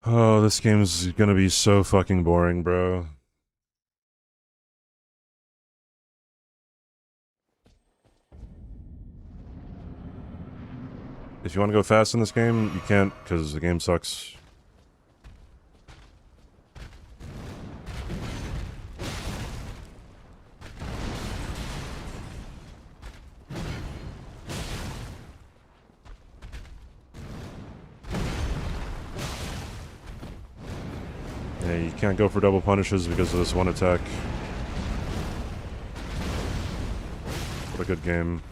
Oh, this game's gonna be so fucking boring, bro. If you want to go fast in this game, you can't, because the game sucks. Yeah, you can't go for double punishes because of this one attack. What a good game.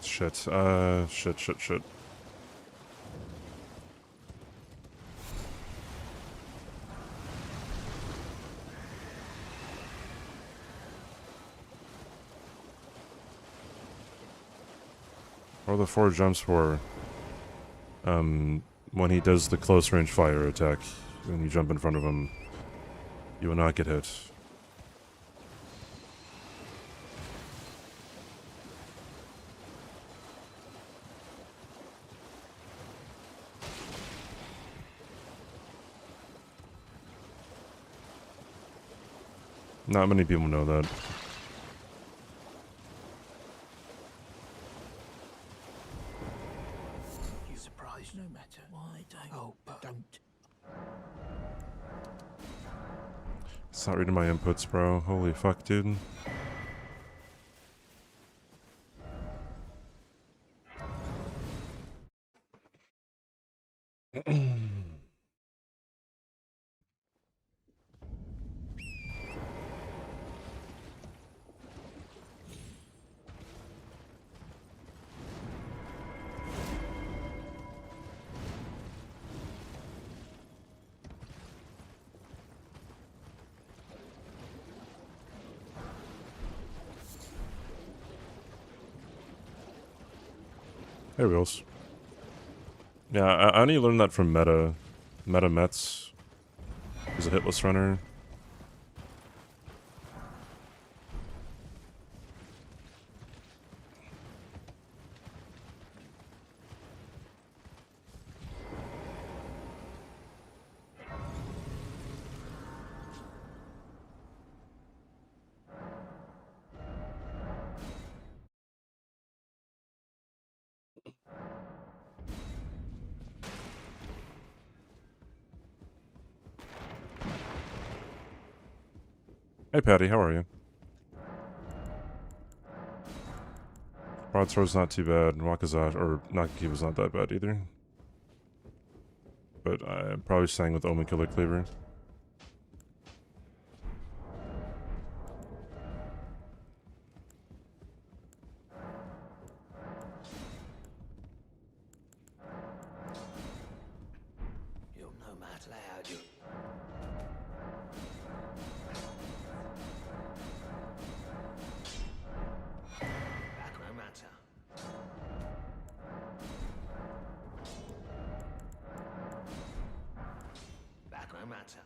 Shit. Or the 4 jumps for, when he does the close range fire attack, when you jump in front of him, you will not get hit. Not many people know that. You surprised no matter why don't. Oh, but don't. It's not reading my inputs, bro. Holy fuck, dude. Hey, Wheels. Yeah, I only learned that from Meta Mets. He's a hitless runner. Hey, Patty, how are you? Broadsword's not too bad. Wakazashi, or Nakakiba's not that bad either. But I'm probably staying with Omen Killer Cleaver. You'll know matter loud, you. Back no matter. Back no matter.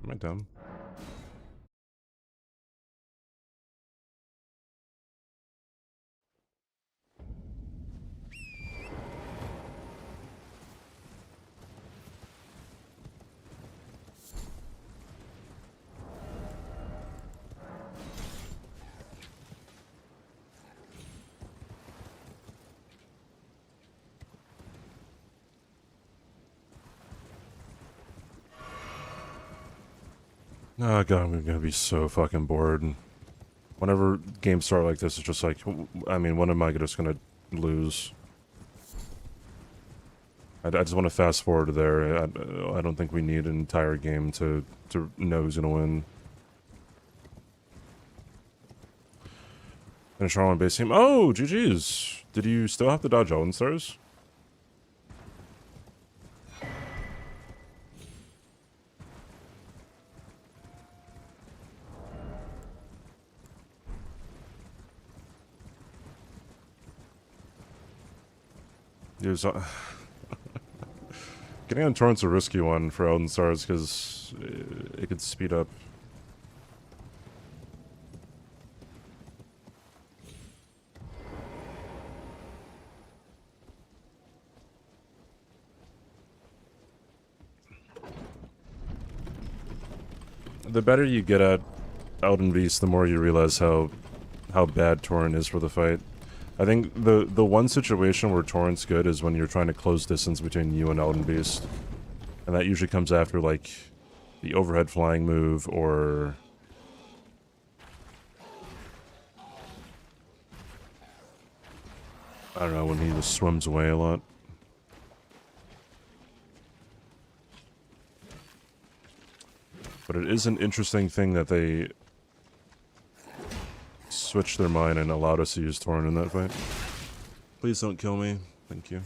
Am I dumb? Oh god, I'm gonna be so fucking bored. Whenever games start like this, it's just like, I mean, when am I just gonna lose? I just want to fast forward to there. I don't think we need an entire game to know who's gonna win. Finish our own base team. Oh, GG's. Did you still have to dodge Elden Stars? There's getting on Torrent's a risky one for Elden Stars because it could speed up. The better you get at Elden Beast, the more you realize how bad Torrent is for the fight. I think the one situation where Torrent's good is when you're trying to close distance between you and Elden Beast. And that usually comes after, like, the overhead flying move, or... I don't know, when he just swims away a lot. But it is an interesting thing that they switched their mind and allowed us to use Torrent in that fight. Please don't kill me. Thank you.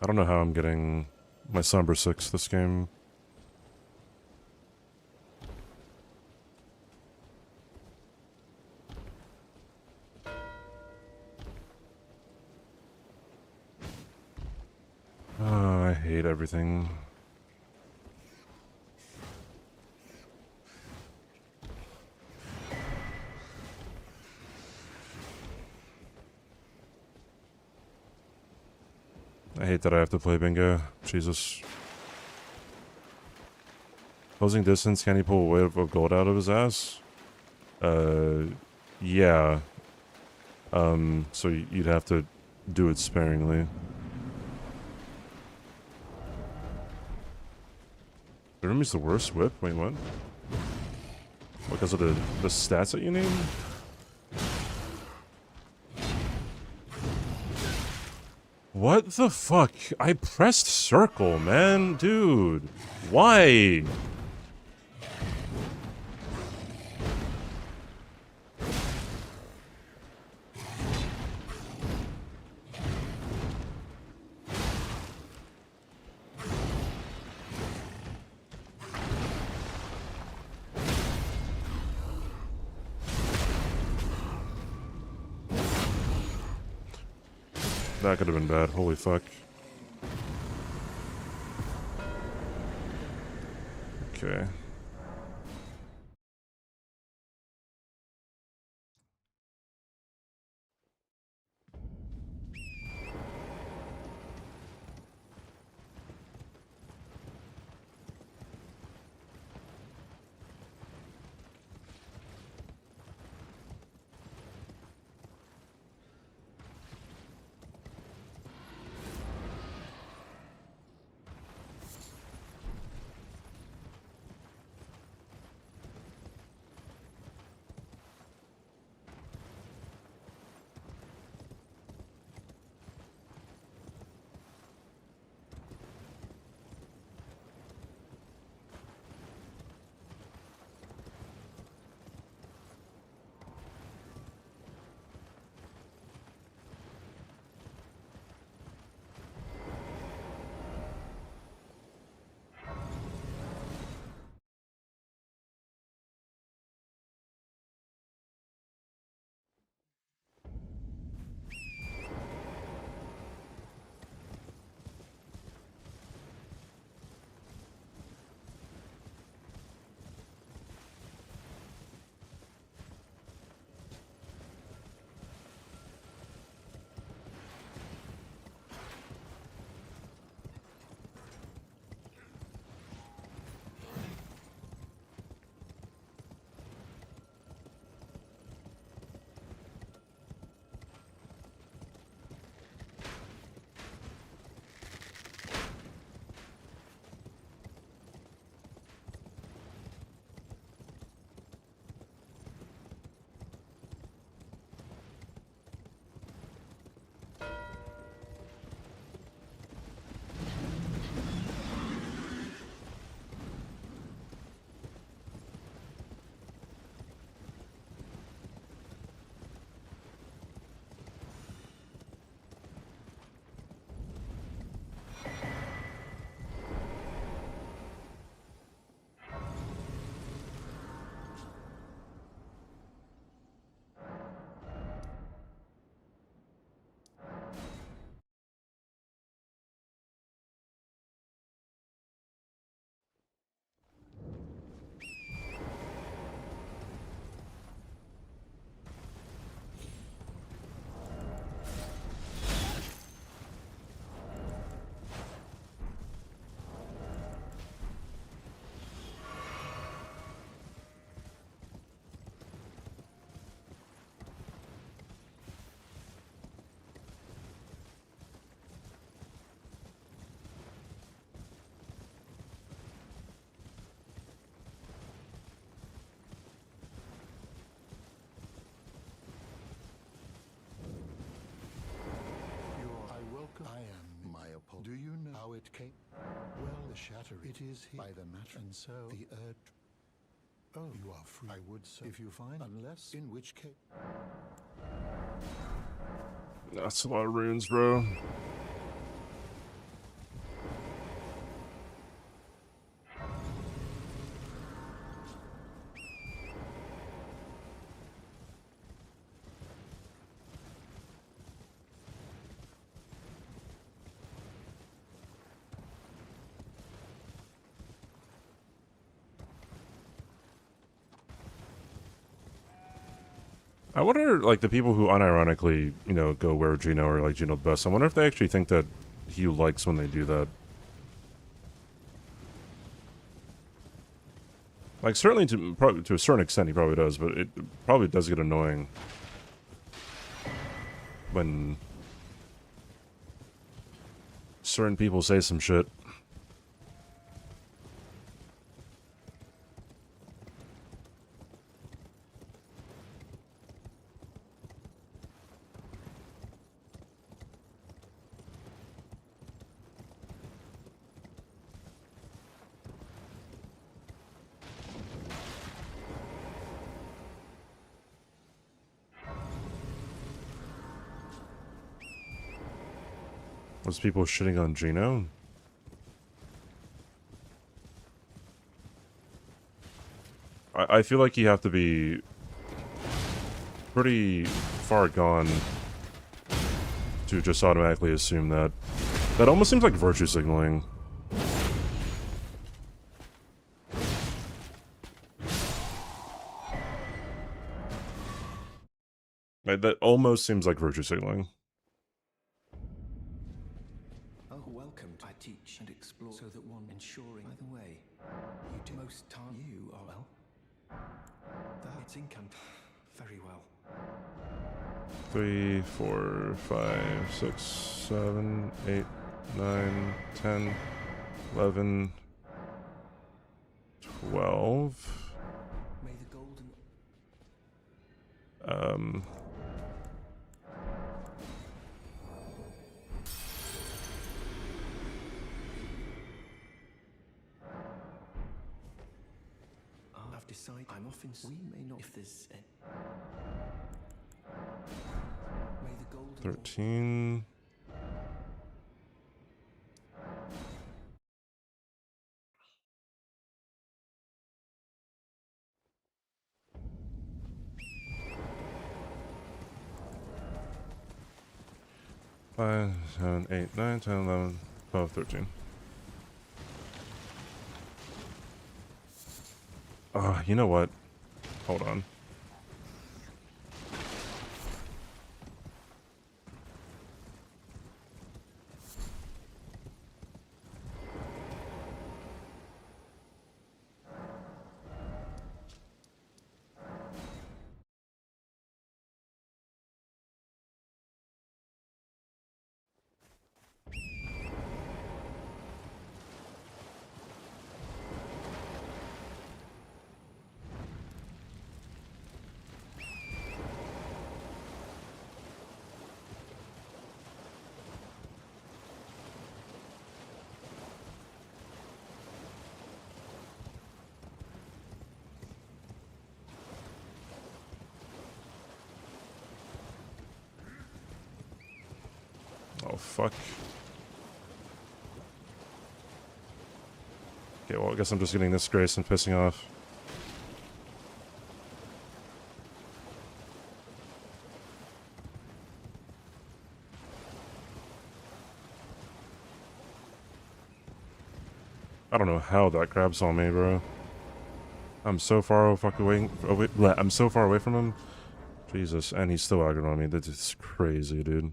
I don't know how I'm getting my Somber 6 this game. everything. I hate that I have to play bingo. Jesus. Closing distance, can he pull a weight of gold out of his ass? Yeah. So you'd have to do it sparingly. Jeremy's the worst whip? Wait, what? Because of the stats that you need? What the fuck? I pressed circle, man. Dude. Why? That could have been bad. Holy fuck. Okay. I am my opponent. Do you know how it came? Well, the shatter it is here by the matter, and so the urge. Oh, you are free. I would so if you find, unless in which case. That's a lot of runes, bro. I wonder, like, the people who unironically, you know, go where Gino or like Gino the best, I wonder if they actually think that he likes when they do that. Like, certainly probably to a certain extent he probably does, but it probably does get annoying when certain people say some shit. Was people shitting on Gino? I feel like you have to be pretty far gone to just automatically assume that. That almost seems like virtue signaling. Like, that almost seems like virtue signaling. Oh, welcome. I teach and explore so that one ensuring. By the way, you do most time you are well. That's incant. Very well. 3, 4, 5, 6, 7, 8, 9, 10, 11, 12. May the golden 've decided I'm often we may not if there's may the golden 13. Five, 7, 8, 9, 10, 11, 12, 13. You know what? Hold on. Oh, fuck. Okay, well, I guess I'm just getting this grace and pissing off. I don't know how that crab saw me, bro. I'm so far away. I'm so far away from him. Jesus, and he's still aggroing on me. This is crazy, dude.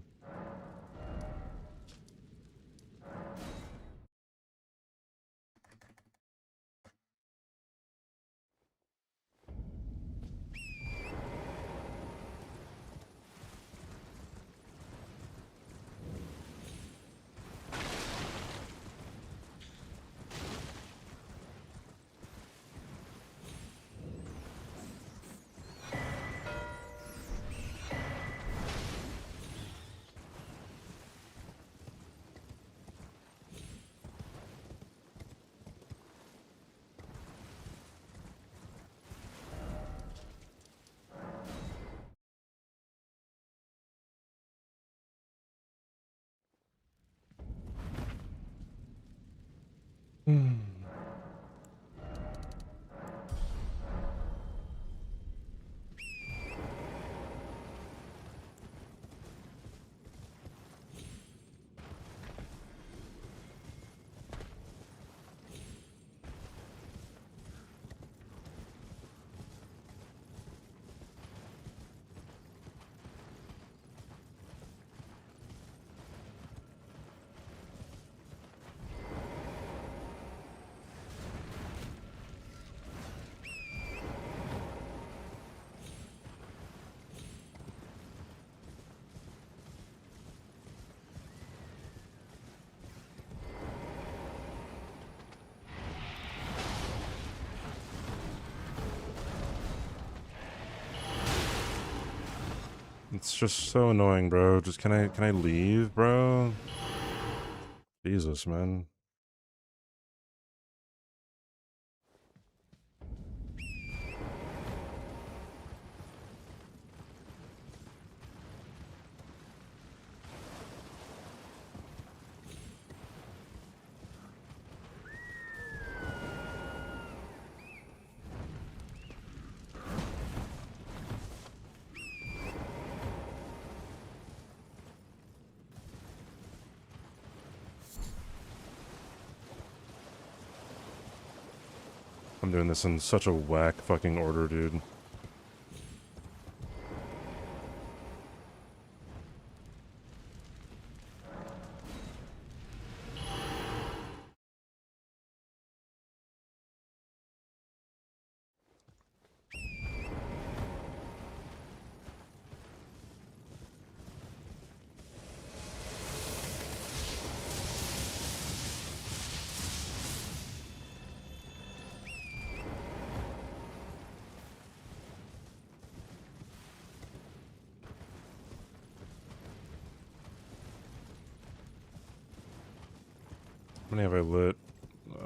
It's just so annoying, bro. Just can I leave, bro? Jesus, man. I'm doing this in such a whack fucking order, dude. How many have I lit?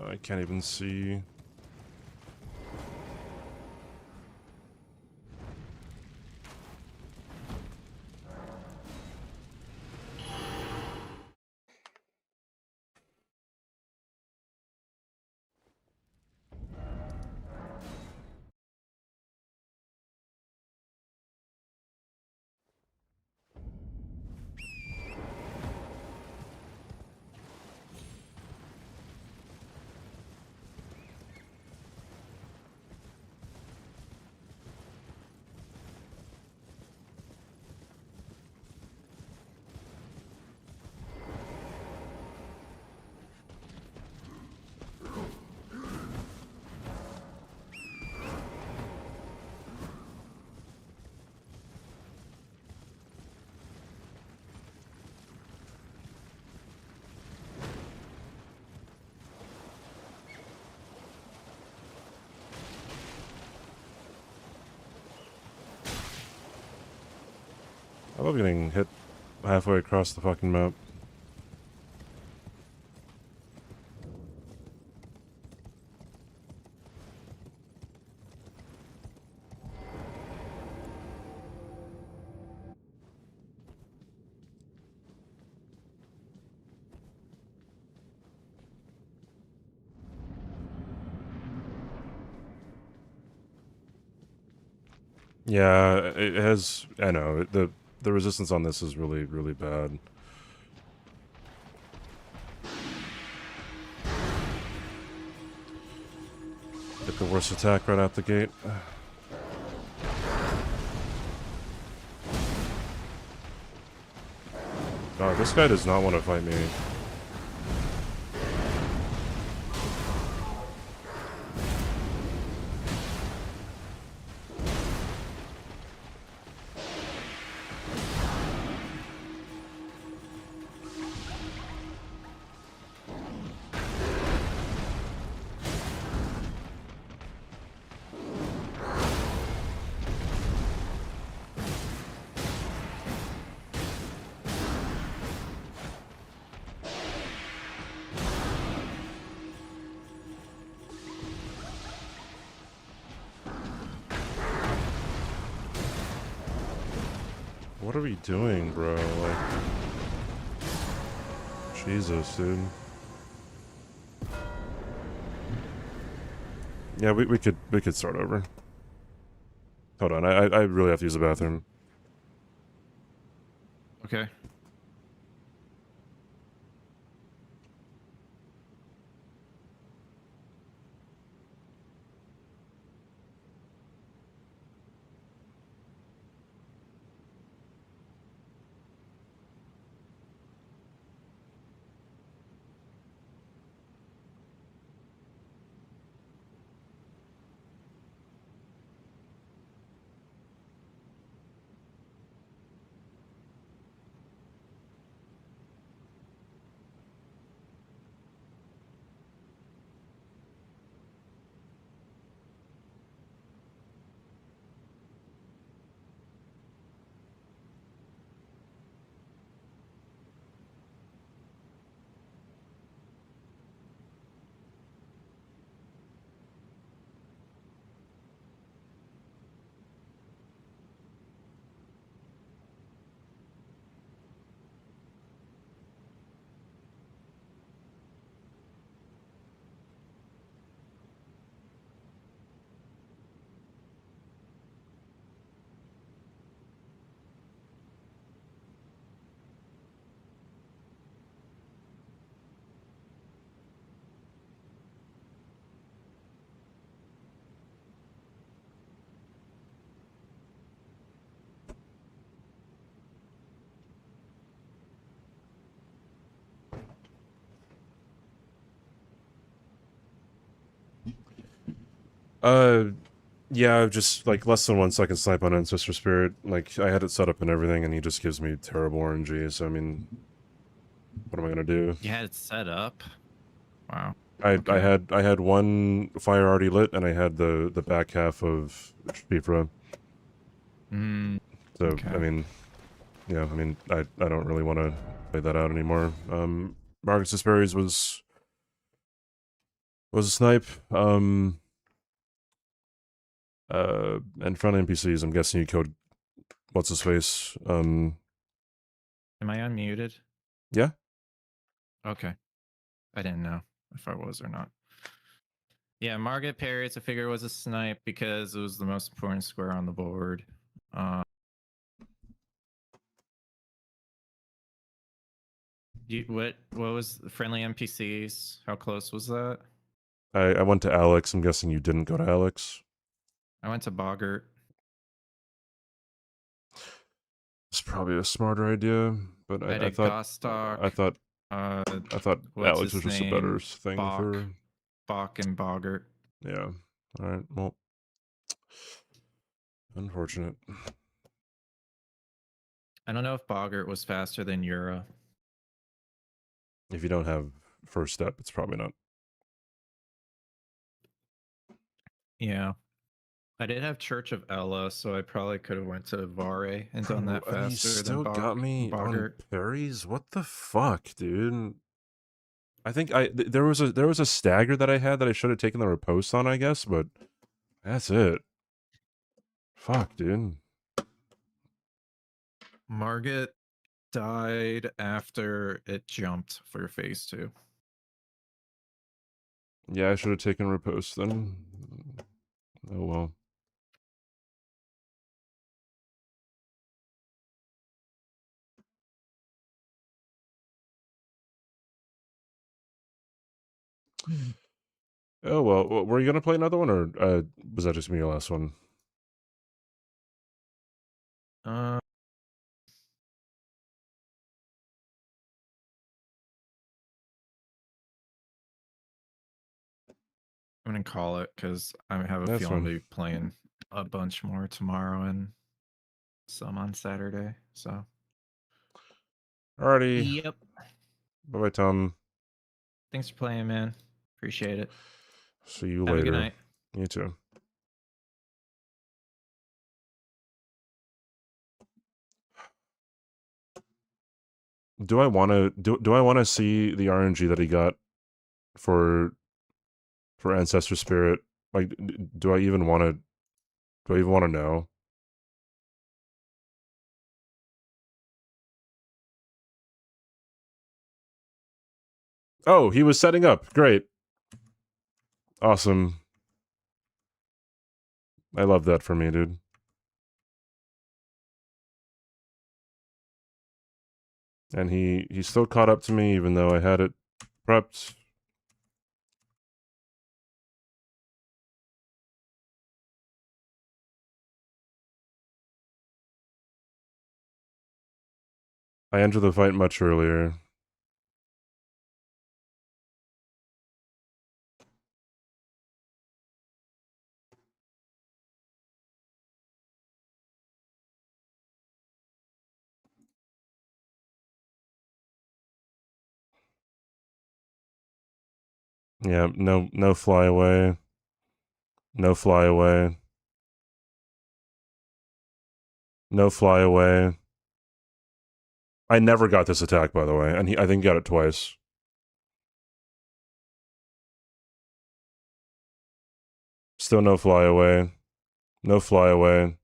I can't even see. I love getting hit halfway across the fucking map. Yeah, it has. I know the resistance on this is really bad. Get the worst attack right out the gate. God, this guy does not want to fight me. What are we doing, bro? Like, Jesus, dude. Yeah, we could start over. Hold on, I really have to use the bathroom. Okay. Yeah, just like less than 1 second snipe on Ancestor Spirit. Like I had it set up and everything, and he just gives me terrible RNG. So I mean, what am I gonna do? You had it set up. Wow. I Okay. had one fire already lit, and I had the back half of Shifra. So Okay. I mean, yeah, I mean, I don't really want to play that out anymore. Marcus Berries was a snipe. And friendly NPCs. I'm guessing you killed what's his face. Am I unmuted? Yeah. Okay. I didn't know if I was or not. Yeah, Margaret Parrots, I figure was a snipe because it was the most important square on the board. What was the friendly NPCs? How close was that? I went to Alex. I'm guessing you didn't go to Alex. I went to Boggart. It's probably a smarter idea, but I thought Gostock, I thought what's Alex his was just a name? better thing Bach. for. Bach and Boggart. Yeah. All right. Well, unfortunate. I don't know if Boggart was faster than Yura. If you don't have first step, it's probably not. Yeah. I did have Church of Ella, so I probably could have went to Vare and done that And he faster still than got me Boggart. on parries. What the fuck, dude? I think there was a stagger that I had that I should have taken the riposte on, I guess, but that's it. Fuck, dude. Margit died after it jumped for phase 2. Yeah, I should have taken riposte then. Oh well. Oh well. Were you gonna play another one, or was that just me your last one? I'm gonna call it because I have a That's feeling fine. we'll be playing a bunch more tomorrow and some on Saturday. So Alrighty. Yep. Bye bye, Tom. Thanks for playing, man. Appreciate it. See you Have later. a good night. You too. Do I want to do I want to see the RNG that he got for Ancestor Spirit? Like, do I even want to know? Oh, he was setting up. Great. Awesome. I love that for me, dude. And he still caught up to me even though I had it prepped. I entered the fight much earlier. Yeah, no fly away. No fly away. No fly away. I never got this attack, by the way, and I think he got it twice. Still no fly away. No fly away.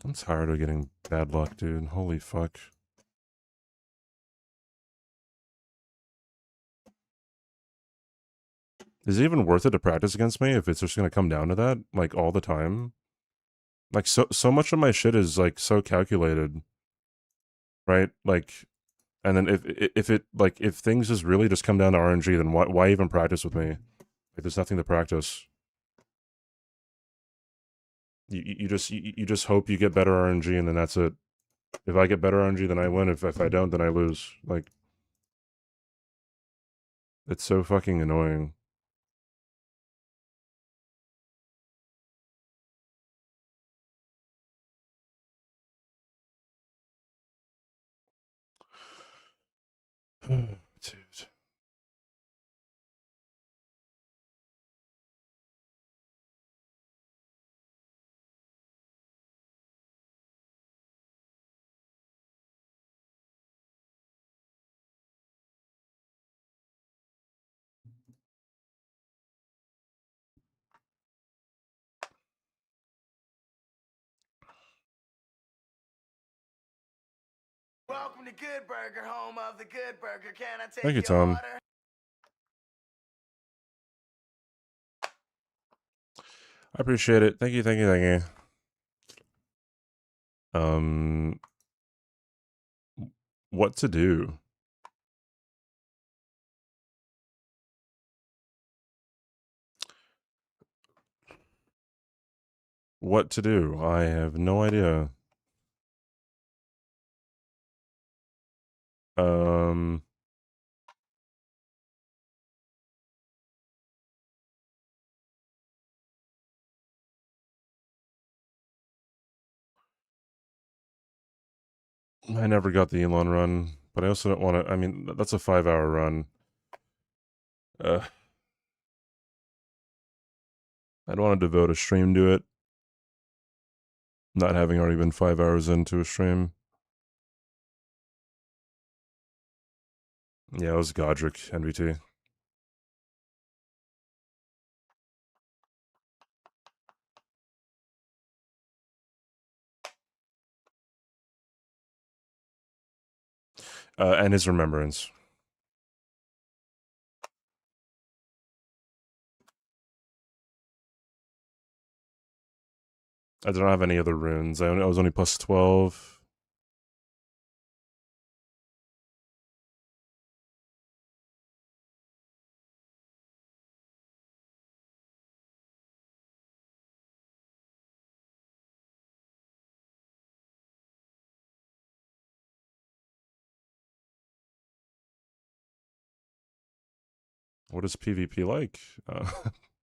I'm tired of getting bad luck, dude. Holy fuck. Is it even worth it to practice against me if it's just gonna come down to that, like, all the time? Like, so much of my shit is, like, so calculated. Right? Like, and then if things just really just come down to RNG, then why even practice with me? Like, there's nothing to practice. You just hope you get better RNG, and then that's it. If I get better RNG, then I win. If I don't, then I lose. Like, it's so fucking annoying. Dude. Welcome to Good Burger, home of the Good Burger. Can I take Thank you, your Tom. order? I appreciate it. Thank you. What to do? What to do? I have no idea. I never got the Elon run, but I also don't want to. I mean, that's a 5-hour run. I don't want to devote a stream to it. Not having already been 5 hours into a stream. Yeah, it was Godric, NVT. And his remembrance. I don't have any other runes. I was only plus 12. What is PvP like?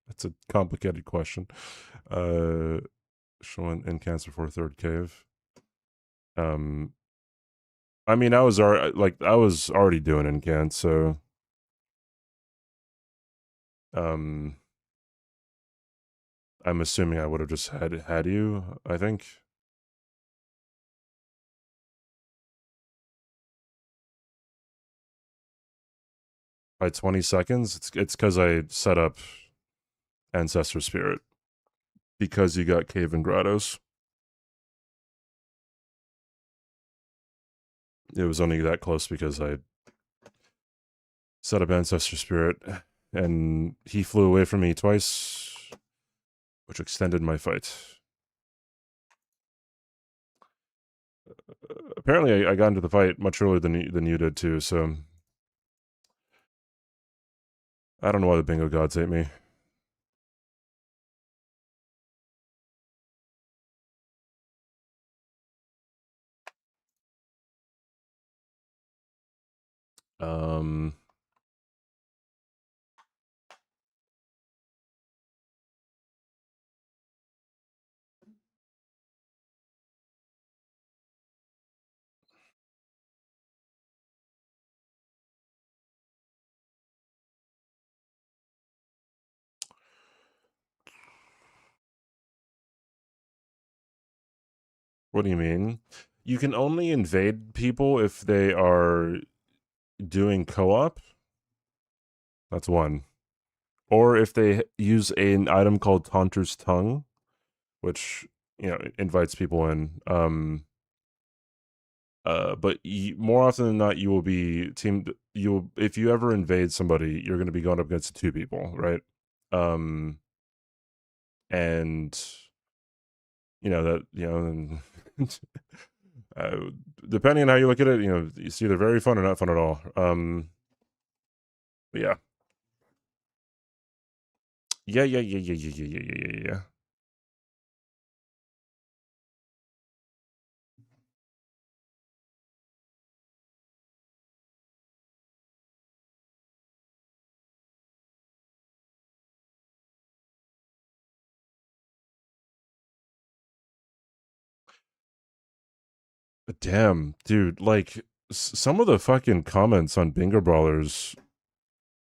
That's a complicated question. Showing in Cancer for third cave. I mean, I was already doing Incant, so I'm assuming I would have just had you, I think. By 20 seconds, it's because I set up Ancestor Spirit. Because you got Cave and Grottos. It was only that close because I set up Ancestor Spirit, and he flew away from me twice, which extended my fight. Apparently, I got into the fight much earlier than you did too. So I don't know why the bingo gods hate me. What do you mean? You can only invade people if they are doing co-op. That's one. Or if they use an item called Taunter's Tongue, which, invites people in. But more often than not, you will be teamed. If you ever invade somebody, you're going to be going up against 2 people, right? And and depending on how you look at it, it's either very fun or not fun at all. But yeah. Yeah. But damn, dude, like some of the fucking comments on Bingo Brawlers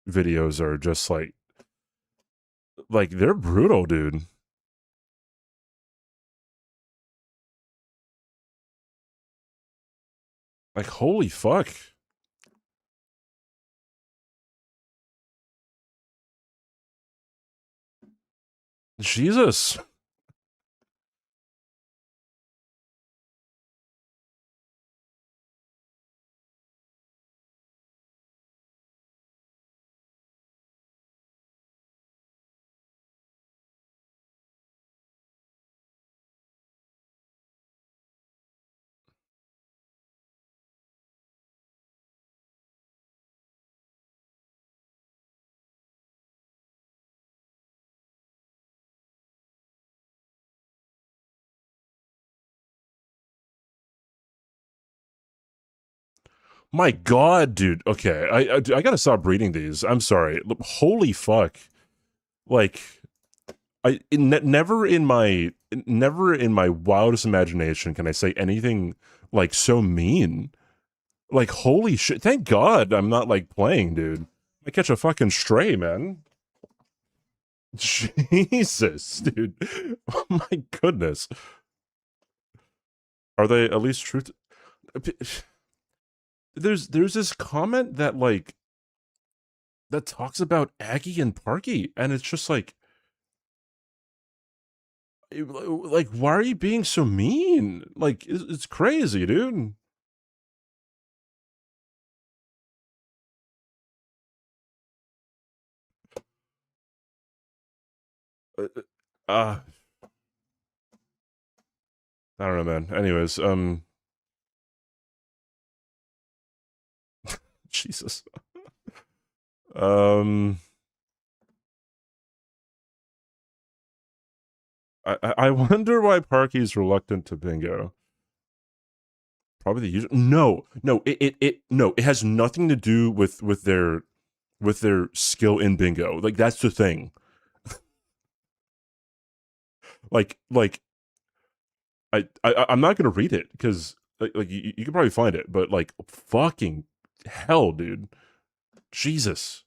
videos are just like they're brutal, dude. Like holy fuck. Jesus. My God, dude. Okay, I gotta stop reading these. I'm sorry. Holy fuck. Like, never in my wildest imagination can I say anything like so mean. Like, holy shit. Thank God I'm not like playing, dude. I catch a fucking stray, man. Jesus, dude. Oh my goodness. Are they at least truth? There's this comment that like that talks about Aggie and Parky, and it's just like why are you being so mean? Like it's crazy, dude. Uh, I don't know, man. Anyways, Jesus. I wonder why Parky's reluctant to bingo. Probably the user. No, it has nothing to do with their skill in bingo. Like that's the thing. like I'm not gonna read it because like you can probably find it, but like fucking hell, dude. Jesus.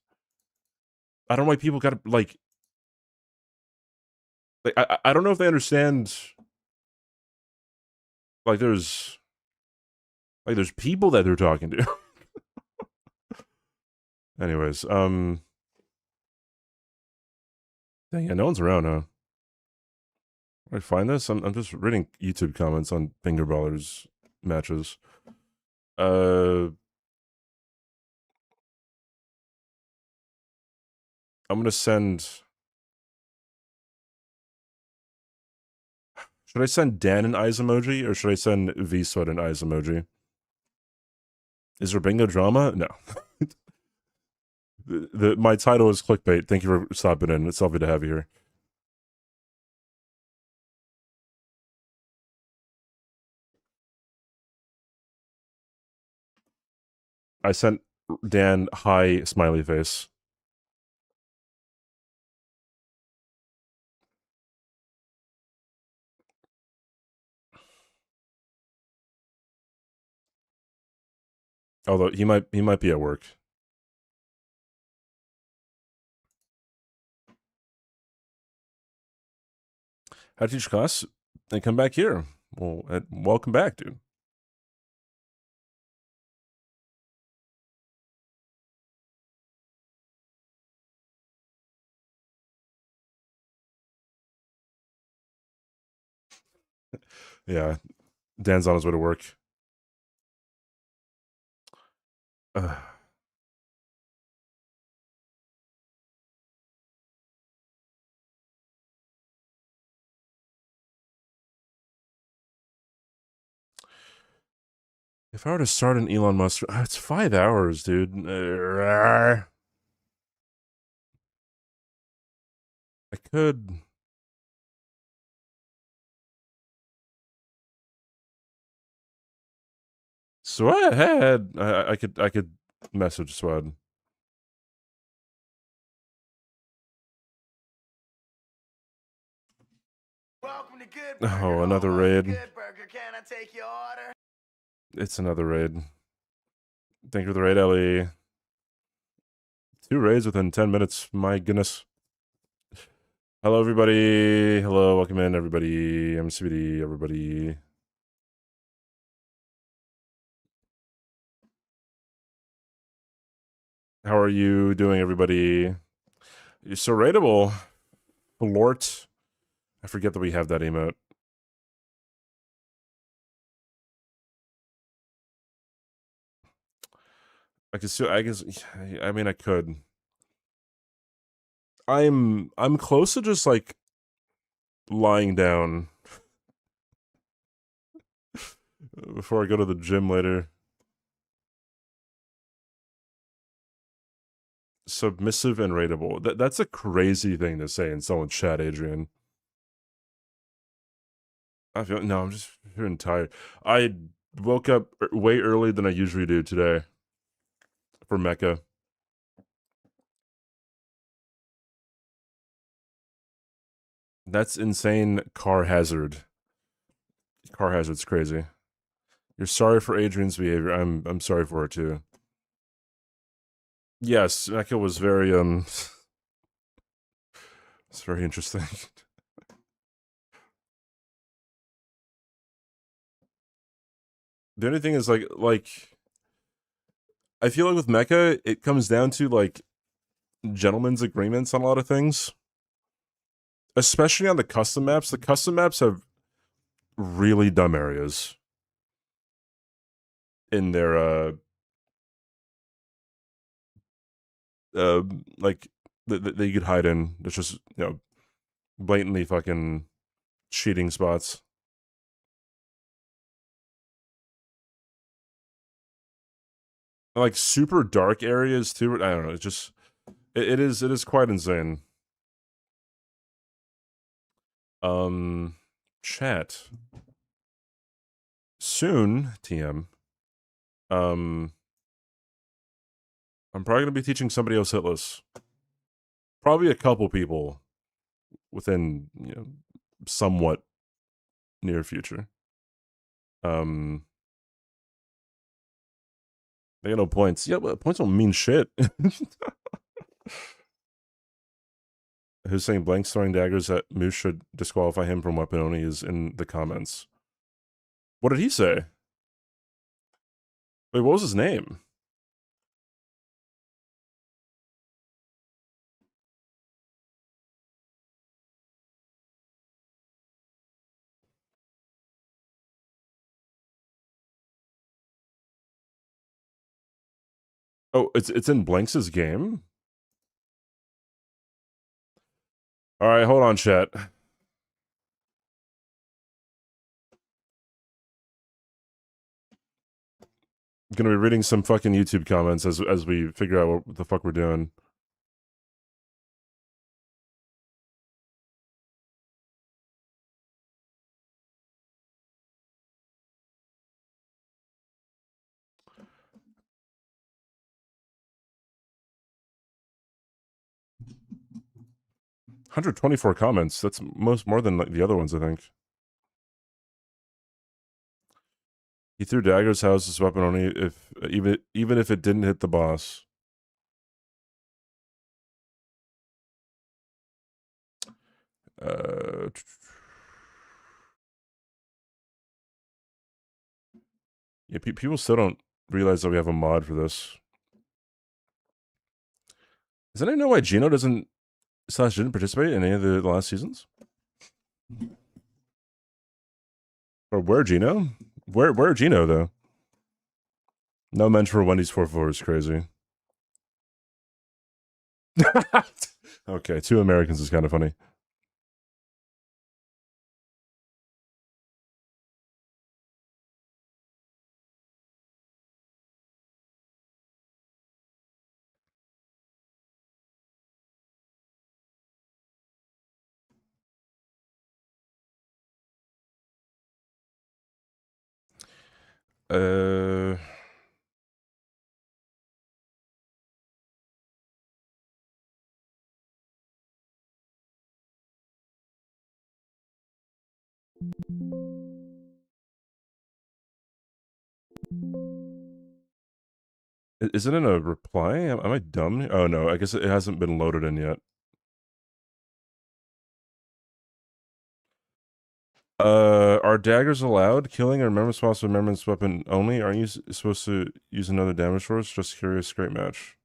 I don't know why people gotta like I don't know if they understand like there's people that they're talking to. Anyways, dang yeah, no one's around, huh? I find this? I'm just reading YouTube comments on Finger Brawlers matches. I'm gonna send. Should I send Dan an eyes emoji or should I send VSWEAT an eyes emoji? Is there bingo drama? No. My title is clickbait. Thank you for stopping in. It's lovely to have you here. I sent Dan hi smiley face. Although he might be at work. How'd you teach class? And come back here. Well, welcome back, dude. Yeah, Dan's on his way to work. If I were to start an Elon Musk, it's 5 hours, dude. I could. Swad. I could message Swad. Welcome to Good Oh, another home of the raid. Good Burger. Can I take your order? It's another raid. Thank you for the raid, Ellie. 2 raids within 10 minutes. My goodness. Hello, everybody. Hello, welcome in, everybody. I'm CBD, everybody. How are you doing, everybody? You're so raidable. Lort. I forget that we have that emote. I guess I mean I could. I'm close to just like lying down before I go to the gym later. Submissive and rateable. That's a crazy thing to say in someone's chat, Adrian. I'm just feeling tired. I woke up way earlier than I usually do today for Mecca. That's insane. Car hazard. Car hazard's crazy. You're sorry for Adrian's behavior. I'm sorry for her too. Yes, Mecca was very it's very interesting. The only thing is like I feel like with Mecca, it comes down to like gentlemen's agreements on a lot of things. Especially on the custom maps. The custom maps have really dumb areas in their like that you could hide in. There's just, you know, blatantly fucking cheating spots. Like super dark areas too. I don't know. It's just it is quite insane. Chat. Soon, TM. I'm probably gonna be teaching somebody else hitless. Probably a couple people within, you know, somewhat near future. They got no points. Yeah, but points don't mean shit. Who's saying blanks throwing daggers at Moose should disqualify him from weapon only is in the comments. What did he say? Wait, what was his name? Oh, it's in Blanks' game? Alright, hold on, chat. Gonna be reading some fucking YouTube comments as we figure out what the fuck we're doing. $124 comments. That's more than like the other ones, I think. He threw daggers house his weapon only if even if it didn't hit the boss. Yeah, people still don't realize that we have a mod for this. Does anyone know why Gino didn't participate in any of the last seasons? Or where Gino? Where Gino though? No mention for Wendy's 4-4 is crazy. Okay, 2 Americans is kind of funny. Uh... Is it in a reply? Am I dumb? Oh no, I guess it hasn't been loaded in yet. Are daggers allowed? Killing a remembrance boss with remembrance weapon only? Aren't you supposed to use another damage source? Just curious, great match.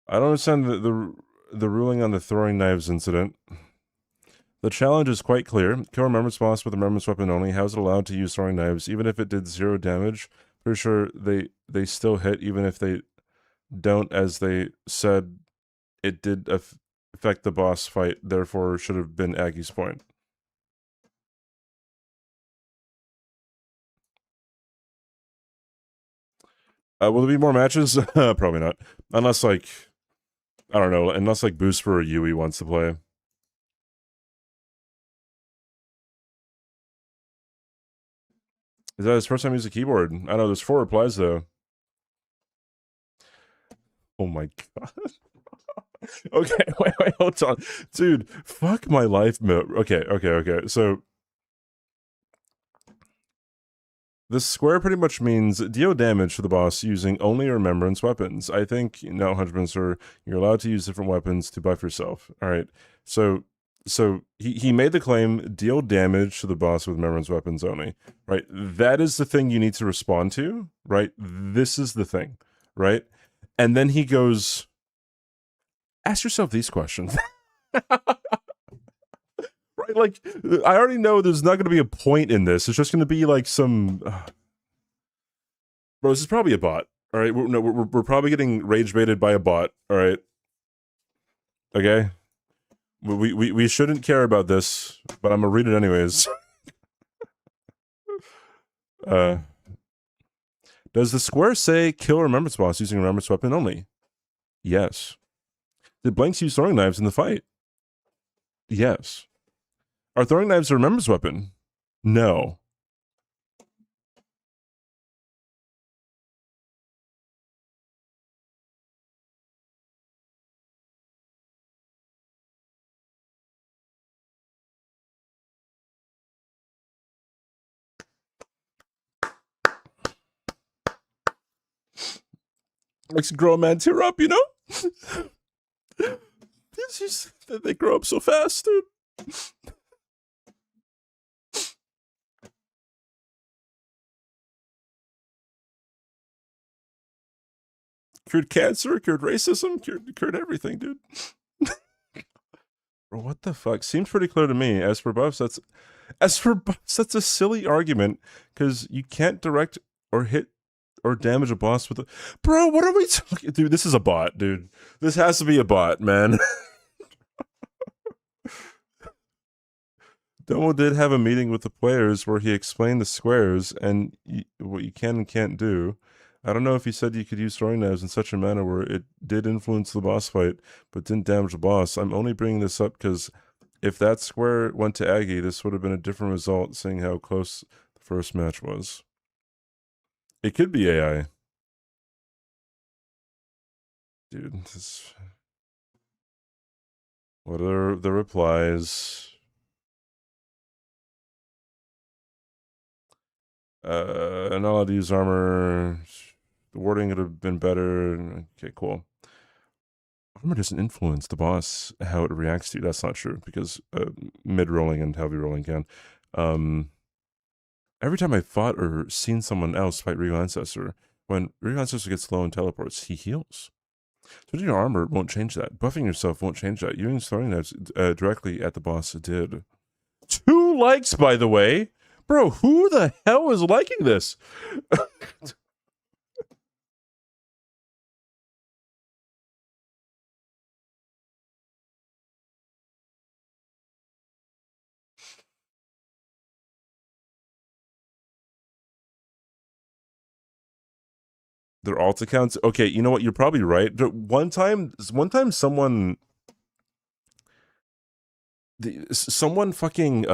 I don't understand the ruling on the throwing knives incident. The challenge is quite clear. Kill a remembrance boss with a remembrance weapon only. How is it allowed to use throwing knives? Even if it did 0 damage, pretty sure they still hit, even if they don't, as they said it did affect the boss fight, therefore should have been Aggie's point. Will there be more matches? Probably not. Unless, like, I don't know, unless, like, Boosper or Yui wants to play. Is that his first time using a keyboard? I know, there's 4 replies, though. Oh my god. Okay, wait, hold on. Dude, fuck my life, okay. So, this square pretty much means deal damage to the boss using only remembrance weapons. I think, no, 100% sure, you're allowed to use different weapons to buff yourself. Alright, so he made the claim, deal damage to the boss with remembrance weapons only. Right, that is the thing you need to respond to, right? This is the thing, right? And then he goes, ask yourself these questions. Right, like, I already know there's not going to be a point in this. It's just going to be like some... Bro, this is probably a bot. All right, we're probably getting rage baited by a bot. All right, okay. We shouldn't care about this, but I'm gonna read it anyways. Does the square say kill remembrance boss using remembrance weapon only? Yes. Did Blanks use throwing knives in the fight? Yes. Are throwing knives a remembrance weapon? No. Makes a grown man tear up, you know? It's just that they grow up so fast, dude. Cured cancer, cured racism, cured everything, dude. Bro, what the fuck? Seems pretty clear to me. As for buffs, that's a silly argument, because you can't direct or hit or damage a boss with a... Bro, what are we talking... Dude, this is a bot, dude. This has to be a bot, man. Domo did have a meeting with the players where he explained the squares and what you can and can't do. I don't know if he said you could use throwing knives in such a manner where it did influence the boss fight, but didn't damage the boss. I'm only bringing this up because if that square went to Aggie, this would have been a different result, seeing how close the first match was. It could be AI. Dude, this... What are the replies? Not allowed to use armor. The wording could have been better. Okay, cool. Armor doesn't influence the boss, how it reacts to you. That's not true, because mid-rolling and heavy rolling can. Every time I fought or seen someone else fight Ryu Ancestor, when Ryu Ancestor gets low and teleports, he heals. Switching your armor won't change that. Buffing yourself won't change that. Using throwing knives directly at the boss did. 2 likes, by the way. Bro, who the hell is liking this? Their alt accounts. Okay, you know what? You're probably right. One time someone fucking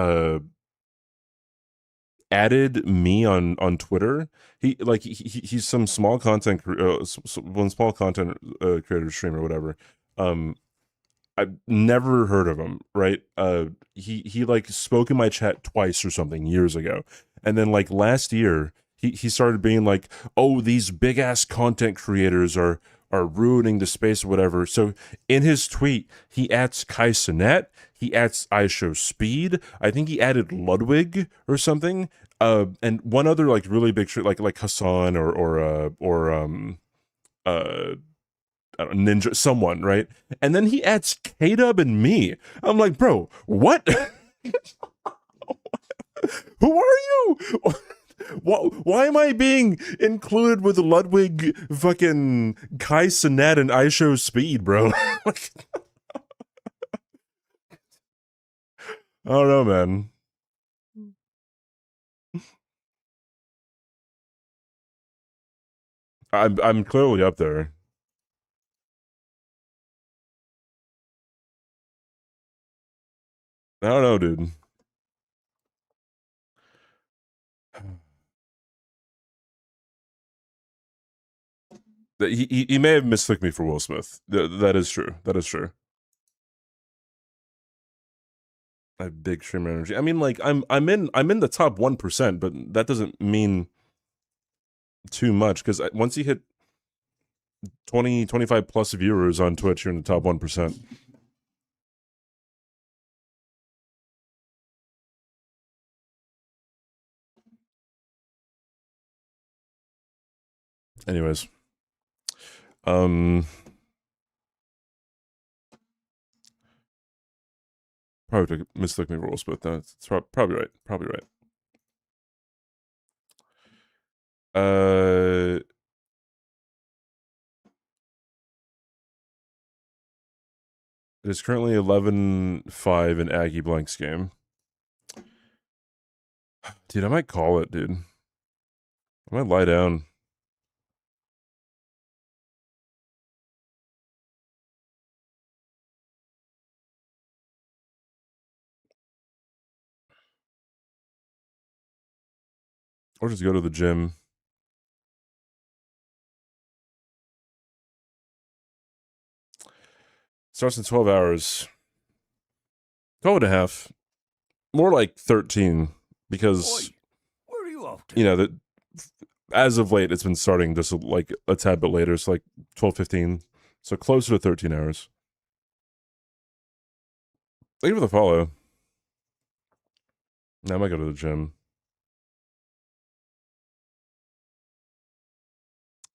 added me on Twitter. He's some small content one small content creator streamer or whatever. I've never heard of him, right? He like spoke in my chat twice or something years ago. And then like last year, he started being like, oh, these big ass content creators are ruining the space or whatever. So in his tweet, he adds Kai Cenat, he adds itzCBD, I think he added Ludwig or something, and one other like really big like Hassan or I don't know, Ninja, someone, right? And then he adds K-Dub and me. I'm like, bro, what? Who are you? Why am I being included with Ludwig, fucking Kai Cenat, and itzCBD, bro? Like, I don't know, man. I'm clearly up there. I don't know, dude. He may have mistook me for Will Smith. That is true. That is true. I have big streamer energy. I mean, like I'm in the top 1%, but that doesn't mean too much because once you hit 25 plus viewers on Twitch, you're in the top 1%. Anyways, probably mistook me for Will Smith. That's probably right. Probably right. It is currently 11-5 in Aggie Blank's game. Dude, I might call it, dude. I might lie down. Or just go to the gym. Starts in 12 hours. 12 and a half. More like 13. Because, Where are you off to? you know, as of late, it's been starting just like a tad bit later. So like 12, 15. So closer to 13 hours. Thank you for the follow. Now I might go to the gym.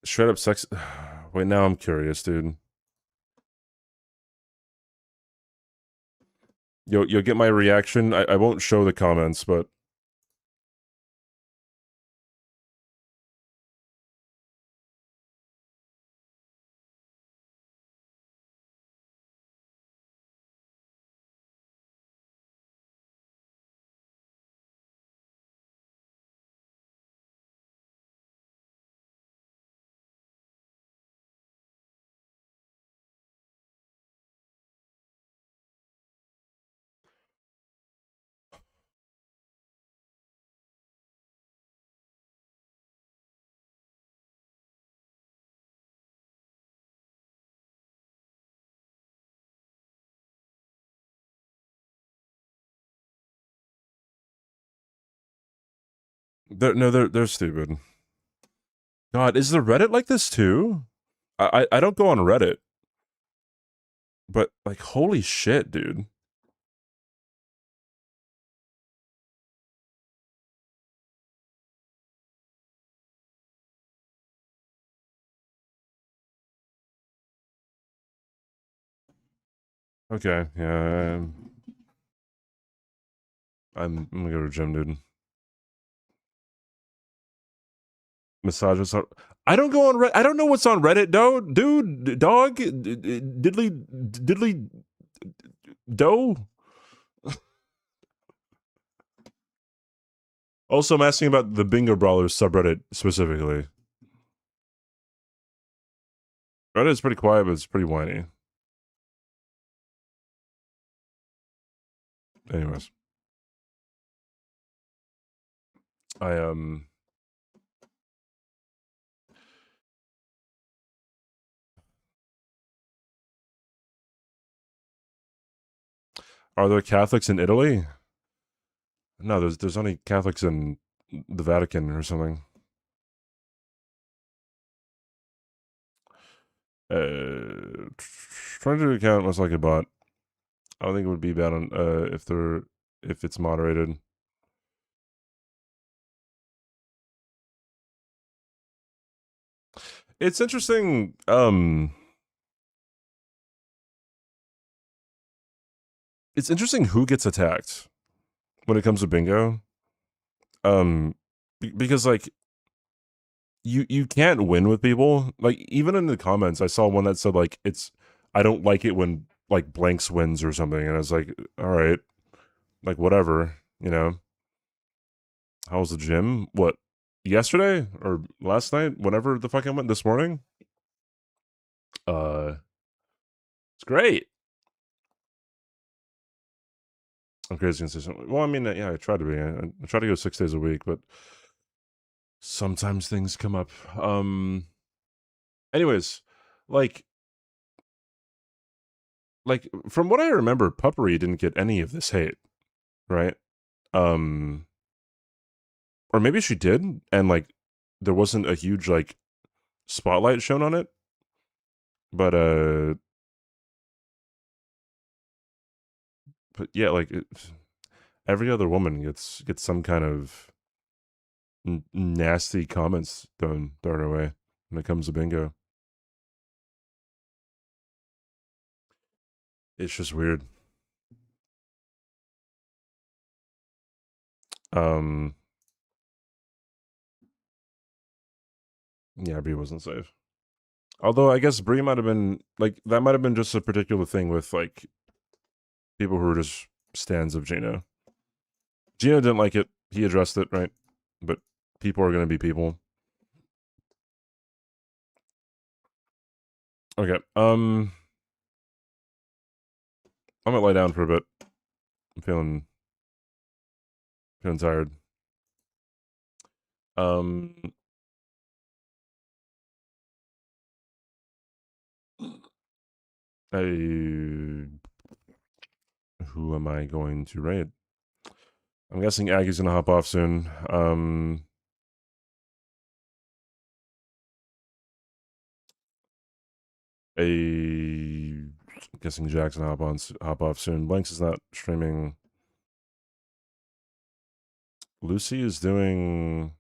Straight up sex. Wait, now I'm curious, dude. You'll get my reaction. I won't show the comments, but they're stupid. God, is the Reddit like this too? I don't go on Reddit, but like, holy shit, dude. Okay, yeah. I'm gonna go to the gym, dude. Massages. I don't go on Reddit. I don't know what's on Reddit, dude, dog, diddly, doe. Also, I'm asking about the Bingo Brawlers subreddit specifically. Reddit is pretty quiet, but it's pretty whiny. Anyways. Are there Catholics in Italy? No, there's only Catholics in the Vatican or something. Trying to account most like a bot. I don't think it would be bad on if it's moderated. It's interesting. It's interesting who gets attacked when it comes to bingo. Because like you can't win with people. Like even in the comments, I saw one that said like I don't like it when like blanks wins or something, and I was like, all right, like whatever, you know. How was the gym? What, yesterday or last night? Whenever the fuck I went this morning. It's great. I'm crazy consistent. Well, I mean, yeah, I try to be. I try to go 6 days a week, but sometimes things come up. Anyways, like from what I remember, Puppery didn't get any of this hate, right? Or maybe she did, and like there wasn't a huge like spotlight shown on it. But yeah, like every other woman gets some kind of nasty comments thrown away when it comes to bingo. It's just weird. Yeah, Bree wasn't safe. Although I guess Bree might have been like that might have been just a particular thing with like people who were just stands of Gino. Gino didn't like it. He addressed it, right? But people are gonna be people. Okay. I'm gonna lie down for a bit. I'm feeling tired. Who am I going to raid? I'm guessing Aggie's gonna hop off soon. I'm guessing Jack's gonna hop off soon. Blanks is not streaming. Lucy is doing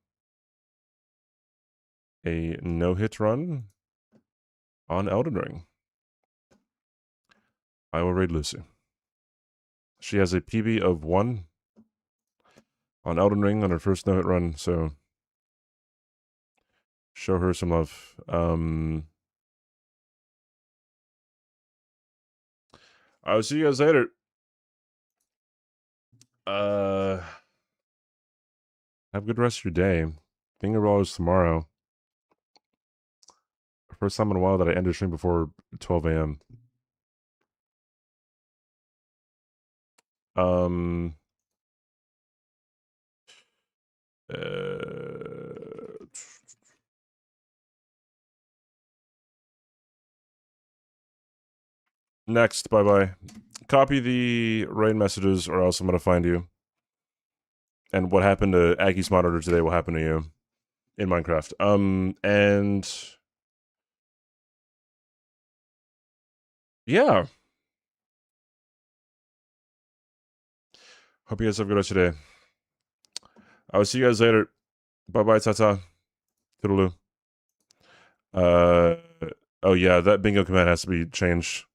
a no-hit run on Elden Ring. I will raid Lucy. She has a PB of 1 on Elden Ring on her first no-hit run, so show her some love. I'll see you guys later. Have a good rest of your day. Finger rollers tomorrow. First time in a while that I end a stream before 12 a.m. Next, bye-bye. Copy the raid messages or else I'm going to find you. And what happened to Aggie's monitor today will happen to you in Minecraft. And yeah. Hope you guys have a good rest of your day. I will see you guys later. Bye-bye, ta-ta. Toodaloo. Oh yeah, that bingo command has to be changed.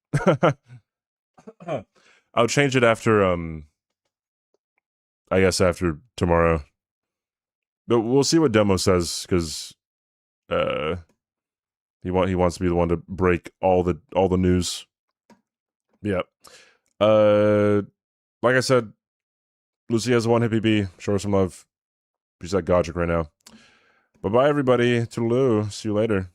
I'll change it after, I guess after tomorrow. But we'll see what Demo says, because he wants to be the one to break all the news. Yeah. Like I said, Lucy has a 1 hit PB. Show her some love. She's at Godric right now. Bye-bye, everybody. Toodaloo. See you later.